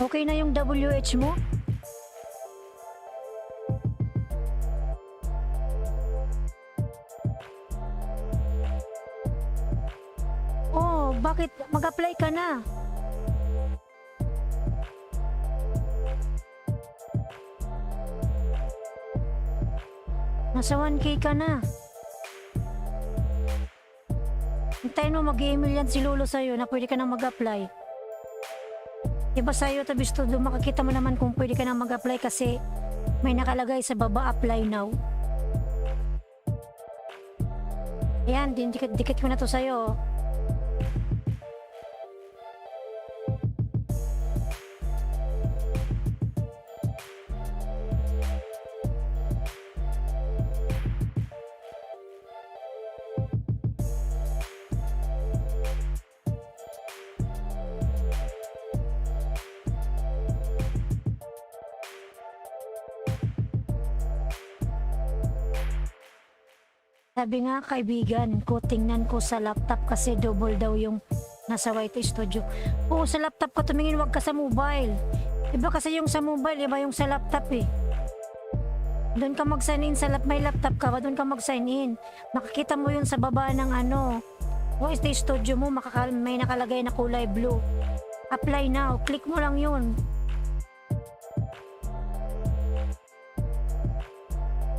Okay na yung WH mo? Oh, bakit? Mag-apply ka na. Nasa 1K ka na. Hintayin mo, mag-email yan si Lolo sa'yo na pwede ka na mag-apply. Diba sa'yo, tabis to, makakita mo naman kung pwede ka na mag-apply kasi may nakalagay sa baba, apply now. Ayan, dikit ko na to sa'yo. Sabi nga kaibigan ko, tingnan ko sa laptop kasi double daw yung nasa White Studio. Oo, sa laptop ka tumingin, wag ka sa mobile. Iba kasi yung sa mobile, iba yung sa laptop eh. Doon ka mag-sign in sa may laptop ka, doon ka mag-sign in. Makikita mo yun sa baba ng White Studio mo, may nakalagay na kulay blue. Apply now, click mo lang yun.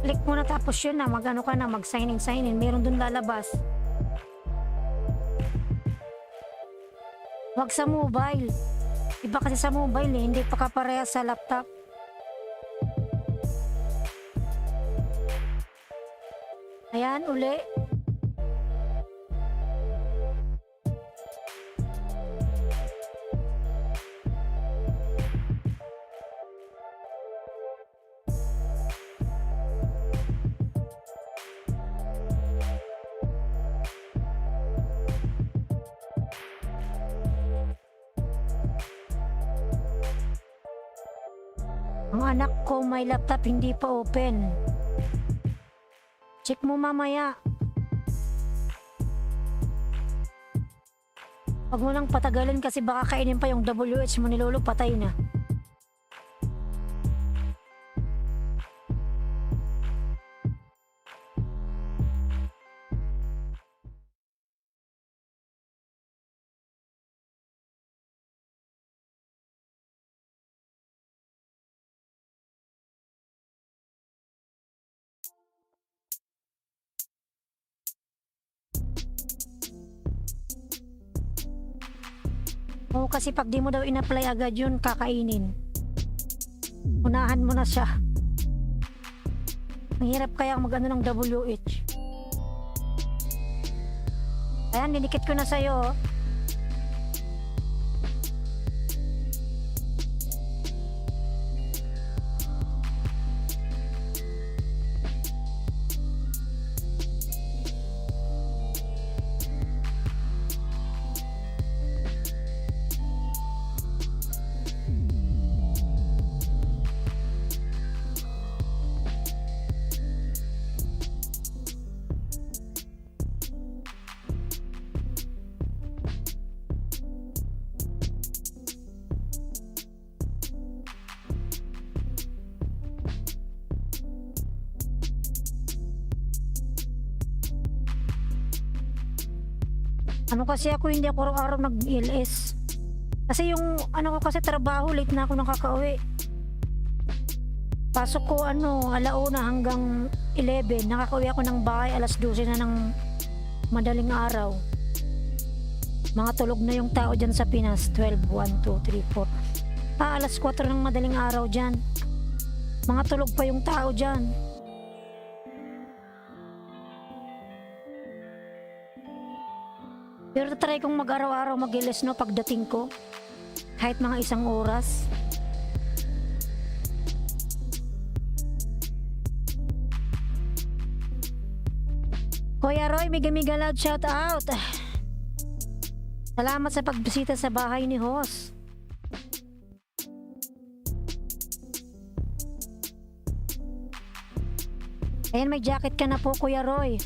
Click mo na tapos yun na, mag-sign in, meron dun lalabas. Wag sa mobile. Iba kasi sa mobile eh, hindi pa kaparehas sa laptop. Ayan, uli. Ang anak ko may laptop hindi pa open. Check mo mamaya. Huwag mo lang patagalin kasi baka kainin pa yung WH mo ni Lolo, patay na. Oo, kasi pag di mo daw in-apply agad yun, kakainin. Unahan mo na siya. Ang hirap kaya mag-ano ng WH. Ayan, dinikit ko na sa'yo. Kasi hindi ako araw-araw nag-LS. Kasi yung ko kasi trabaho, late na ako nakakauwi. Pasok ko 1:00 hanggang 11. Nakakauwi ako ng bahay 12:00 na ng madaling araw. Mga tulog na yung tao dyan sa Pinas. 12, 1, 2, 3, 4. 4 ng madaling araw dyan. Mga tulog pa yung tao dyan. Pero try kong mag-araw-araw mag-LS pagdating ko. Kahit mga 1 oras. Kuya Roy, miga-miga loud shout out. Salamat sa pagbisita sa bahay ni Hoss. Ayan, may jacket ka na po, Kuya Roy.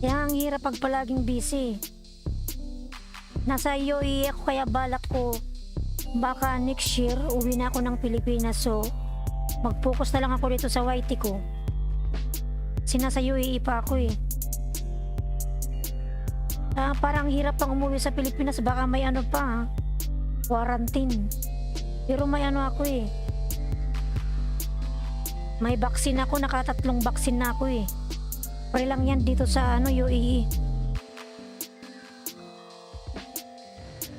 Kaya ang hirap pag palaging busy. Nasa UAE ako kaya balak ko baka next year uwi na ako ng Pilipinas, so mag-focus na lang ako dito sa YT ko. Nasa UAE pa ako eh. Parang hirap pang umuwi sa Pilipinas, baka may quarantine. Pero may ako eh. May vaccine ako, naka-3 vaccine na ako eh. Pare lang yan dito sa UAE.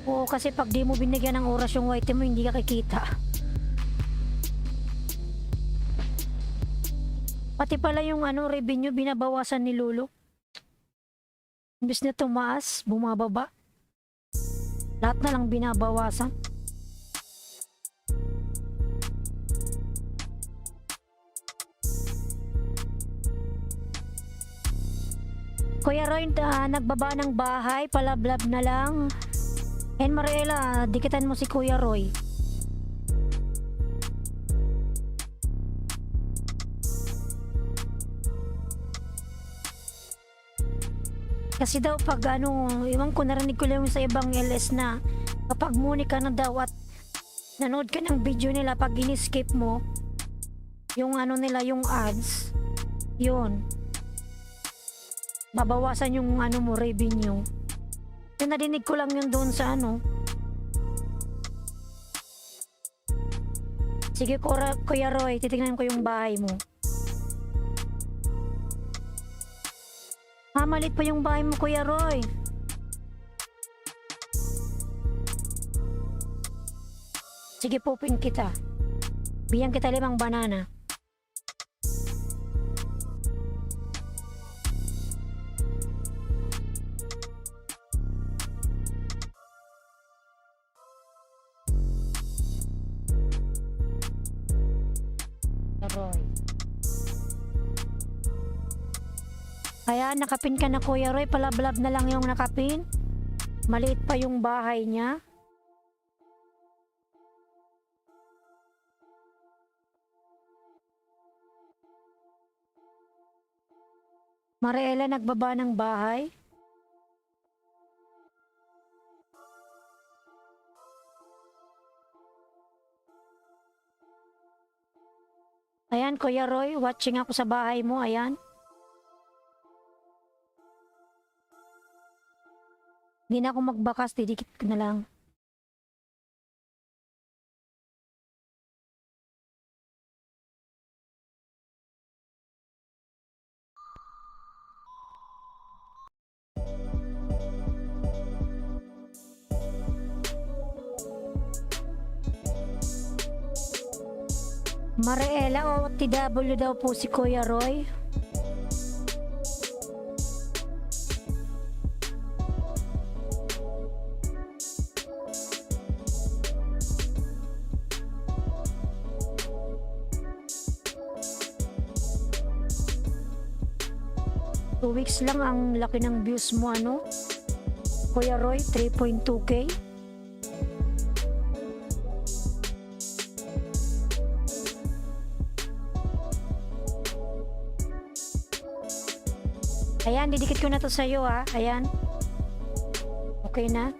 Oo, kasi pag di mo binigyan ng oras yung white mo, hindi ka kikita. Pati pala yung revenue binabawasan ni Lolo. Imbes na tumaas, bumababa. Lahat na lang binabawasan. Kuya Roy, nagbaba ng bahay, palablab na lang. And Mariela, dikitan mo si Kuya Roy. Kasi daw pag iwan ko, narinig ko lang sa ibang LS na kapag muni ka na daw at nanood ka ng video nila, pag in-skip mo yung nila, yung ads, yun, babawasan yung mo, revenue. Yung narinig ko lang yun doon sa Sige Kuya Roy, titignan ko yung bahay mo. Malit pa yung bahay mo, Kuya Roy. Sige, pupin kita. Bigyan kita 5 banana. Roy. Kaya nakapin ka na, Kuya Roy, palablab na lang yung nakapin. Maliit pa yung bahay niya. Mariela, nagbaba ng bahay. Ayan, Kuya Roy, watching ako sa bahay mo, ayan. Hindi na ako magbakas, didikit ko na lang. Mariela, OTW daw po si Kuya Roy. Two weeks lang ang laki ng views mo, Kuya Roy, 3.2k. Ayan, didikit ko na to sa'yo, ha. Ayan. Okay na.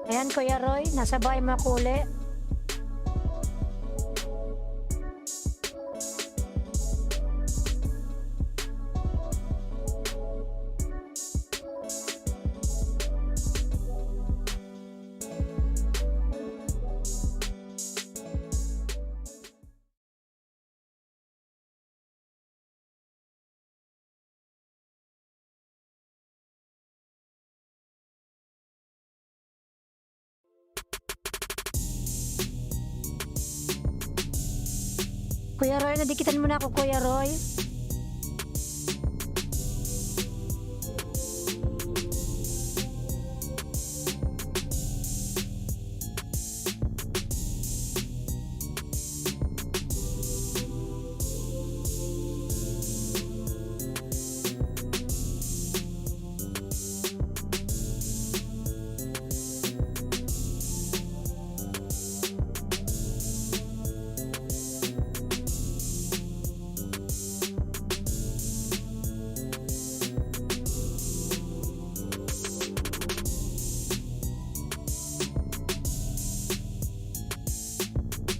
Ayan, Kuya Roy, nasa bahay mo ako uli. Kuya Roy, nadikitan mo na ako, Kuya Roy.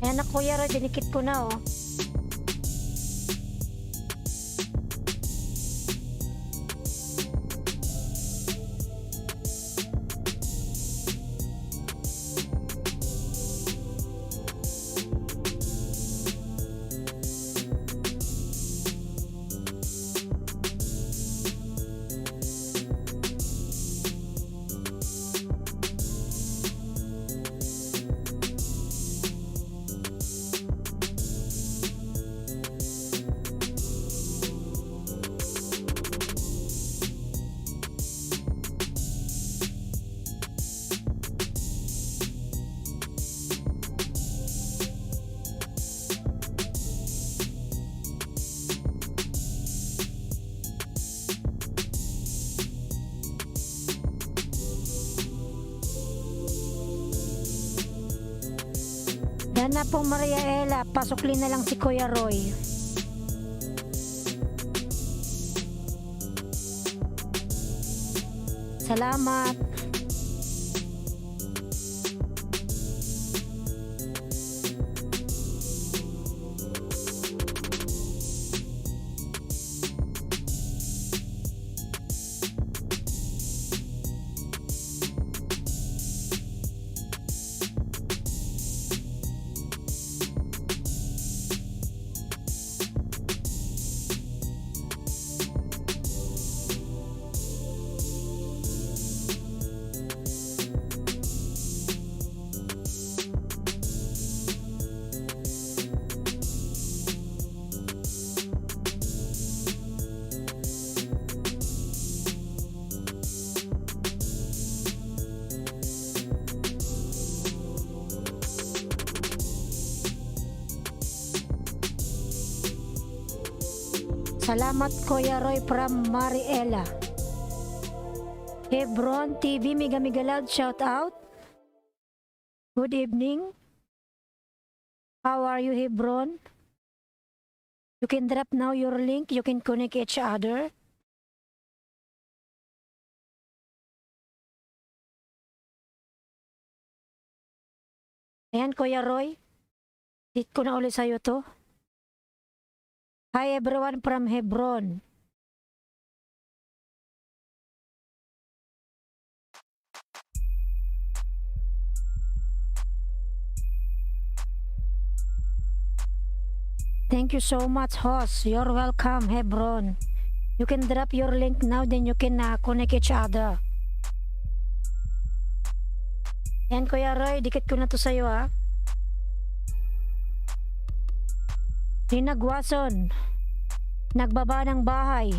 Ayan na, Kuya Roy, dinikit ko na, oh. Yan na pong Maria Ella, pasuklin na lang si Kuya Roy. Salamat. Salamat, Kuya Roy from Mariela. Hebron TV, mega loud shout out. Good evening. How are you, Hebron? You can drop now your link. You can connect each other. Ayan, Kuya Roy. Dit ko na ulit sa'yo to. Hi everyone from Hebron. Thank you so much, host. You're welcome, Hebron. You can drop your link now, then you can connect each other. Yan, Kuya Roy, dikit ko na to sa'yo, ha. Dinagwason, nagbaba ng bahay.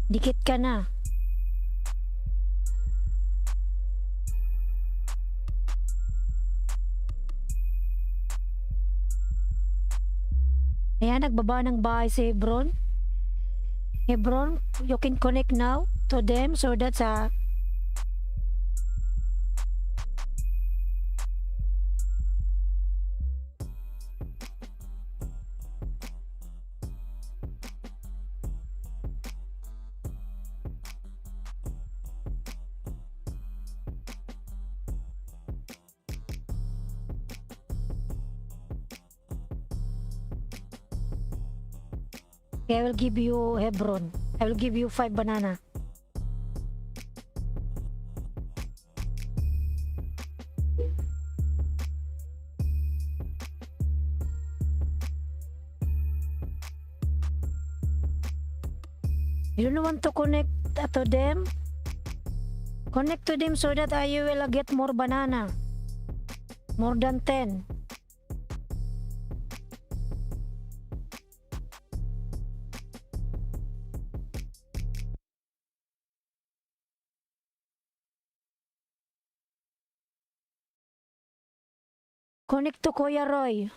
Dikit ka na. Ayan, nagbaba ng bahay si Hebron. Hebron, you can connect now to them so that I will give you Hebron. I will give you 5 banana. You don't want to connect to them? Connect to them so that you will get more banana. More than 10. Connect to Kuya Roy.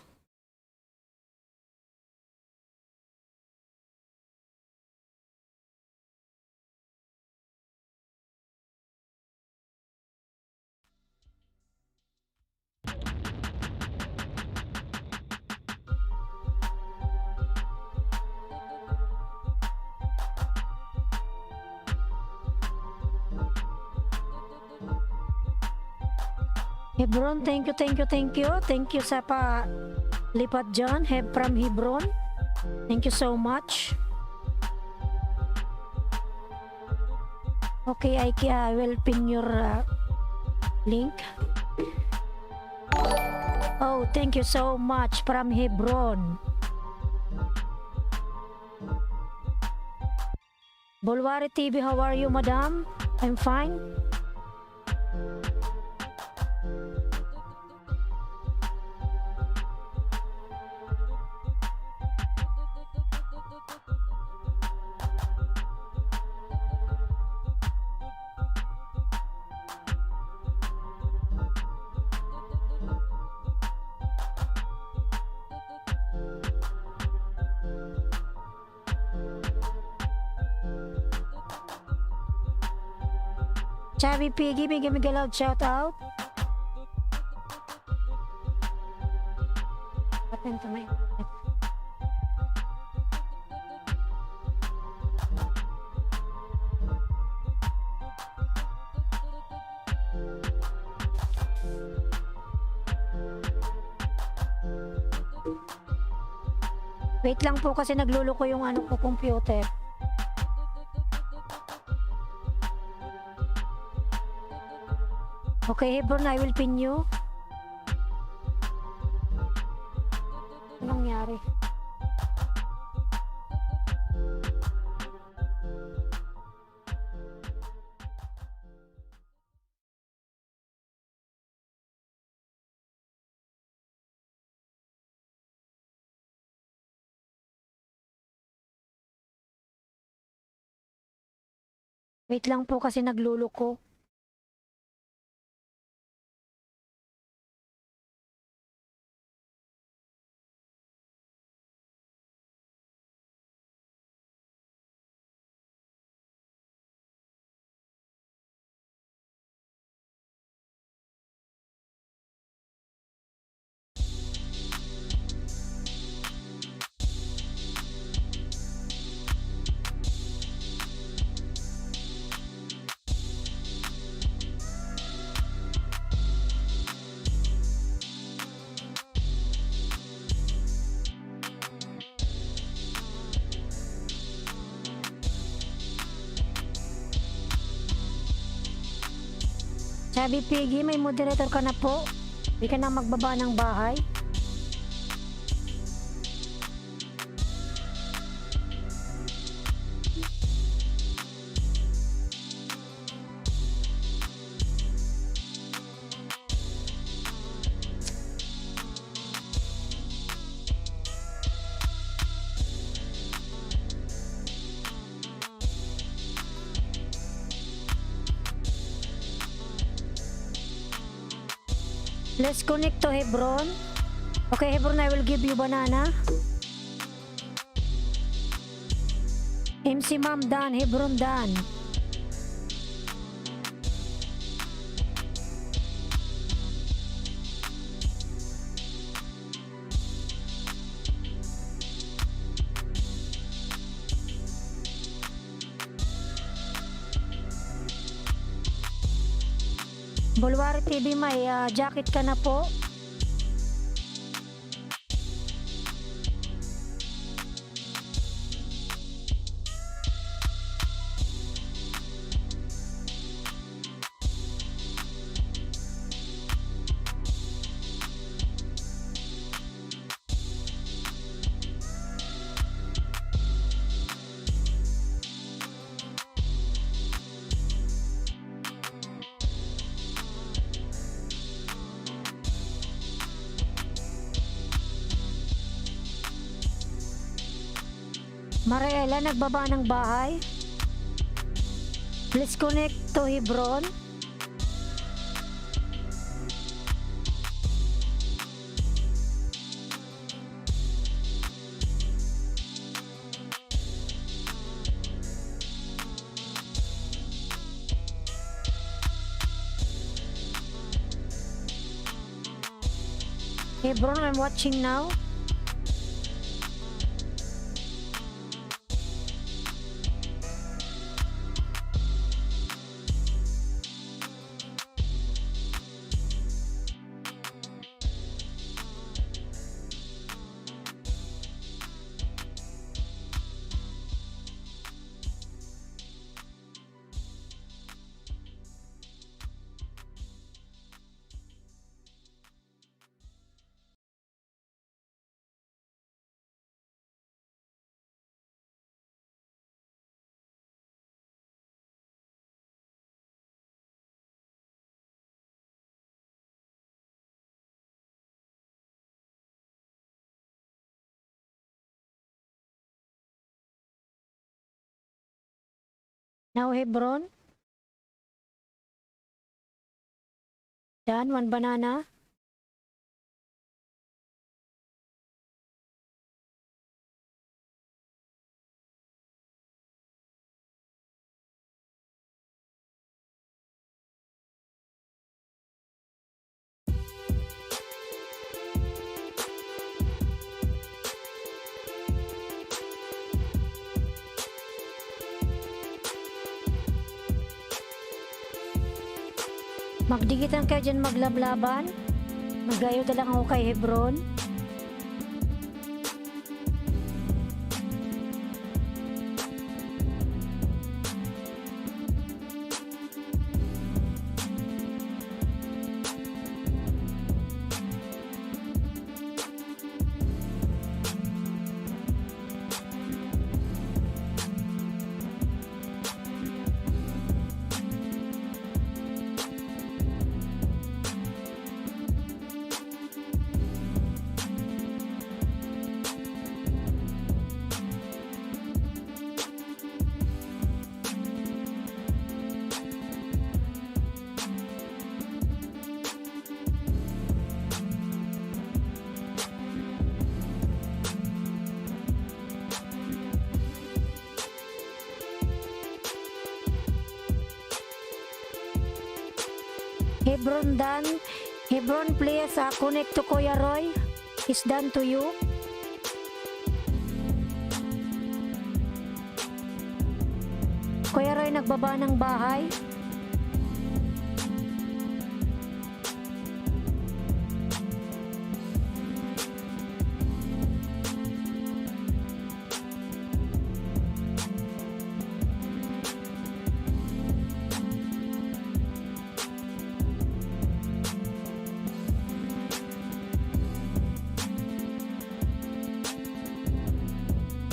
Hebron, thank you, thank you, thank you. Thank you sa lipat dyan. From Hebron. Thank you so much. Okay, I will pin your link. Oh, thank you so much from Hebron. Bulwari TV, how are you, madam? I'm fine. Chubby Piggy, mega loud shout out. Open to my Wait lang po kasi nagluluko yung ano ko computer. Okay, Hebron, I will pin you. Anong nangyari? Wait lang po kasi nagluluko. Chubby Piggy, may moderator ka na po. Hindi ka na magbaba ng bahay. Let's connect to Hebron. Okay, Hebron, I will give you banana. MC Ma'am Dan, Hebron Dan. Bulwari TV, may jacket ka na po. Mariela, nagbaba ng bahay. Please connect to Hebron. Hebron, I'm watching now. Now Hebron. Done, one banana. Magdikitan kayo dyan maglablaban. Magayo lang ako kay Hebron. Hebron done. Hebron please connect to Kuya Roy. Is done to you. Kuya Roy nagbaba ng bahay.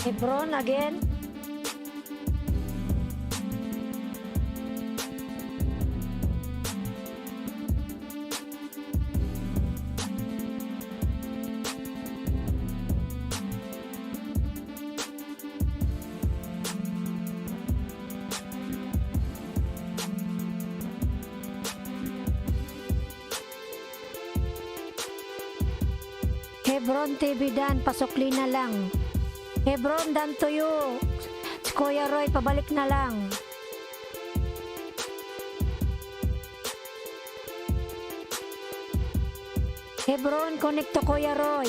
Hebron again. Hebron TV dan, pasukli na lang. Hebron dan to you. Si Kuya Roy pabalik na lang. Hebron connect to Kuya Roy.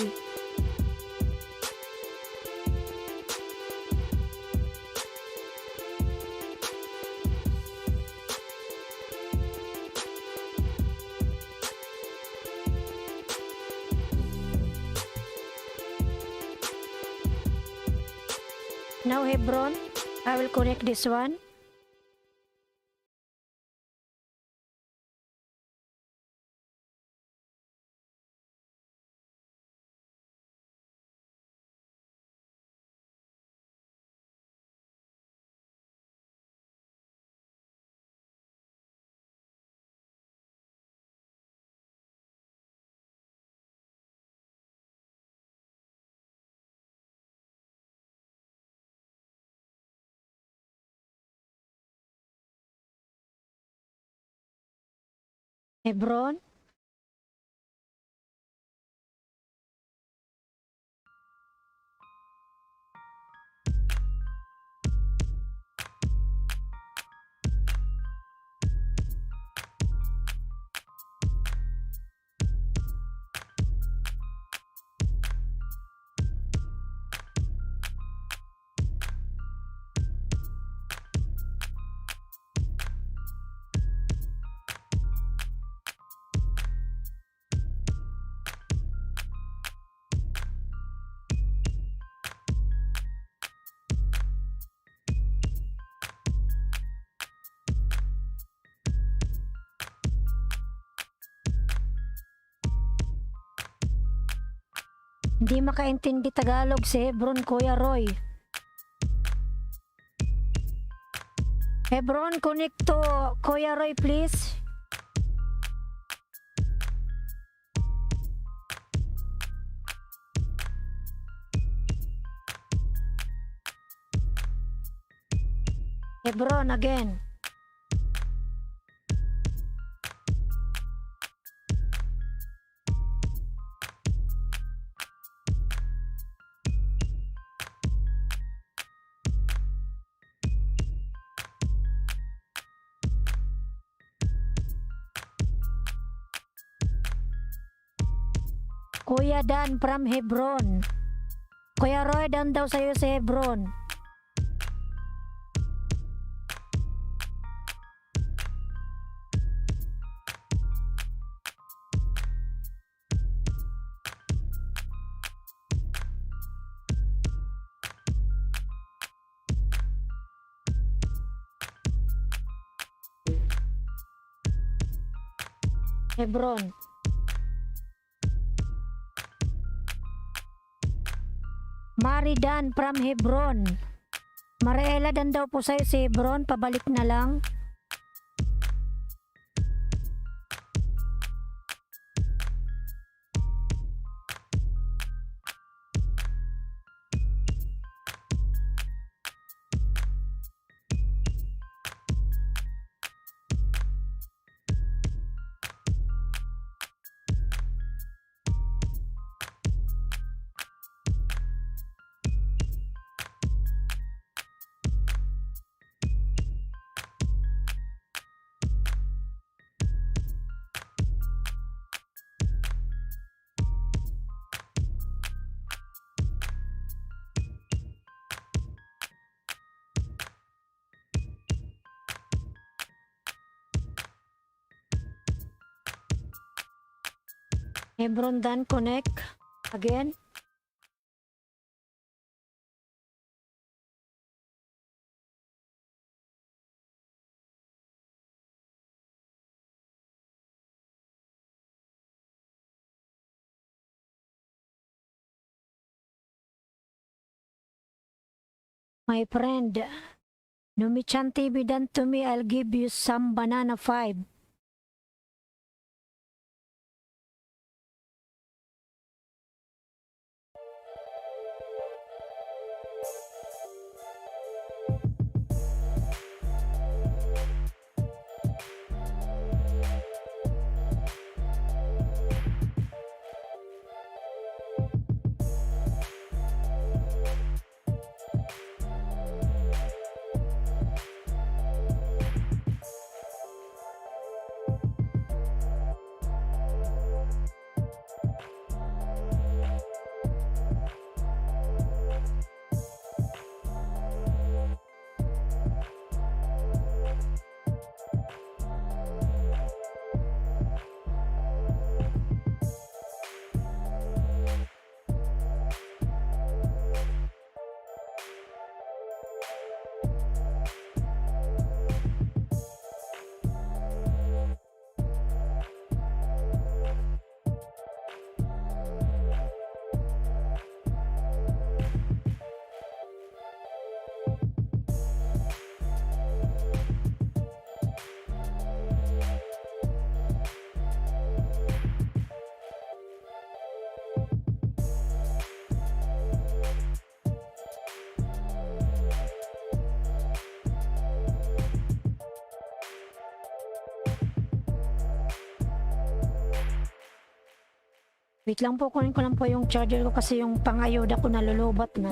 Now Hebron, I will connect this one. Hebron. Hindi makaintindi Tagalog si Hebron, Kuya Roy. Hebron, connect to Kuya Roy, please. Hebron again. Kuya Dan from Hebron. Kuya Roy, dan daw sa'yo si Hebron. Hebron. Maridan from Hebron. Mariela, dan daw po sa'yo si Hebron, pabalik na lang. Hebron Dan, connect again. My friend, Numichan TV dan to me, I'll give you some banana 5. Wait lang po, kunin ko lang po yung charger ko kasi yung pang-ayuda ko nalulubat na.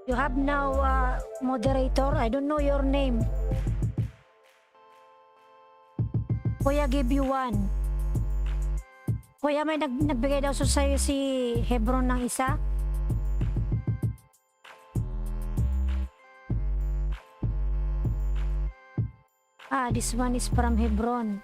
You have now moderator. I don't know your name. Kuya, give you one. Kuya, may nagbigay daw sa'yo si Hebron ng isa. This one is from Hebron.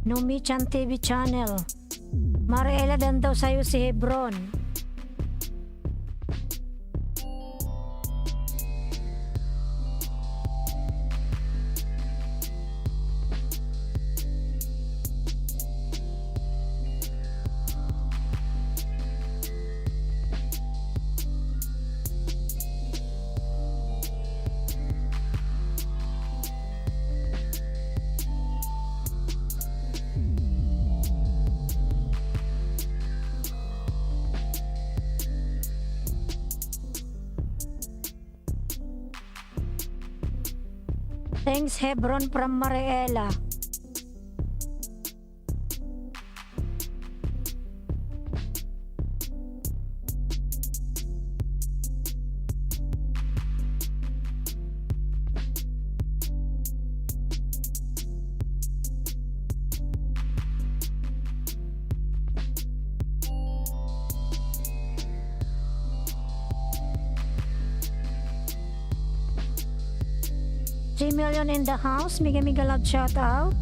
Numichan TV channel. Mariela dan daw sa'yo si Hebron. Thanks Hebron from Mariela. $3 million in the house. Mega love shout out.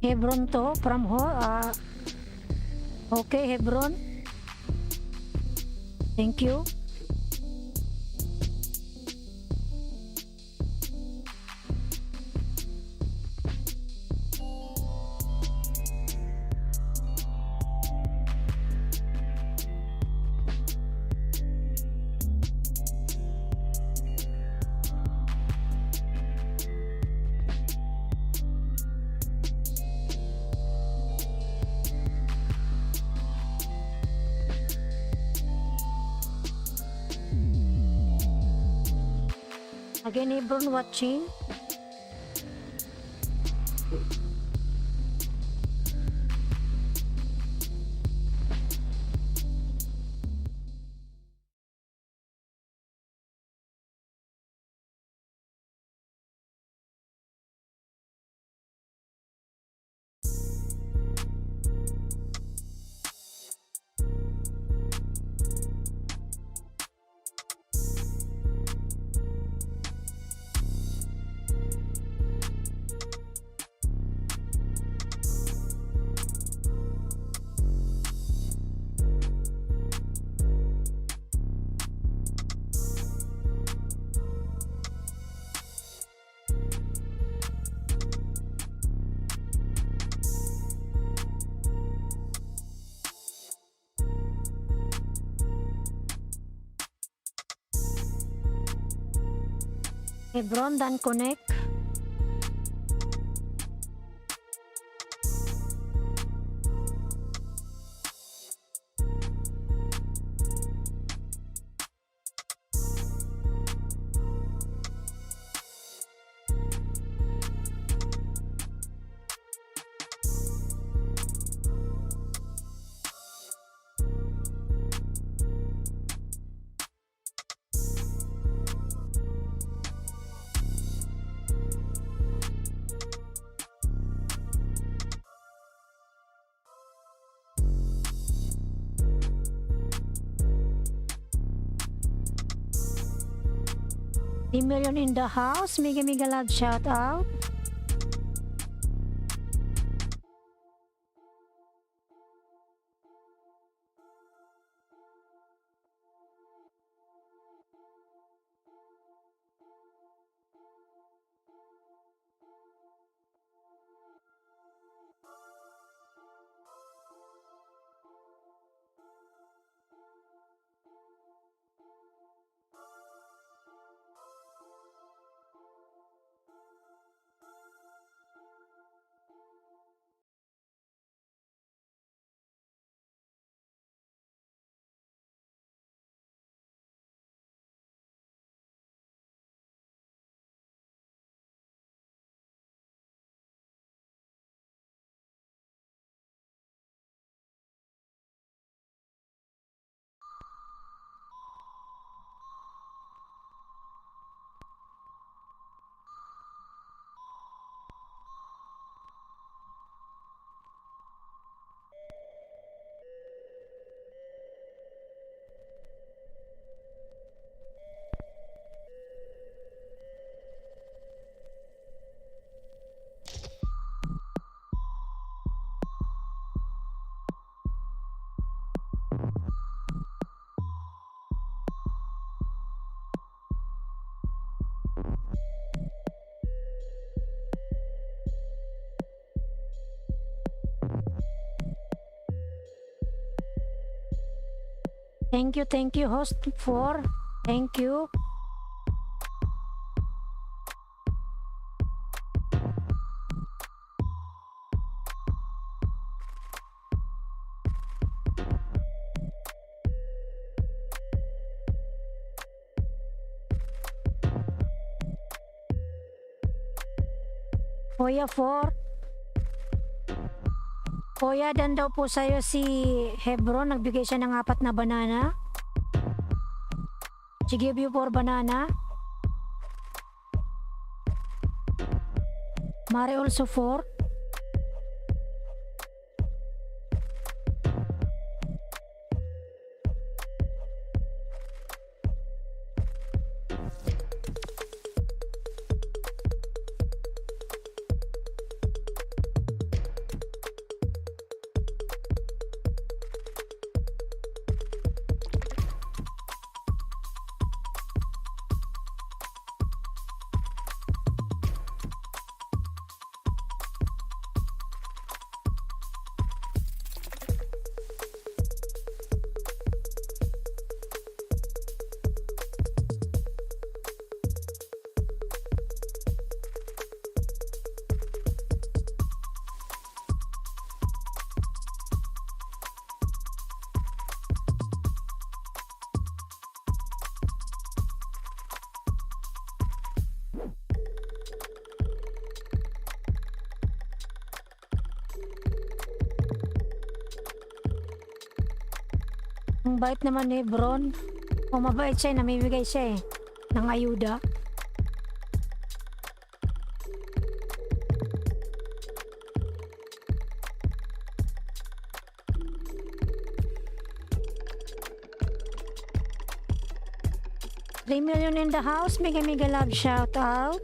Hebron to from okay Hebron, thank you. Again, Hebron watching. Hebron dan connect. 3 million in the house. Mega mega love shout out. Thank you, host 4. Thank you. Kuya 4. Kuya, dan daw po sa'yo si Hebron. Nagbigay siya ng 4 na banana. She gave you 4 banana. Mare also 4. Ang bait naman ni Hebron. Kung mabait siya, namimigay siya ng ayuda. $3 million in the house. Mega mega love shout out.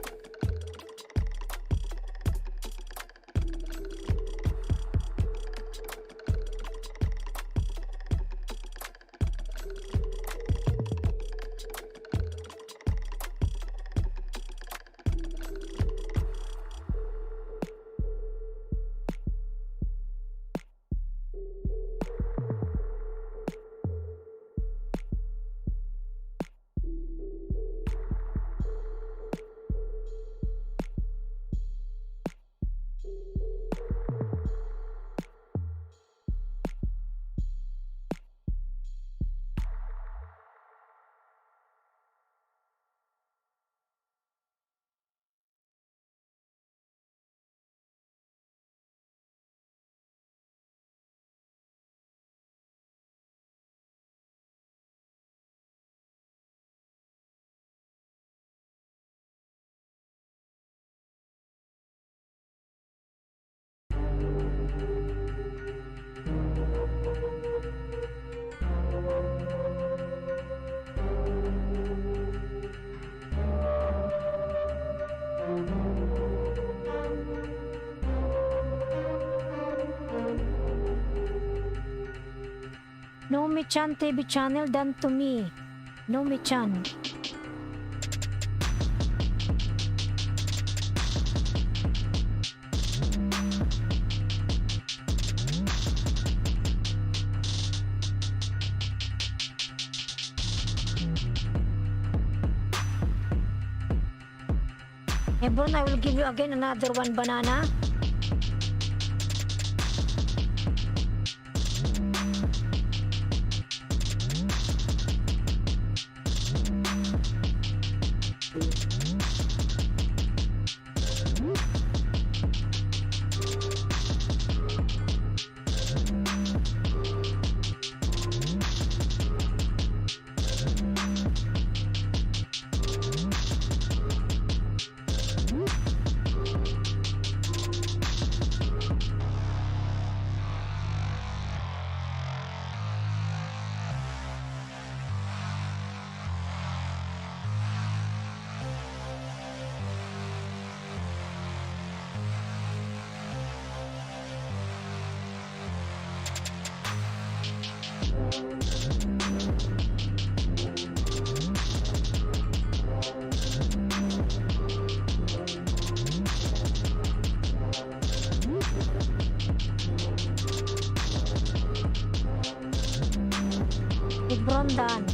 Nomi-chan TV channel done to me. Nomi-chan. Hebron, I will give you again another one banana. Hebron done.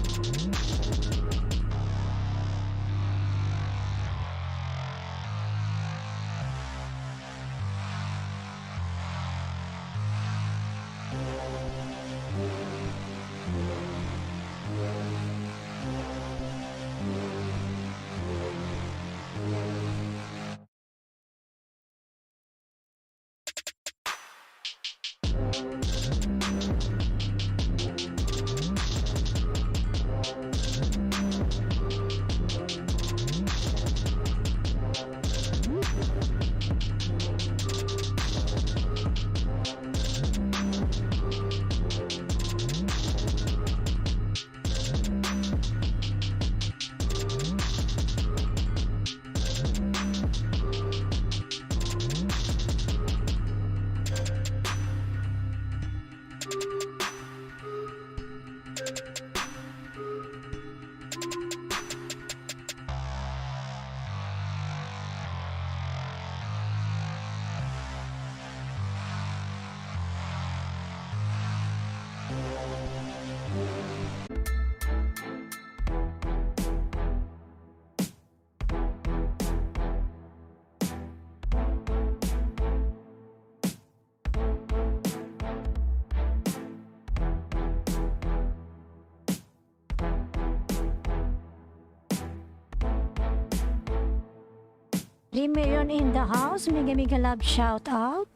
$3 million in the house. Mega love shout out.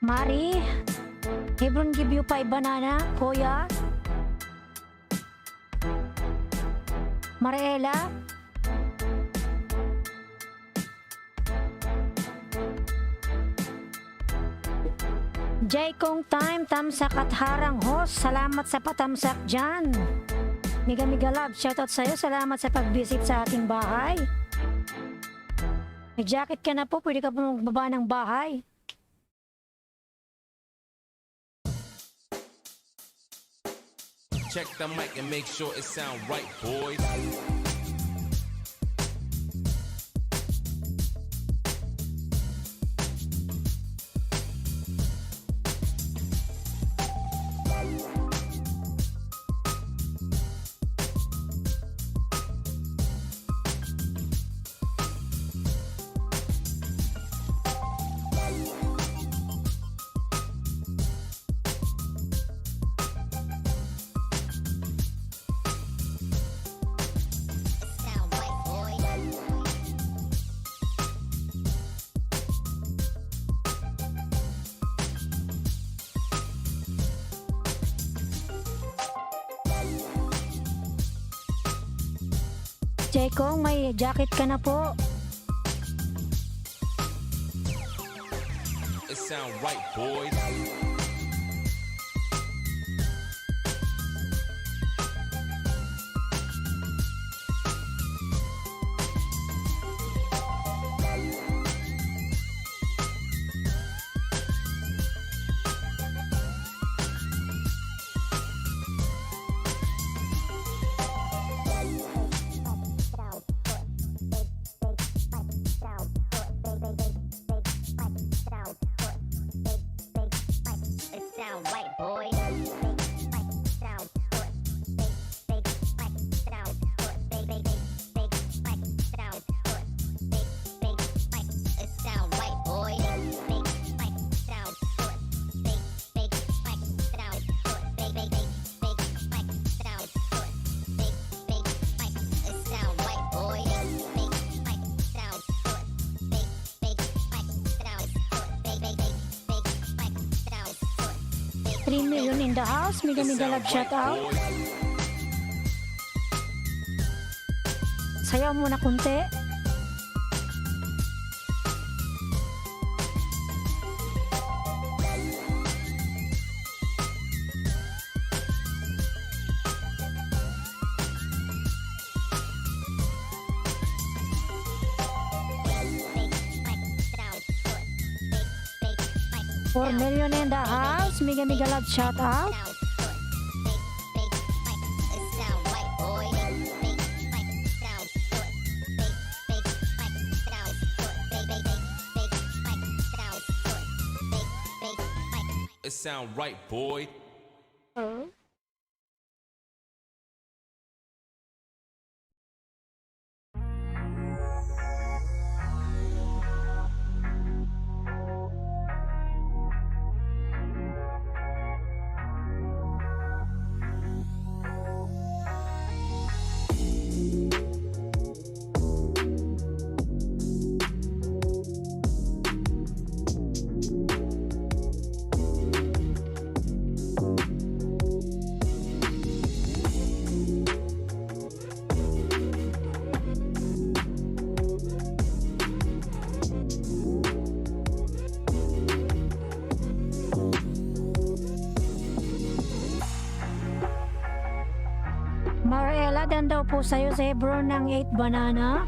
Mari, Hebron give you 5 banana, Kuya. Mariela. Jay Kong Time, tamsak at harang host. Salamat sa patamsak dyan. Mega love, shoutout sa'yo. Salamat sa pag-visit sa ating bahay. May jacket ka na po, pwede ka po magbaba ng bahay. Check the mic and make sure it sound right, boys. Jekong, may jacket ka na po. It sound right, boys. It sound right, boy. 3 million in the house. Mega love shout out. Sayaw muna kunti. Four million in the house. Mega love shout out. It sound right, boy. Mariela, dan daw po sa'yo sa Hebron ng 8 banana.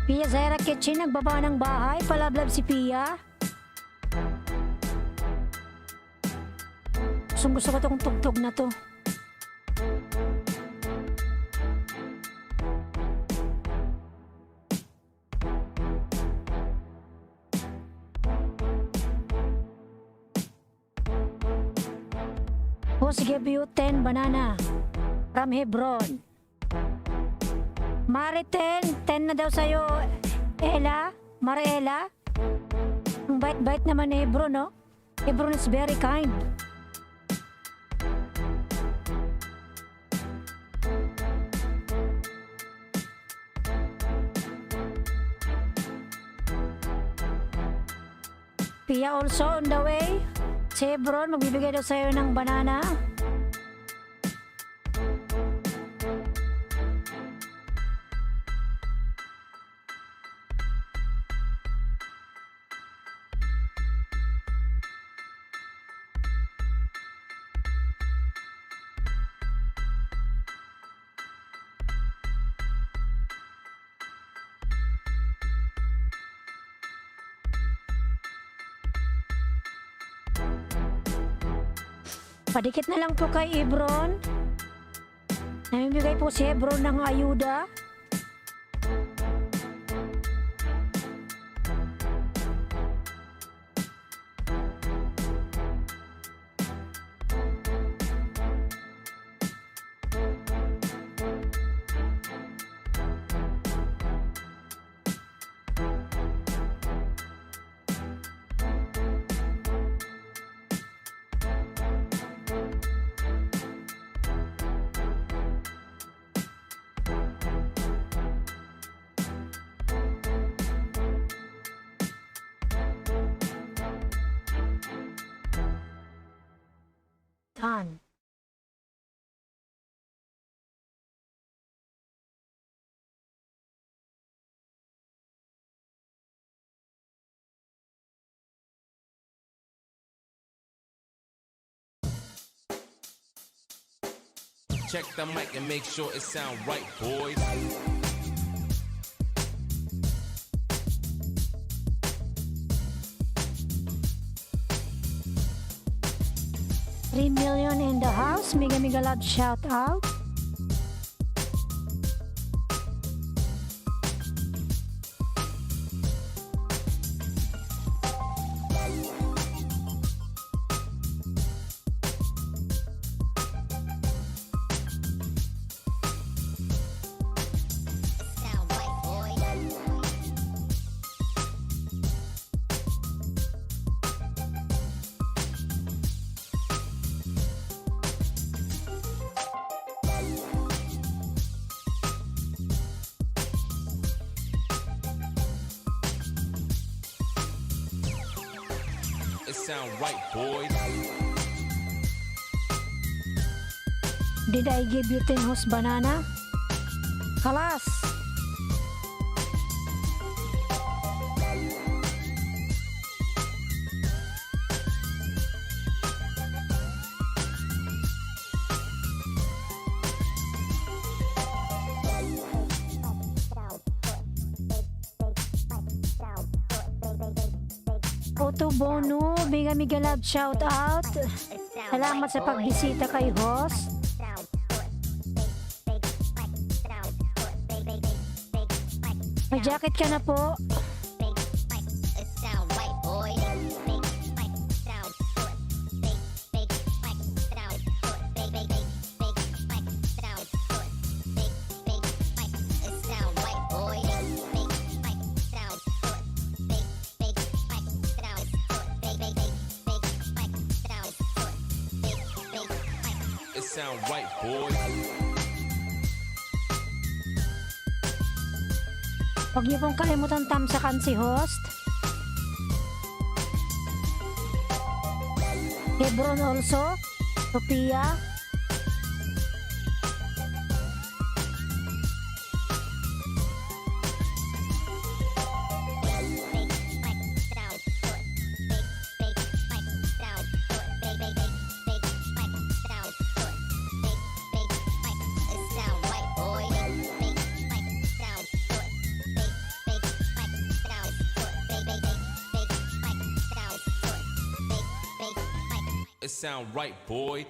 Pia Zahra Kitchen, nagbaba ng bahay. Palablab si Pia. Gusto ko tong tugtog na to. Boss give you 10 banana from Hebron. Mari 10 na daw sa'yo, Ella, Mariela. Ang bait-bait naman ni Hebron, no? Hebron is very kind. Pia also on the way. Si Hebron, magbibigay daw sa'yo ng banana. Padikit na lang po kay Hebron. Namimigay po si Hebron ng ayuda. Done. Check the mic and make sure it sound right, boys. $3 million in the house. Mega mega love shout out. Sound white boys. It sound right, boys. Did I give you 10 host banana? Kalas. Auto Bono, mega mega love shout out. Salamat sa pagbisita kay host. May jacket ka na po. It sound right, boys. Huwag niyo pong kalimutan tamsakan si host. Hebron also. Sophia. it sound right, boy.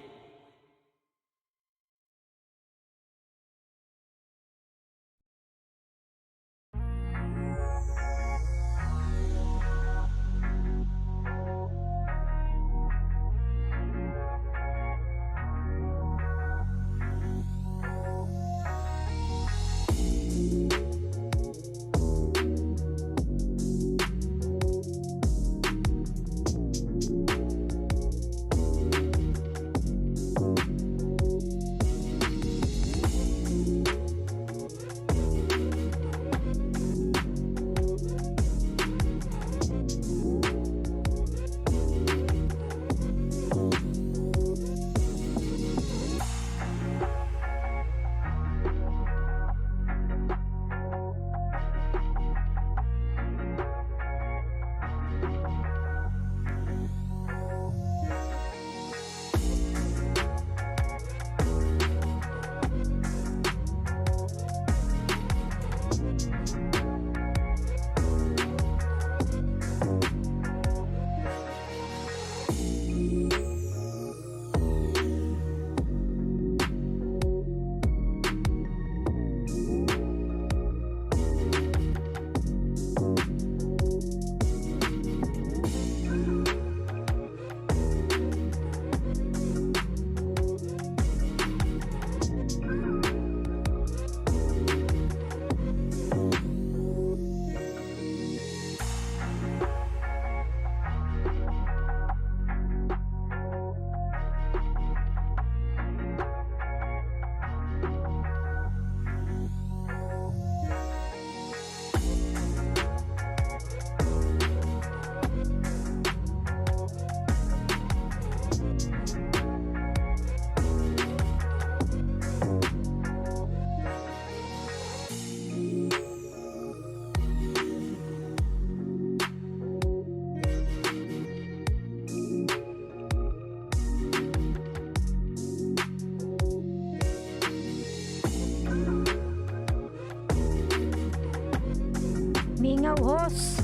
Mingaw Hos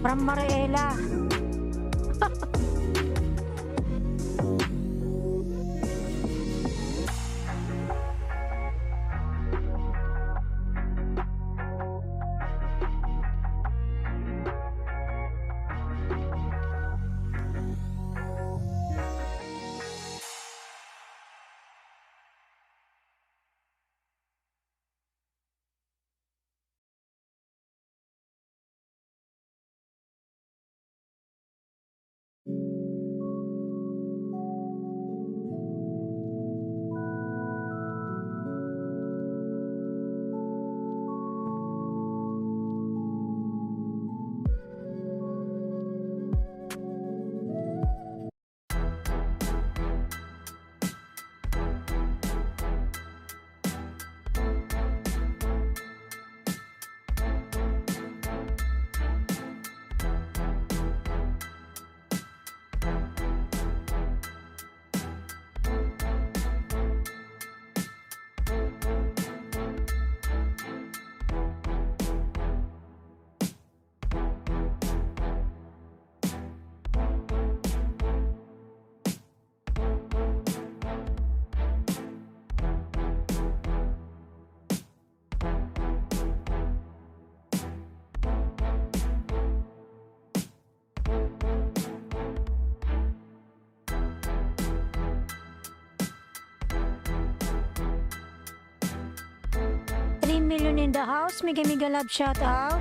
from Mariela. Million in the house. Mega mega love shout out.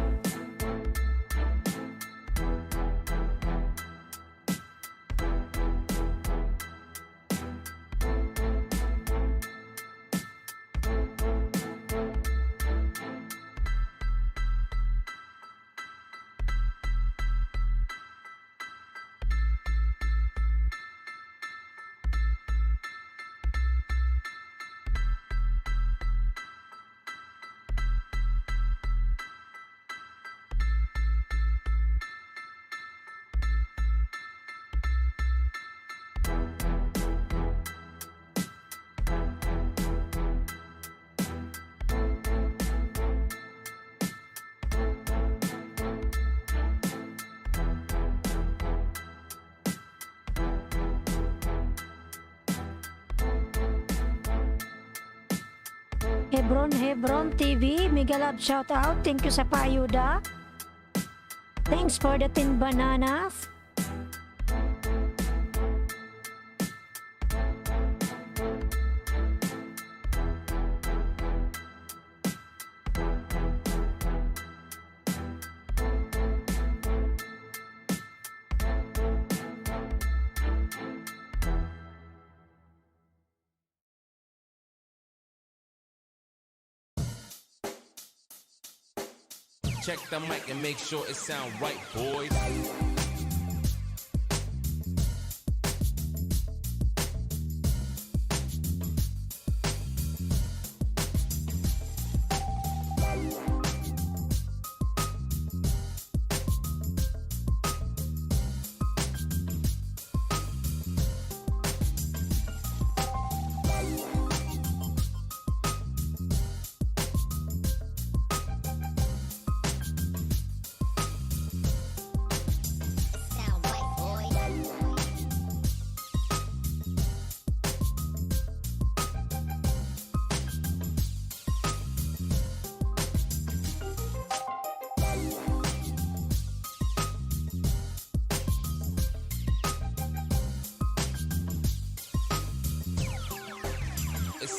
Hebron TV, mega love shout out. Thank you sa paayuda. Thanks for the 10 bananas. Check the mic and make sure it sound right, boys.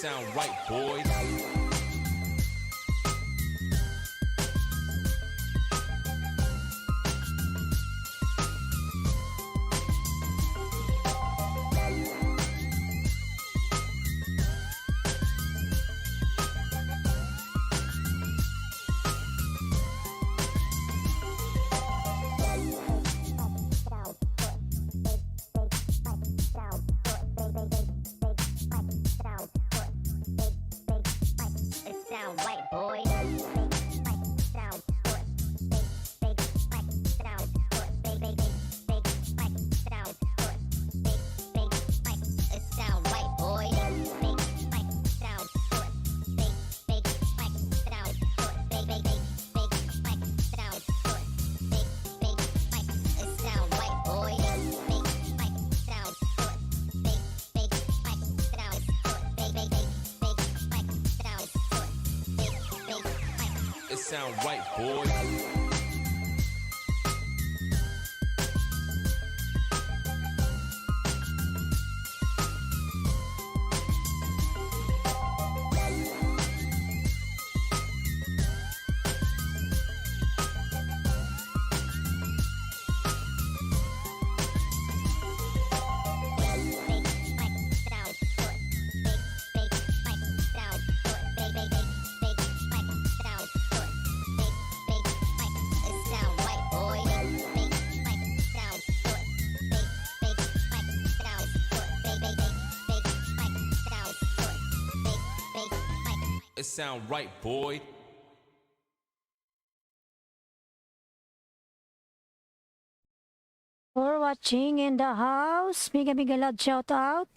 Sound right, boys. It sound right, boys. It sound right, boys. Sound good. Big spike. Sound good. Big spike. Sound good. Big spike. It sound right, boys. Big spike. Sound good. Big spike. Sound good. Big spike. Sound good. Big spike. It sound right, boys. Big spike. Sound good. Big spike. Sound good. Big spike. Sound good. Big spike. It sound right, boys. It sound right, boy. For watching in the house, mega love shout out.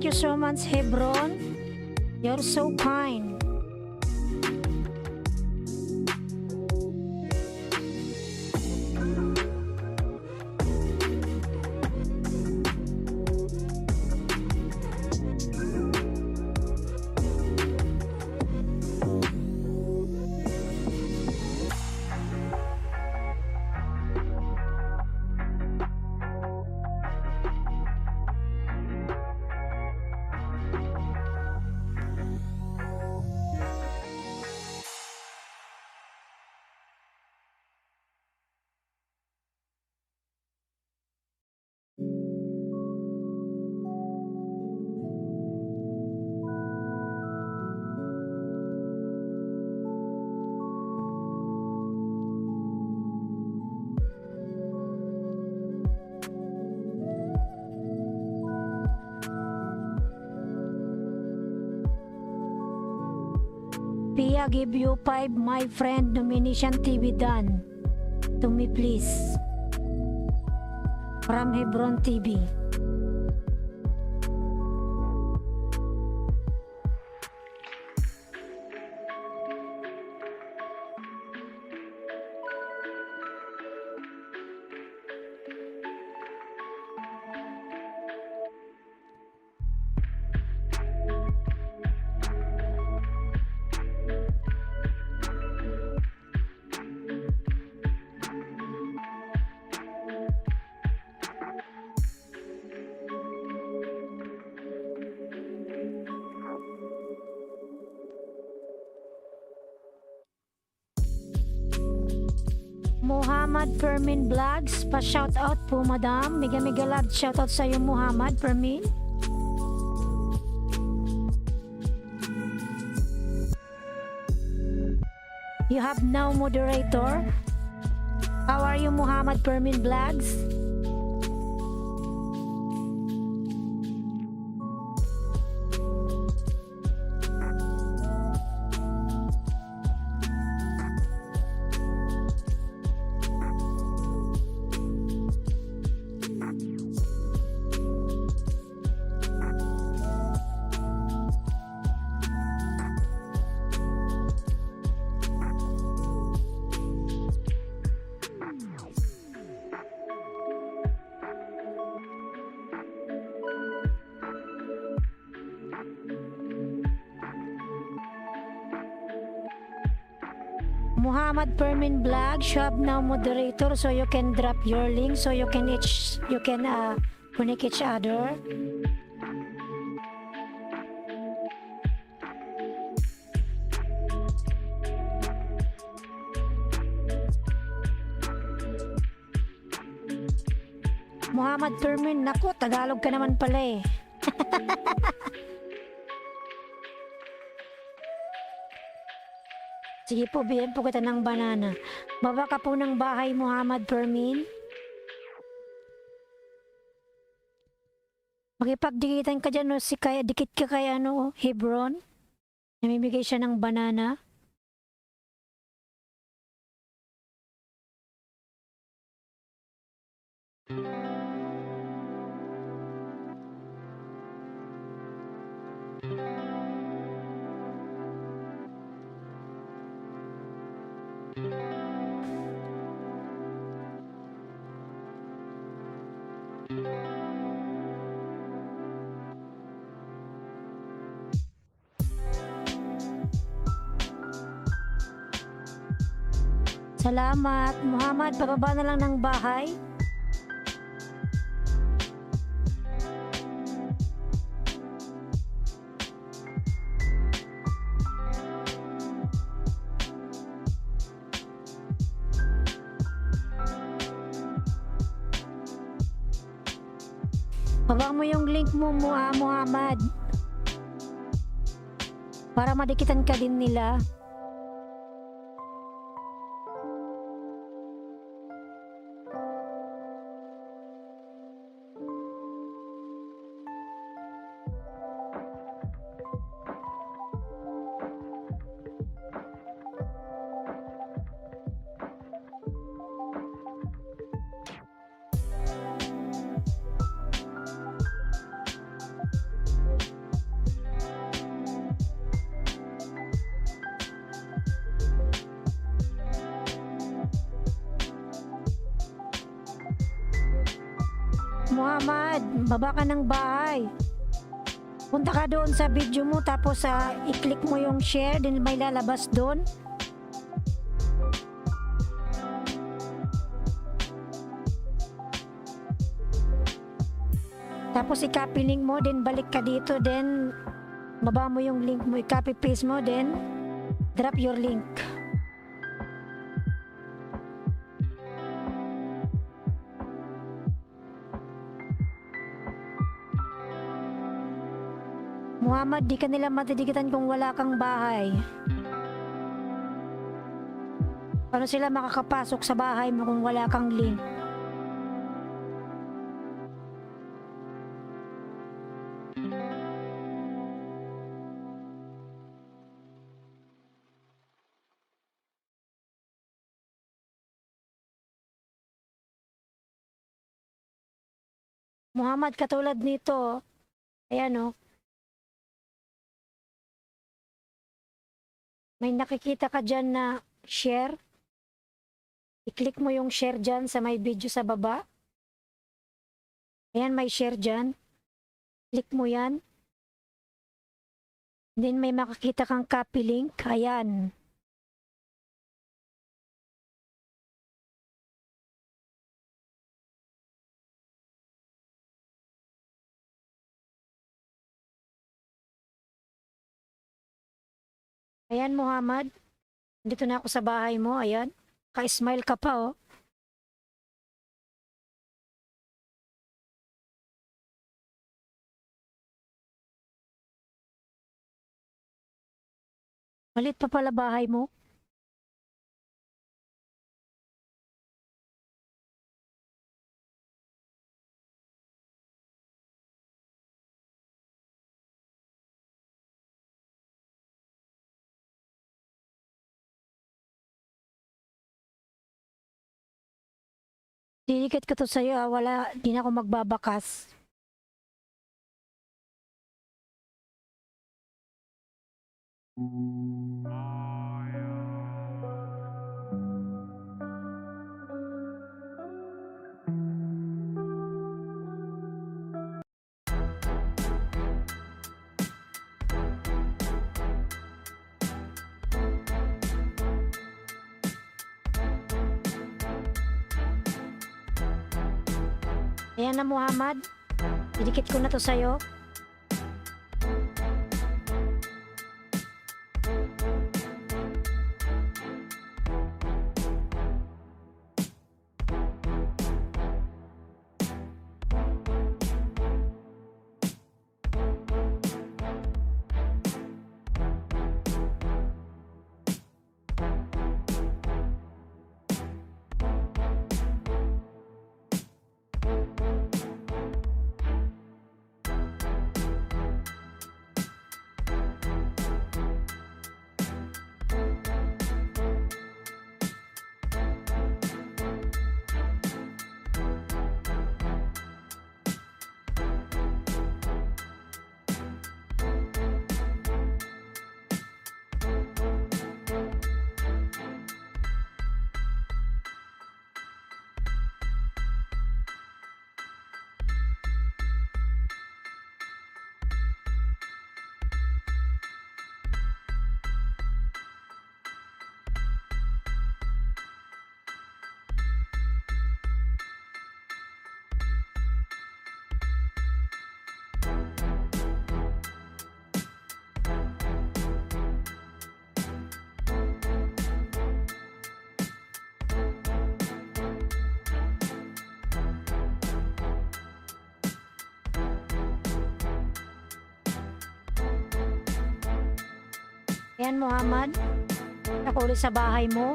Thank you so much, Hebron. You're so kind. Pia give you 5 my friend nomination TV done. To me please. From Hebron TV. Muhammad Fermin Vlogs, pa-shoutout po madam. Mega mega love shoutout sa iyo Muhammad Fermin. You have now moderator. How are you Muhammad Fermin Vlogs? Muhammad Fermin Vlog, you have now moderator so you can drop your link so you can connect each other. Muhammad Fermin, naku, Tagalog ka naman pala eh. Sige po, bigyan po kita ng banana. Baba ka po ng bahay, Muhammad Fermin. Makipagdikitan ka dyan, no? Kaya dikit ka kay Hebron. Namimigay siya ng banana. Salamat, Muhammad. Pababa na lang ng bahay. Baba mo yung link mo, Muhammad. Para madikitan ka din nila. Muhammad, baba ka ng bahay. Punta ka doon sa video mo tapos i-click mo yung share, din may lalabas doon. Tapos i-copy link mo, then balik ka dito, then baba mo yung link mo, i-copy paste mo, then drop your link. Muhammad, di ka nila matidikitan kung wala kang bahay. Paano sila makakapasok sa bahay mo kung wala kang link? Muhammad, katulad nito, ayan o, may nakikita ka dyan na share. I-click mo yung share dyan sa may video sa baba. Ayan, may share dyan. Click mo yan. Then may makikita kang copy link. Ayan. Ayan, Muhammad. Dito na ako sa bahay mo. Ayan. Ka-smile ka pa, oh. Malit pa pala bahay mo. Didikit ko to sa'yo, ah. Wala, di na ako magbabakas. Ayan na, Muhammad. Didikit ko na to sa'yo. Ayan, Muhammad. Ako ulit sa bahay mo.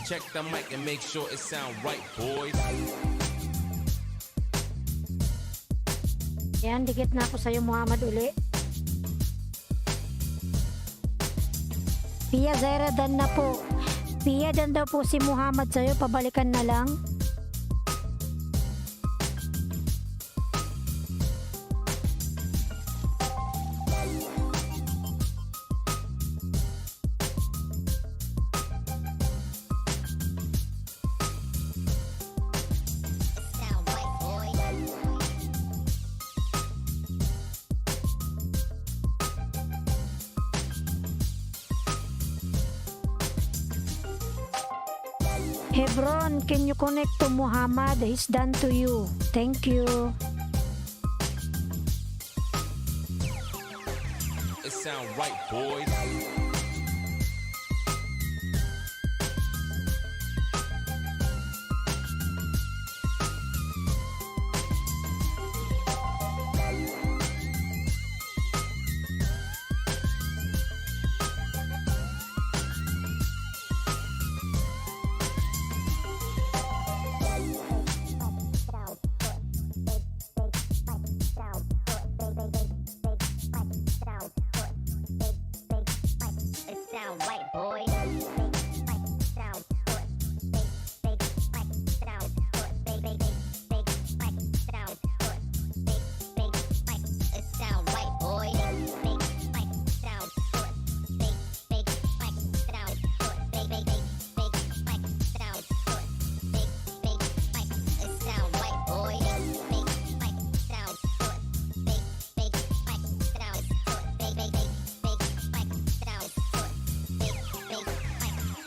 Check the mic and make sure it sound right, boys. Yan, dikit na ako sa'yo, Muhammad, uli. Pia Zaira Dan na po. Pia Dan daw po si Muhammad sa'yo, pabalikan na lang. Sound right, boy. Hebron, can you connect to Muhammad? He's done to you. Thank you. It sound right, boys. It sound right, boy. It sound right, boy.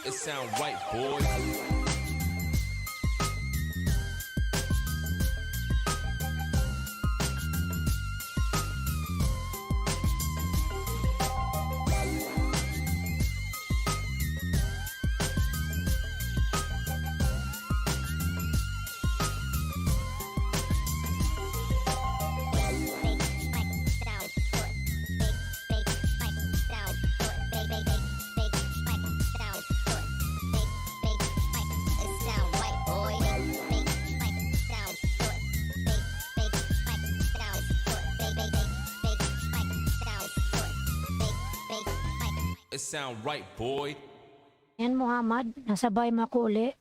It sound right, boy. It sound right, boys. It sound right, boy. Yan, Muhammad, nasabay mo ako uli.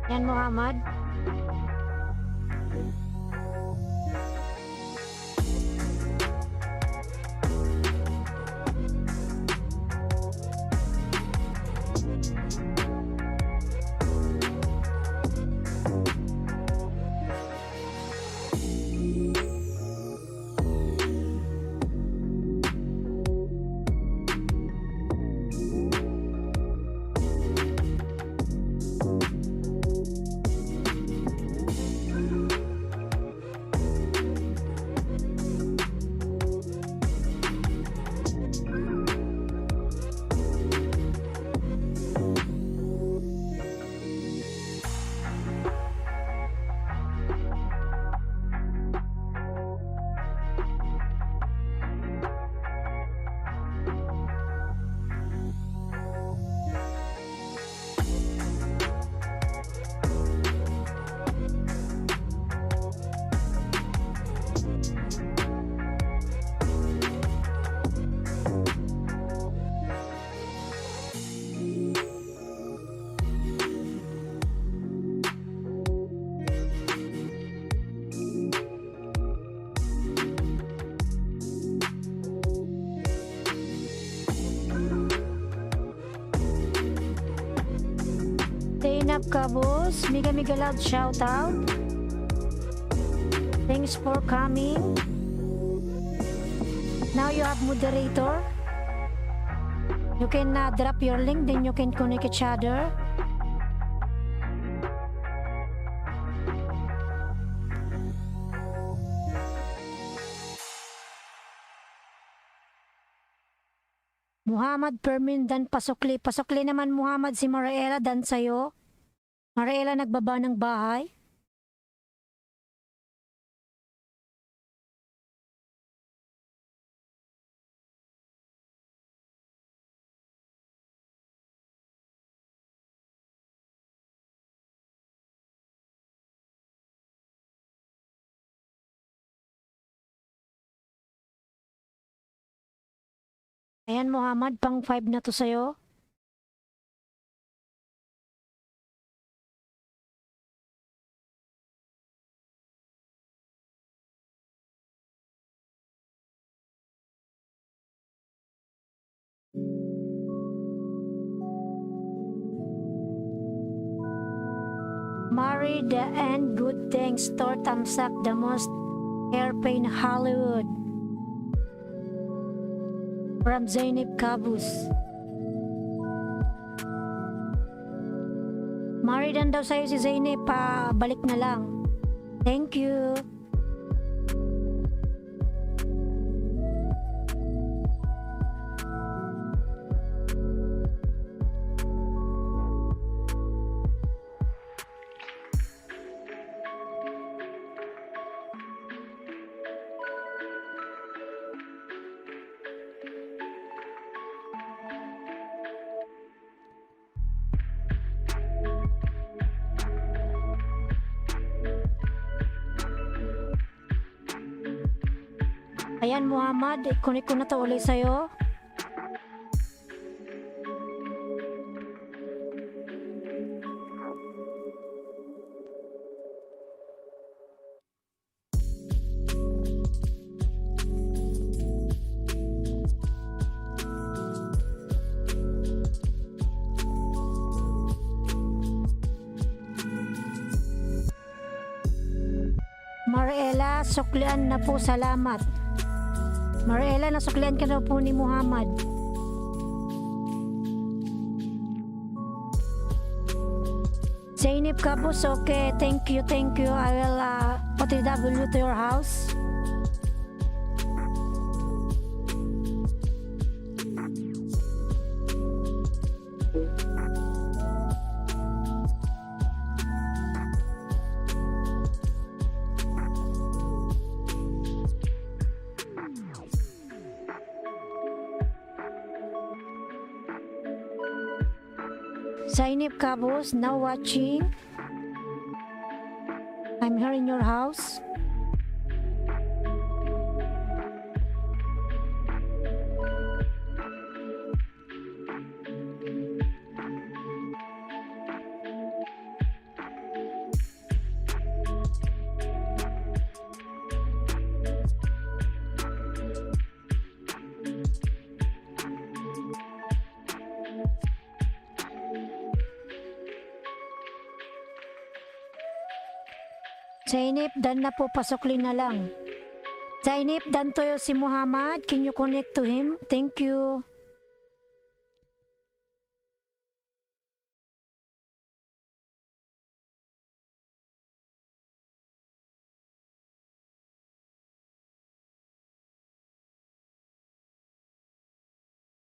Yan, Muhammad. Zainab Kabus, mega mega loud shout out. Thanks for coming. Now you have moderator. You can drop your link, then you can connect each other. Muhammad Permin dan Pasokli. Pasokli naman Muhammad si Mariela dan sa'yo. Mariela nagbaba ng bahay. Ayan Muhammad, pang 5 na to sa'yo. Marry the end, good things, store thumbs up, the most hairpin Hollywood. From Zainab Kabus. Marry dan daw sa'yo si Zainab, balik na lang. Thank you. Ayan Muhammad, connect ko na to ulit sa'yo. Mariela, suklian na po, salamat. Mariela, nasuklian ka daw po ni Muhammad. Zainab Kabus, okay, thank you. I will OTW to your house. Zainab Kabus, now watching. I'm here in your house. Zainab, dan na po, pasokli na lang. Zainab, dan to si Muhammad. Can you connect to him? Thank you.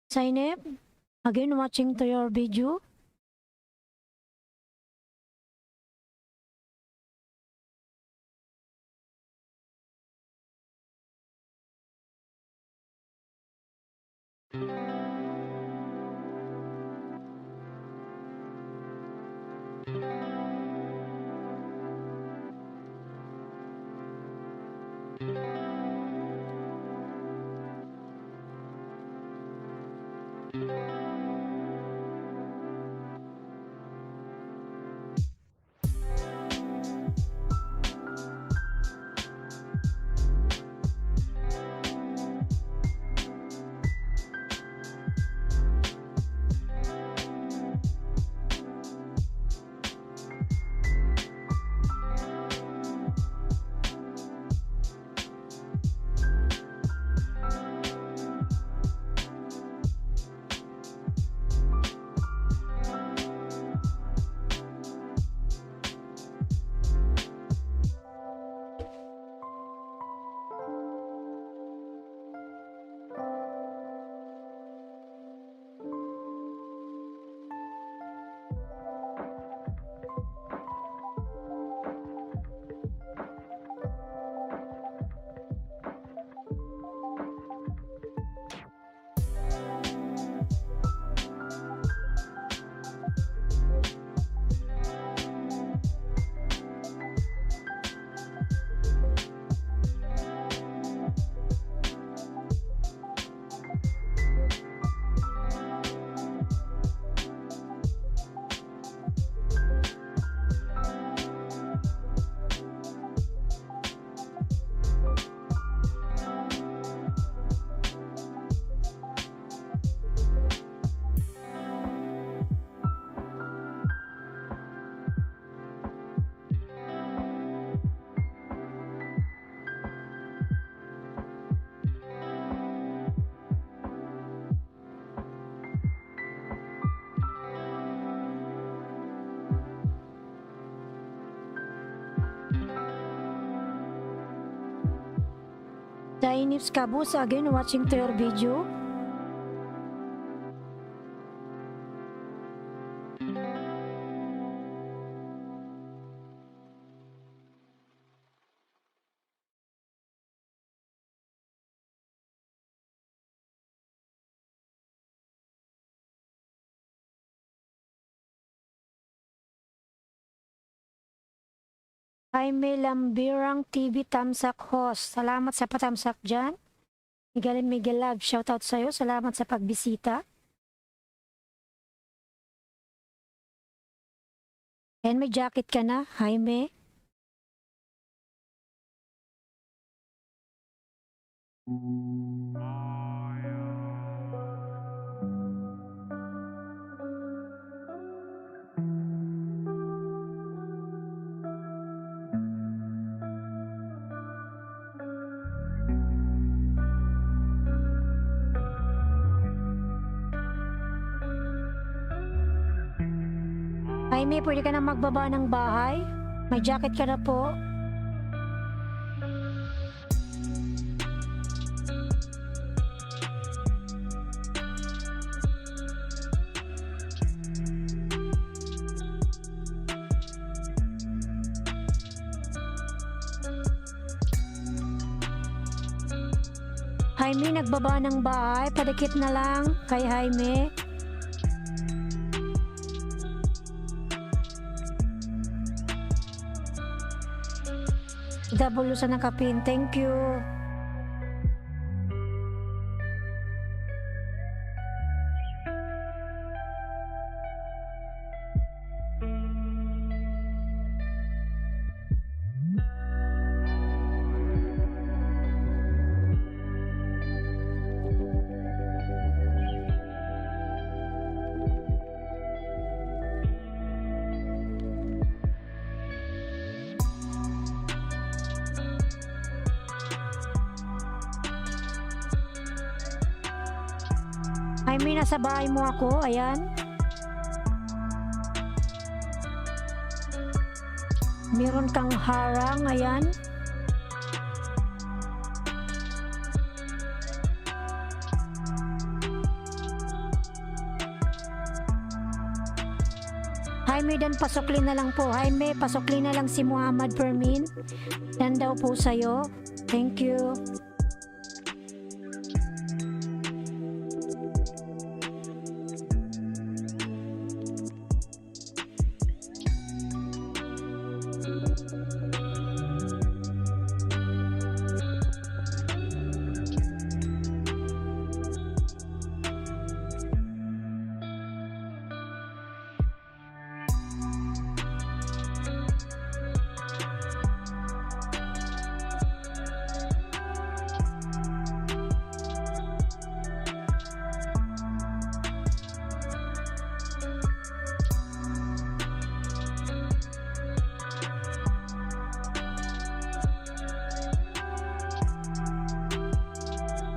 Zainab, again watching to your video. Dainifs Kabus again watching to your video. Jaime Lambirang TV Tamsak Host. Salamat sa patamsak dyan. Miguel Love, shoutout sa'yo. Salamat sa pagbisita. And may jacket ka na, Jaime. Jaime, pwede ka na magbaba ng bahay. May jacket ka na po. Jaime, nagbaba ng bahay. Padikit na lang kay Jaime. W sa nakapin. Thank you. Jaime, nasa bahay mo ako. Ayan. Meron kang harang. Ayan. Jaime, dan pasukli na lang po. Jaime, pasukli na lang si Muhammad Fermin. Dan daw po sa'yo. Thank you.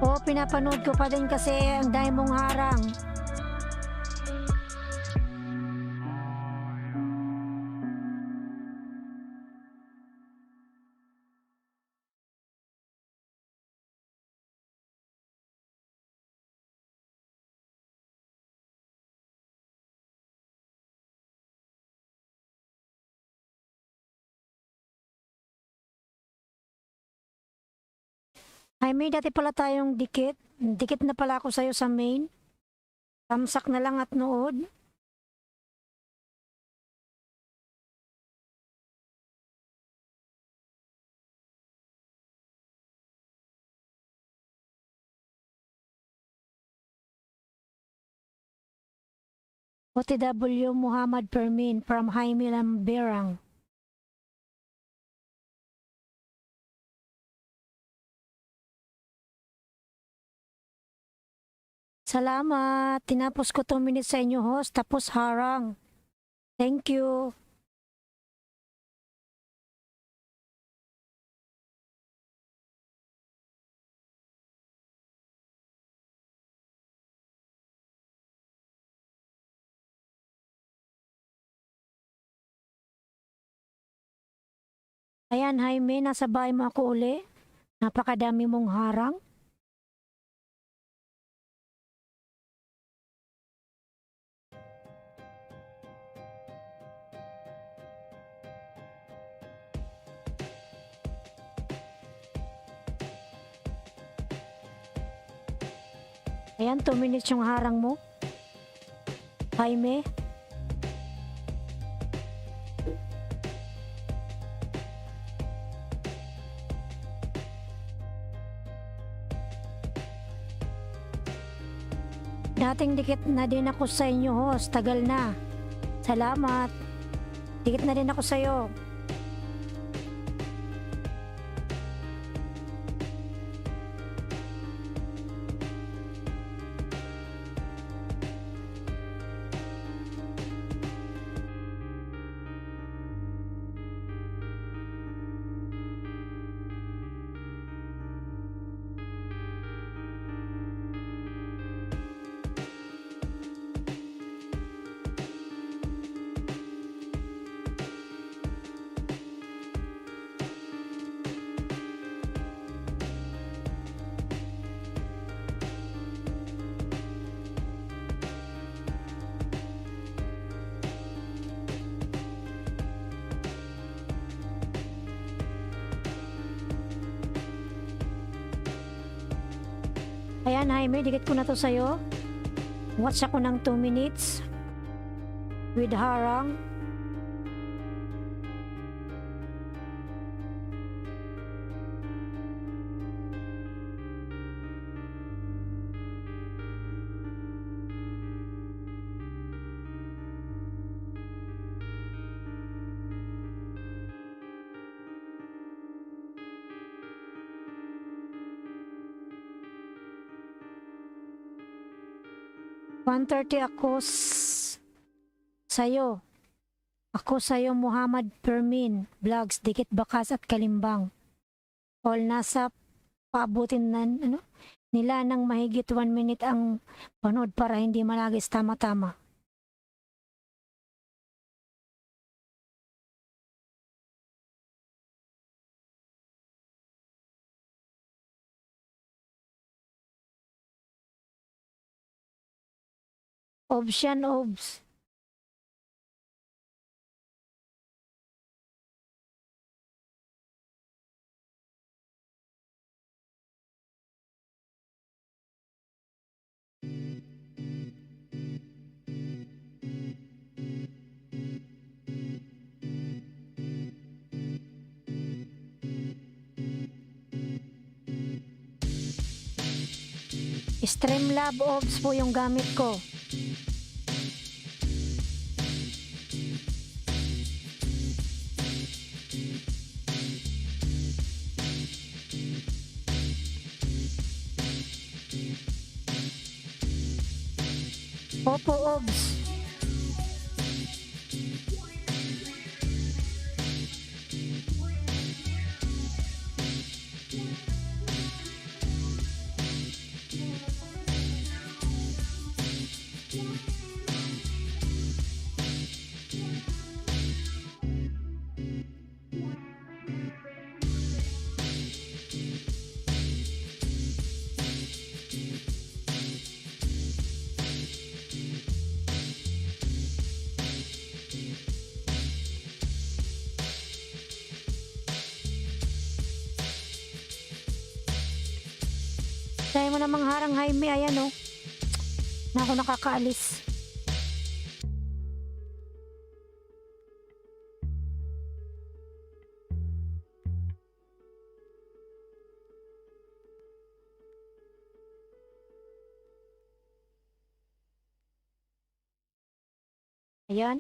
Oo, pinapanood ko pa din kasi ang dahil mong harang. Ay, may dati pala tayong dikit. Dikit na pala ako sa'yo sa main. Tamsak na lang at nood. OTW Muhammad Permin from Jaime Lamberang. Salamat. Tinapos ko 2 minutes sa inyo host, tapos harang. Thank you. Ayan, Jaime, nasa bahay mo ako uli. Napakadami mong harang. Ayan, 2 minutes yung harang mo. Jaime. Dating dikit na din ako sa inyo, host. Tagal na. Salamat. Dikit na din ako sa'yo. Ayan, Jaime, dikit ko na to sa'yo. Watch ako ng 2 minutes. With harang. $130 ako sa'yo. Ako sa'yo, Muhammad Permin, Vlogs, Dikit Bakas at Kalimbang. All nasa paabutin na, nila ng mahigit 1 minute ang panood para hindi malagis tama-tama. Obs yan, obs. Streamlab obs po yung gamit ko. Opo, obs. Dahil mo namang harang, Jaime, ayan oh. Na ako nakakaalis. Ayan.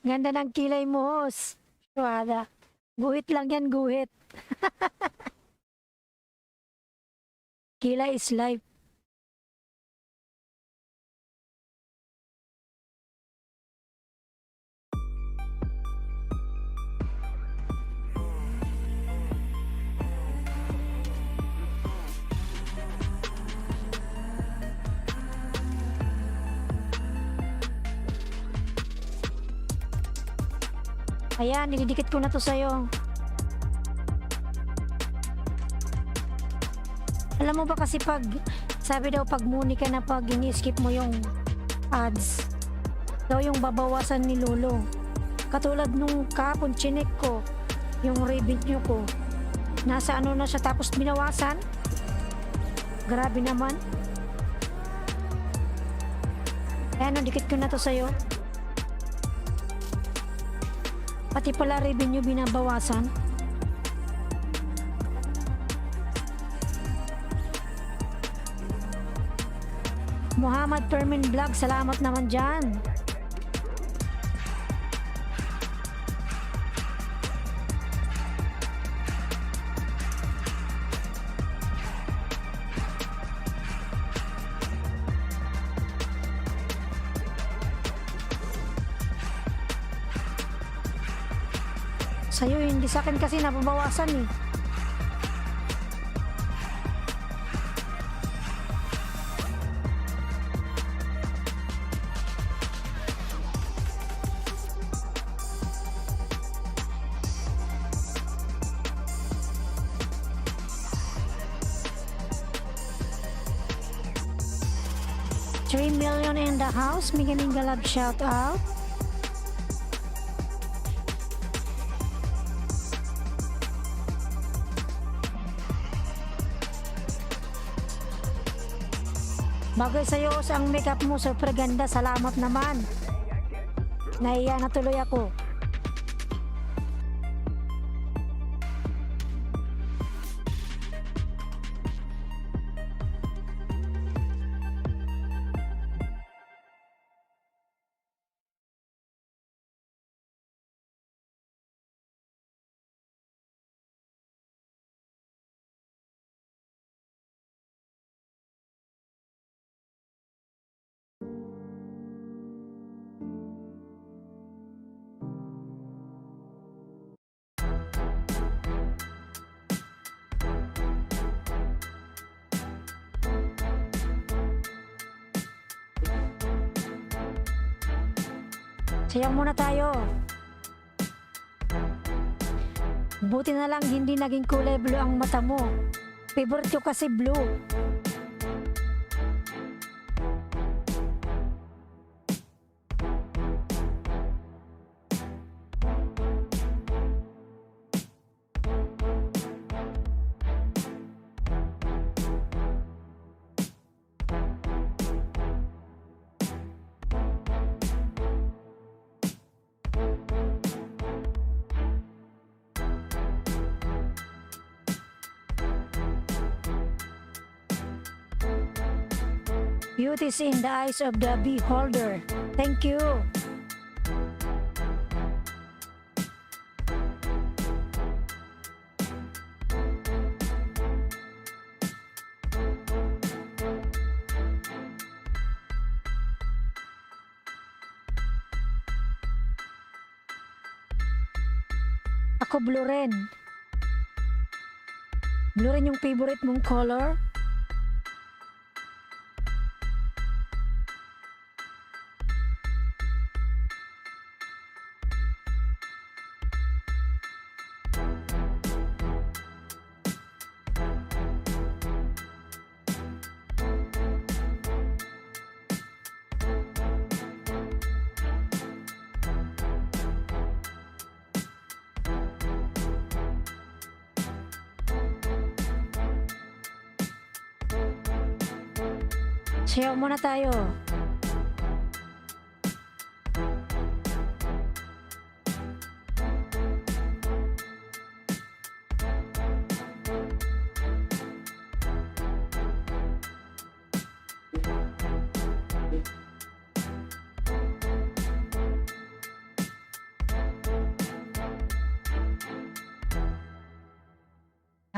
Ganda ng kilay mo, host. Suwada. Guhit lang yan, guhit. Kilay is life. Ayan, nilidikit ko na to sa'yo. Alam mo ba kasi pag, sabi daw pag muni ka na pag ini-skip mo yung ads, daw yung babawasan ni Lolo. Katulad nung kahapon chinek ko, yung revenue ko, nasa ano na siya tapos binawasan. Grabe naman. Ayan, dikit ko na to sa'yo. Pati pala revenue binabawasan. Muhammad Permin Vlog, salamat naman dyan. Sa'yo, hindi sa akin kasi nababawasan eh. $3 million in the house. Mega love shout out. Bagay sa'yo ang makeup mo, super ganda. Salamat naman. Naiya na tuloy ako. Sayaw muna tayo. Buti na lang hindi naging kulay blue ang mata mo. Favorite ko kasi blue. Beauty is in the eyes of the beholder. Thank you. Ako blue rin. Blue rin yung favorite mong color. Sayaw muna tayo.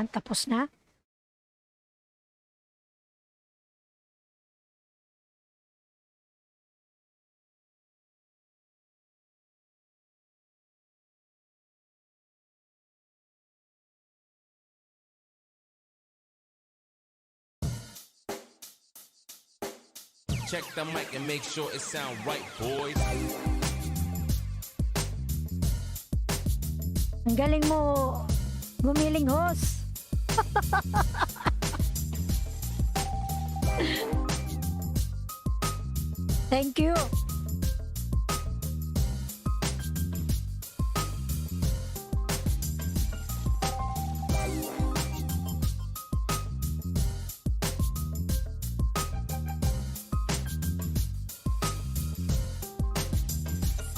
Tapos na. Check the mic and make sure it sound right, boys. Ang galing mo gumiling host. Thank you.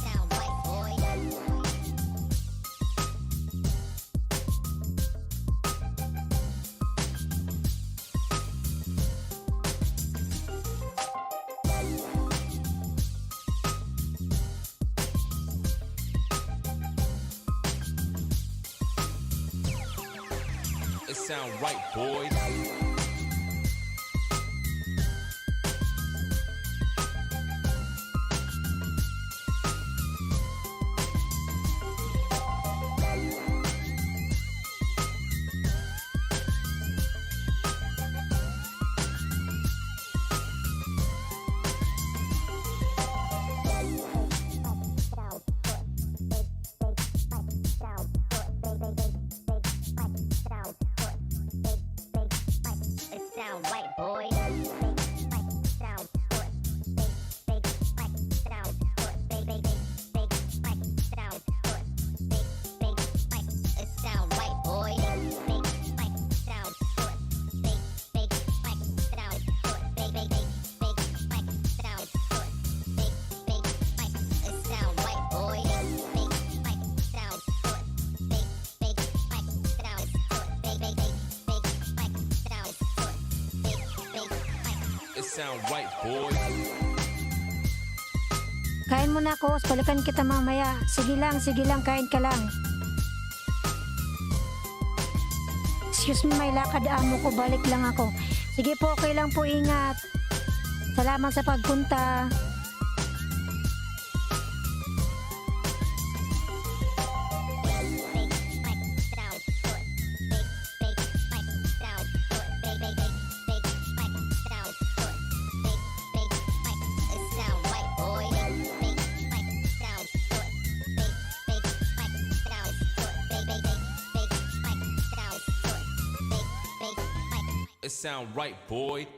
Sound right, boy. It sound right, boy. It sound right, boy. It sound right, boy. It sound right, boy. It sound right, boy. Kain mo na ako, balikan kita mamaya. Sige lang, kain ka lang. Excuse me, may lakad amo ko, balik lang ako. Sige po, okay lang po, ingat. Salamat sa pagpunta. It sound right, boy.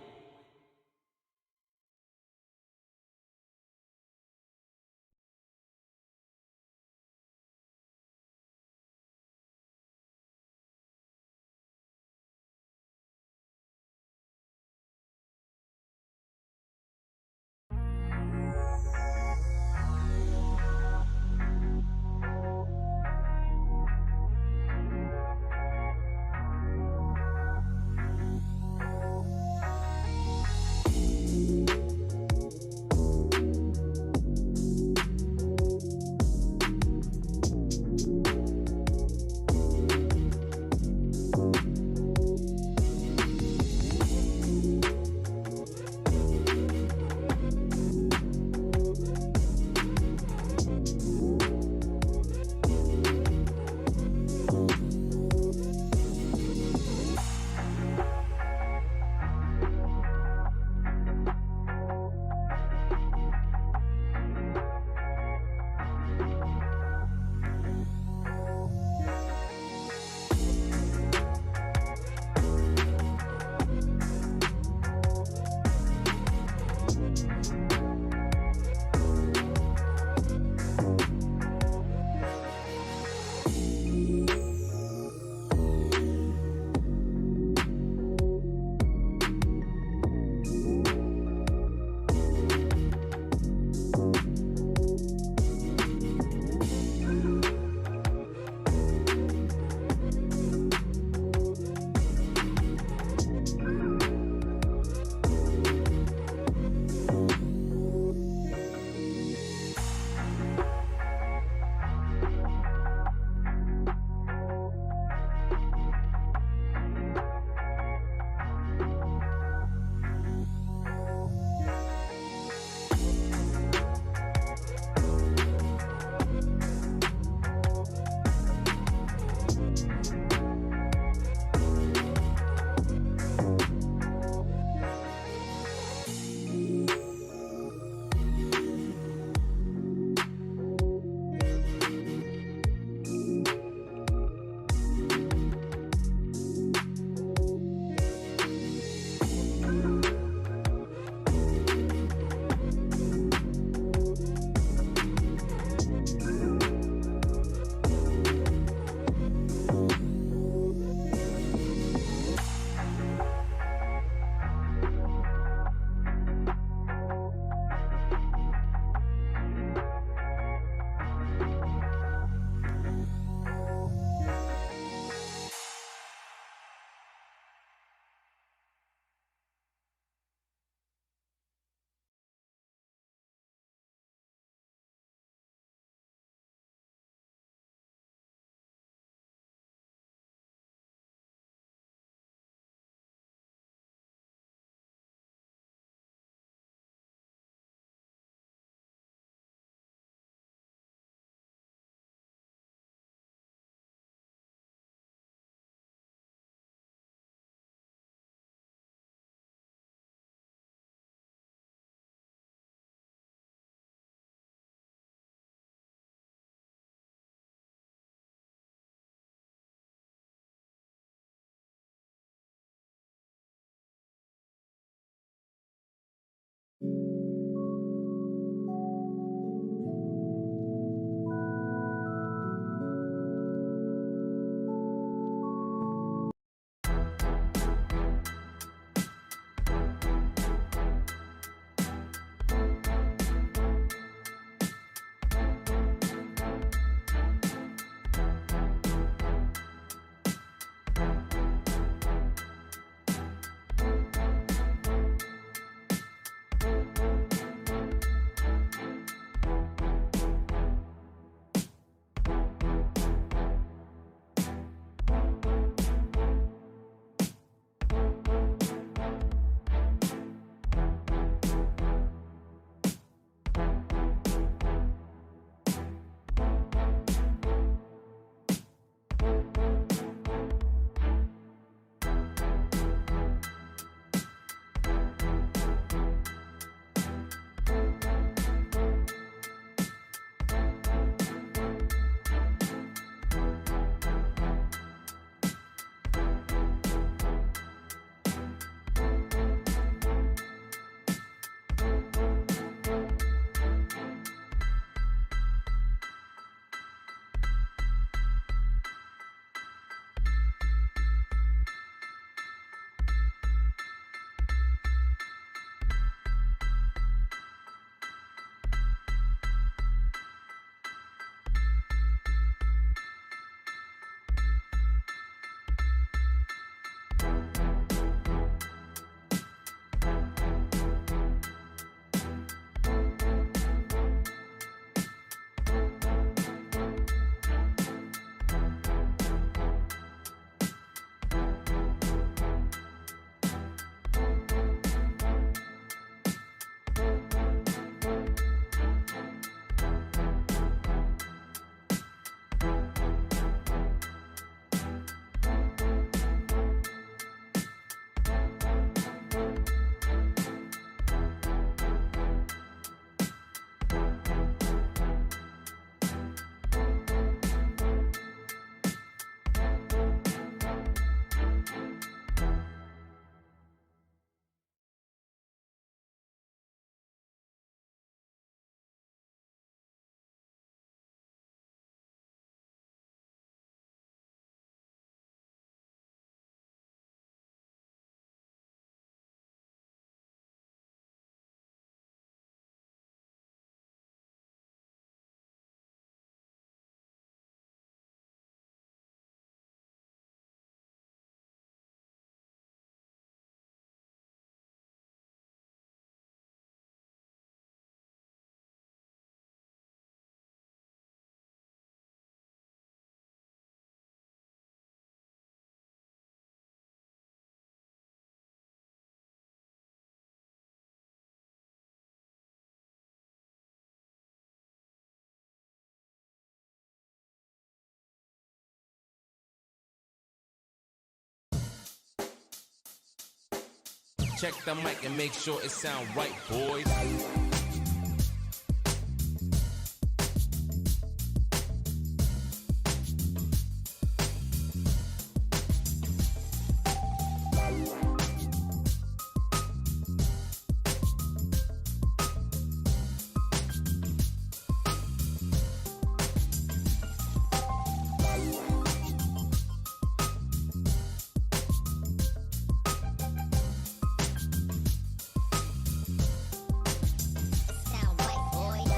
Check the mic and make sure it sound right, boys.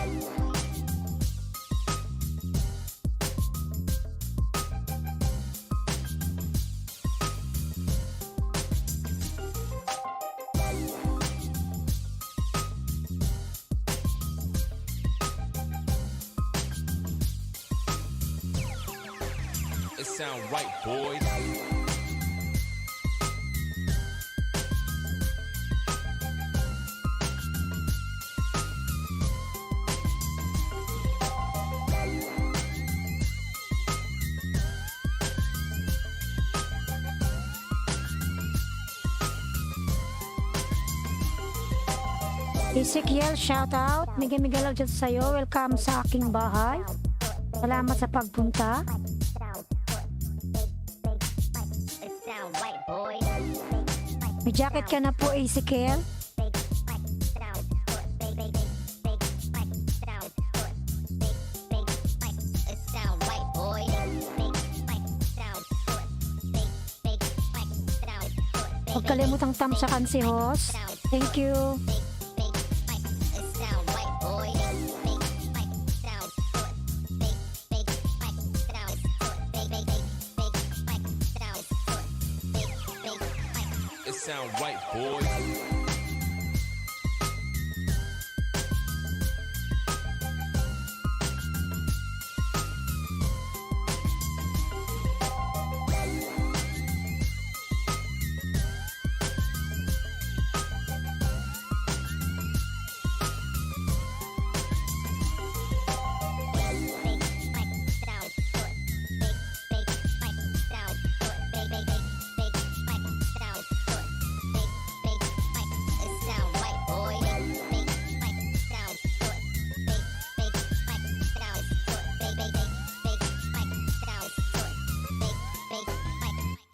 Sound white boy. It sound right, boys. Ezekiel, shoutout. Mega love dyan sa'yo. Welcome sa aking bahay. Salamat sa pagpunta. It sound white boy. May jacket ka na po, Ezekiel. Sound Huwag kalimutang tamsakan si host. Thank you. It sound right, boy. Big mic sound good. Big mic sound good. Big mic sound good. Big mic. It sound right, boy.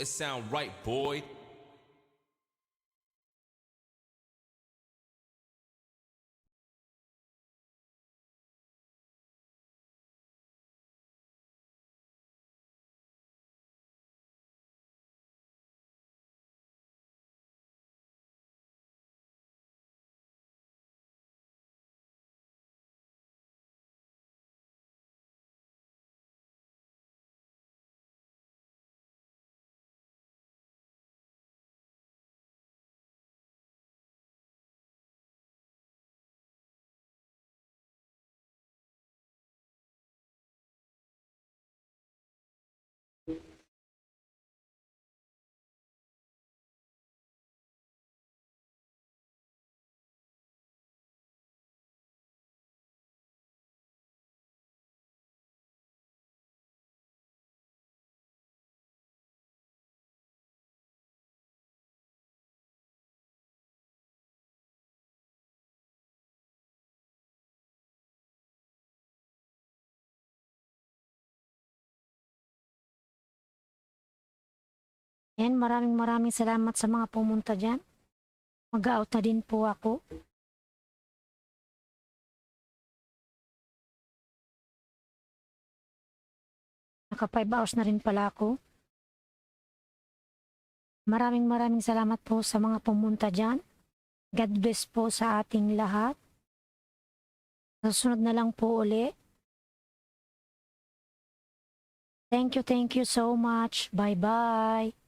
It sound right, boy. And maraming salamat sa mga pumunta dyan. Mag-out na din po ako. Naka 5 hours na rin pala ako. Maraming salamat po sa mga pumunta dyan. God bless po sa ating lahat. Susunod na lang po uli. Thank you so much. Bye-bye.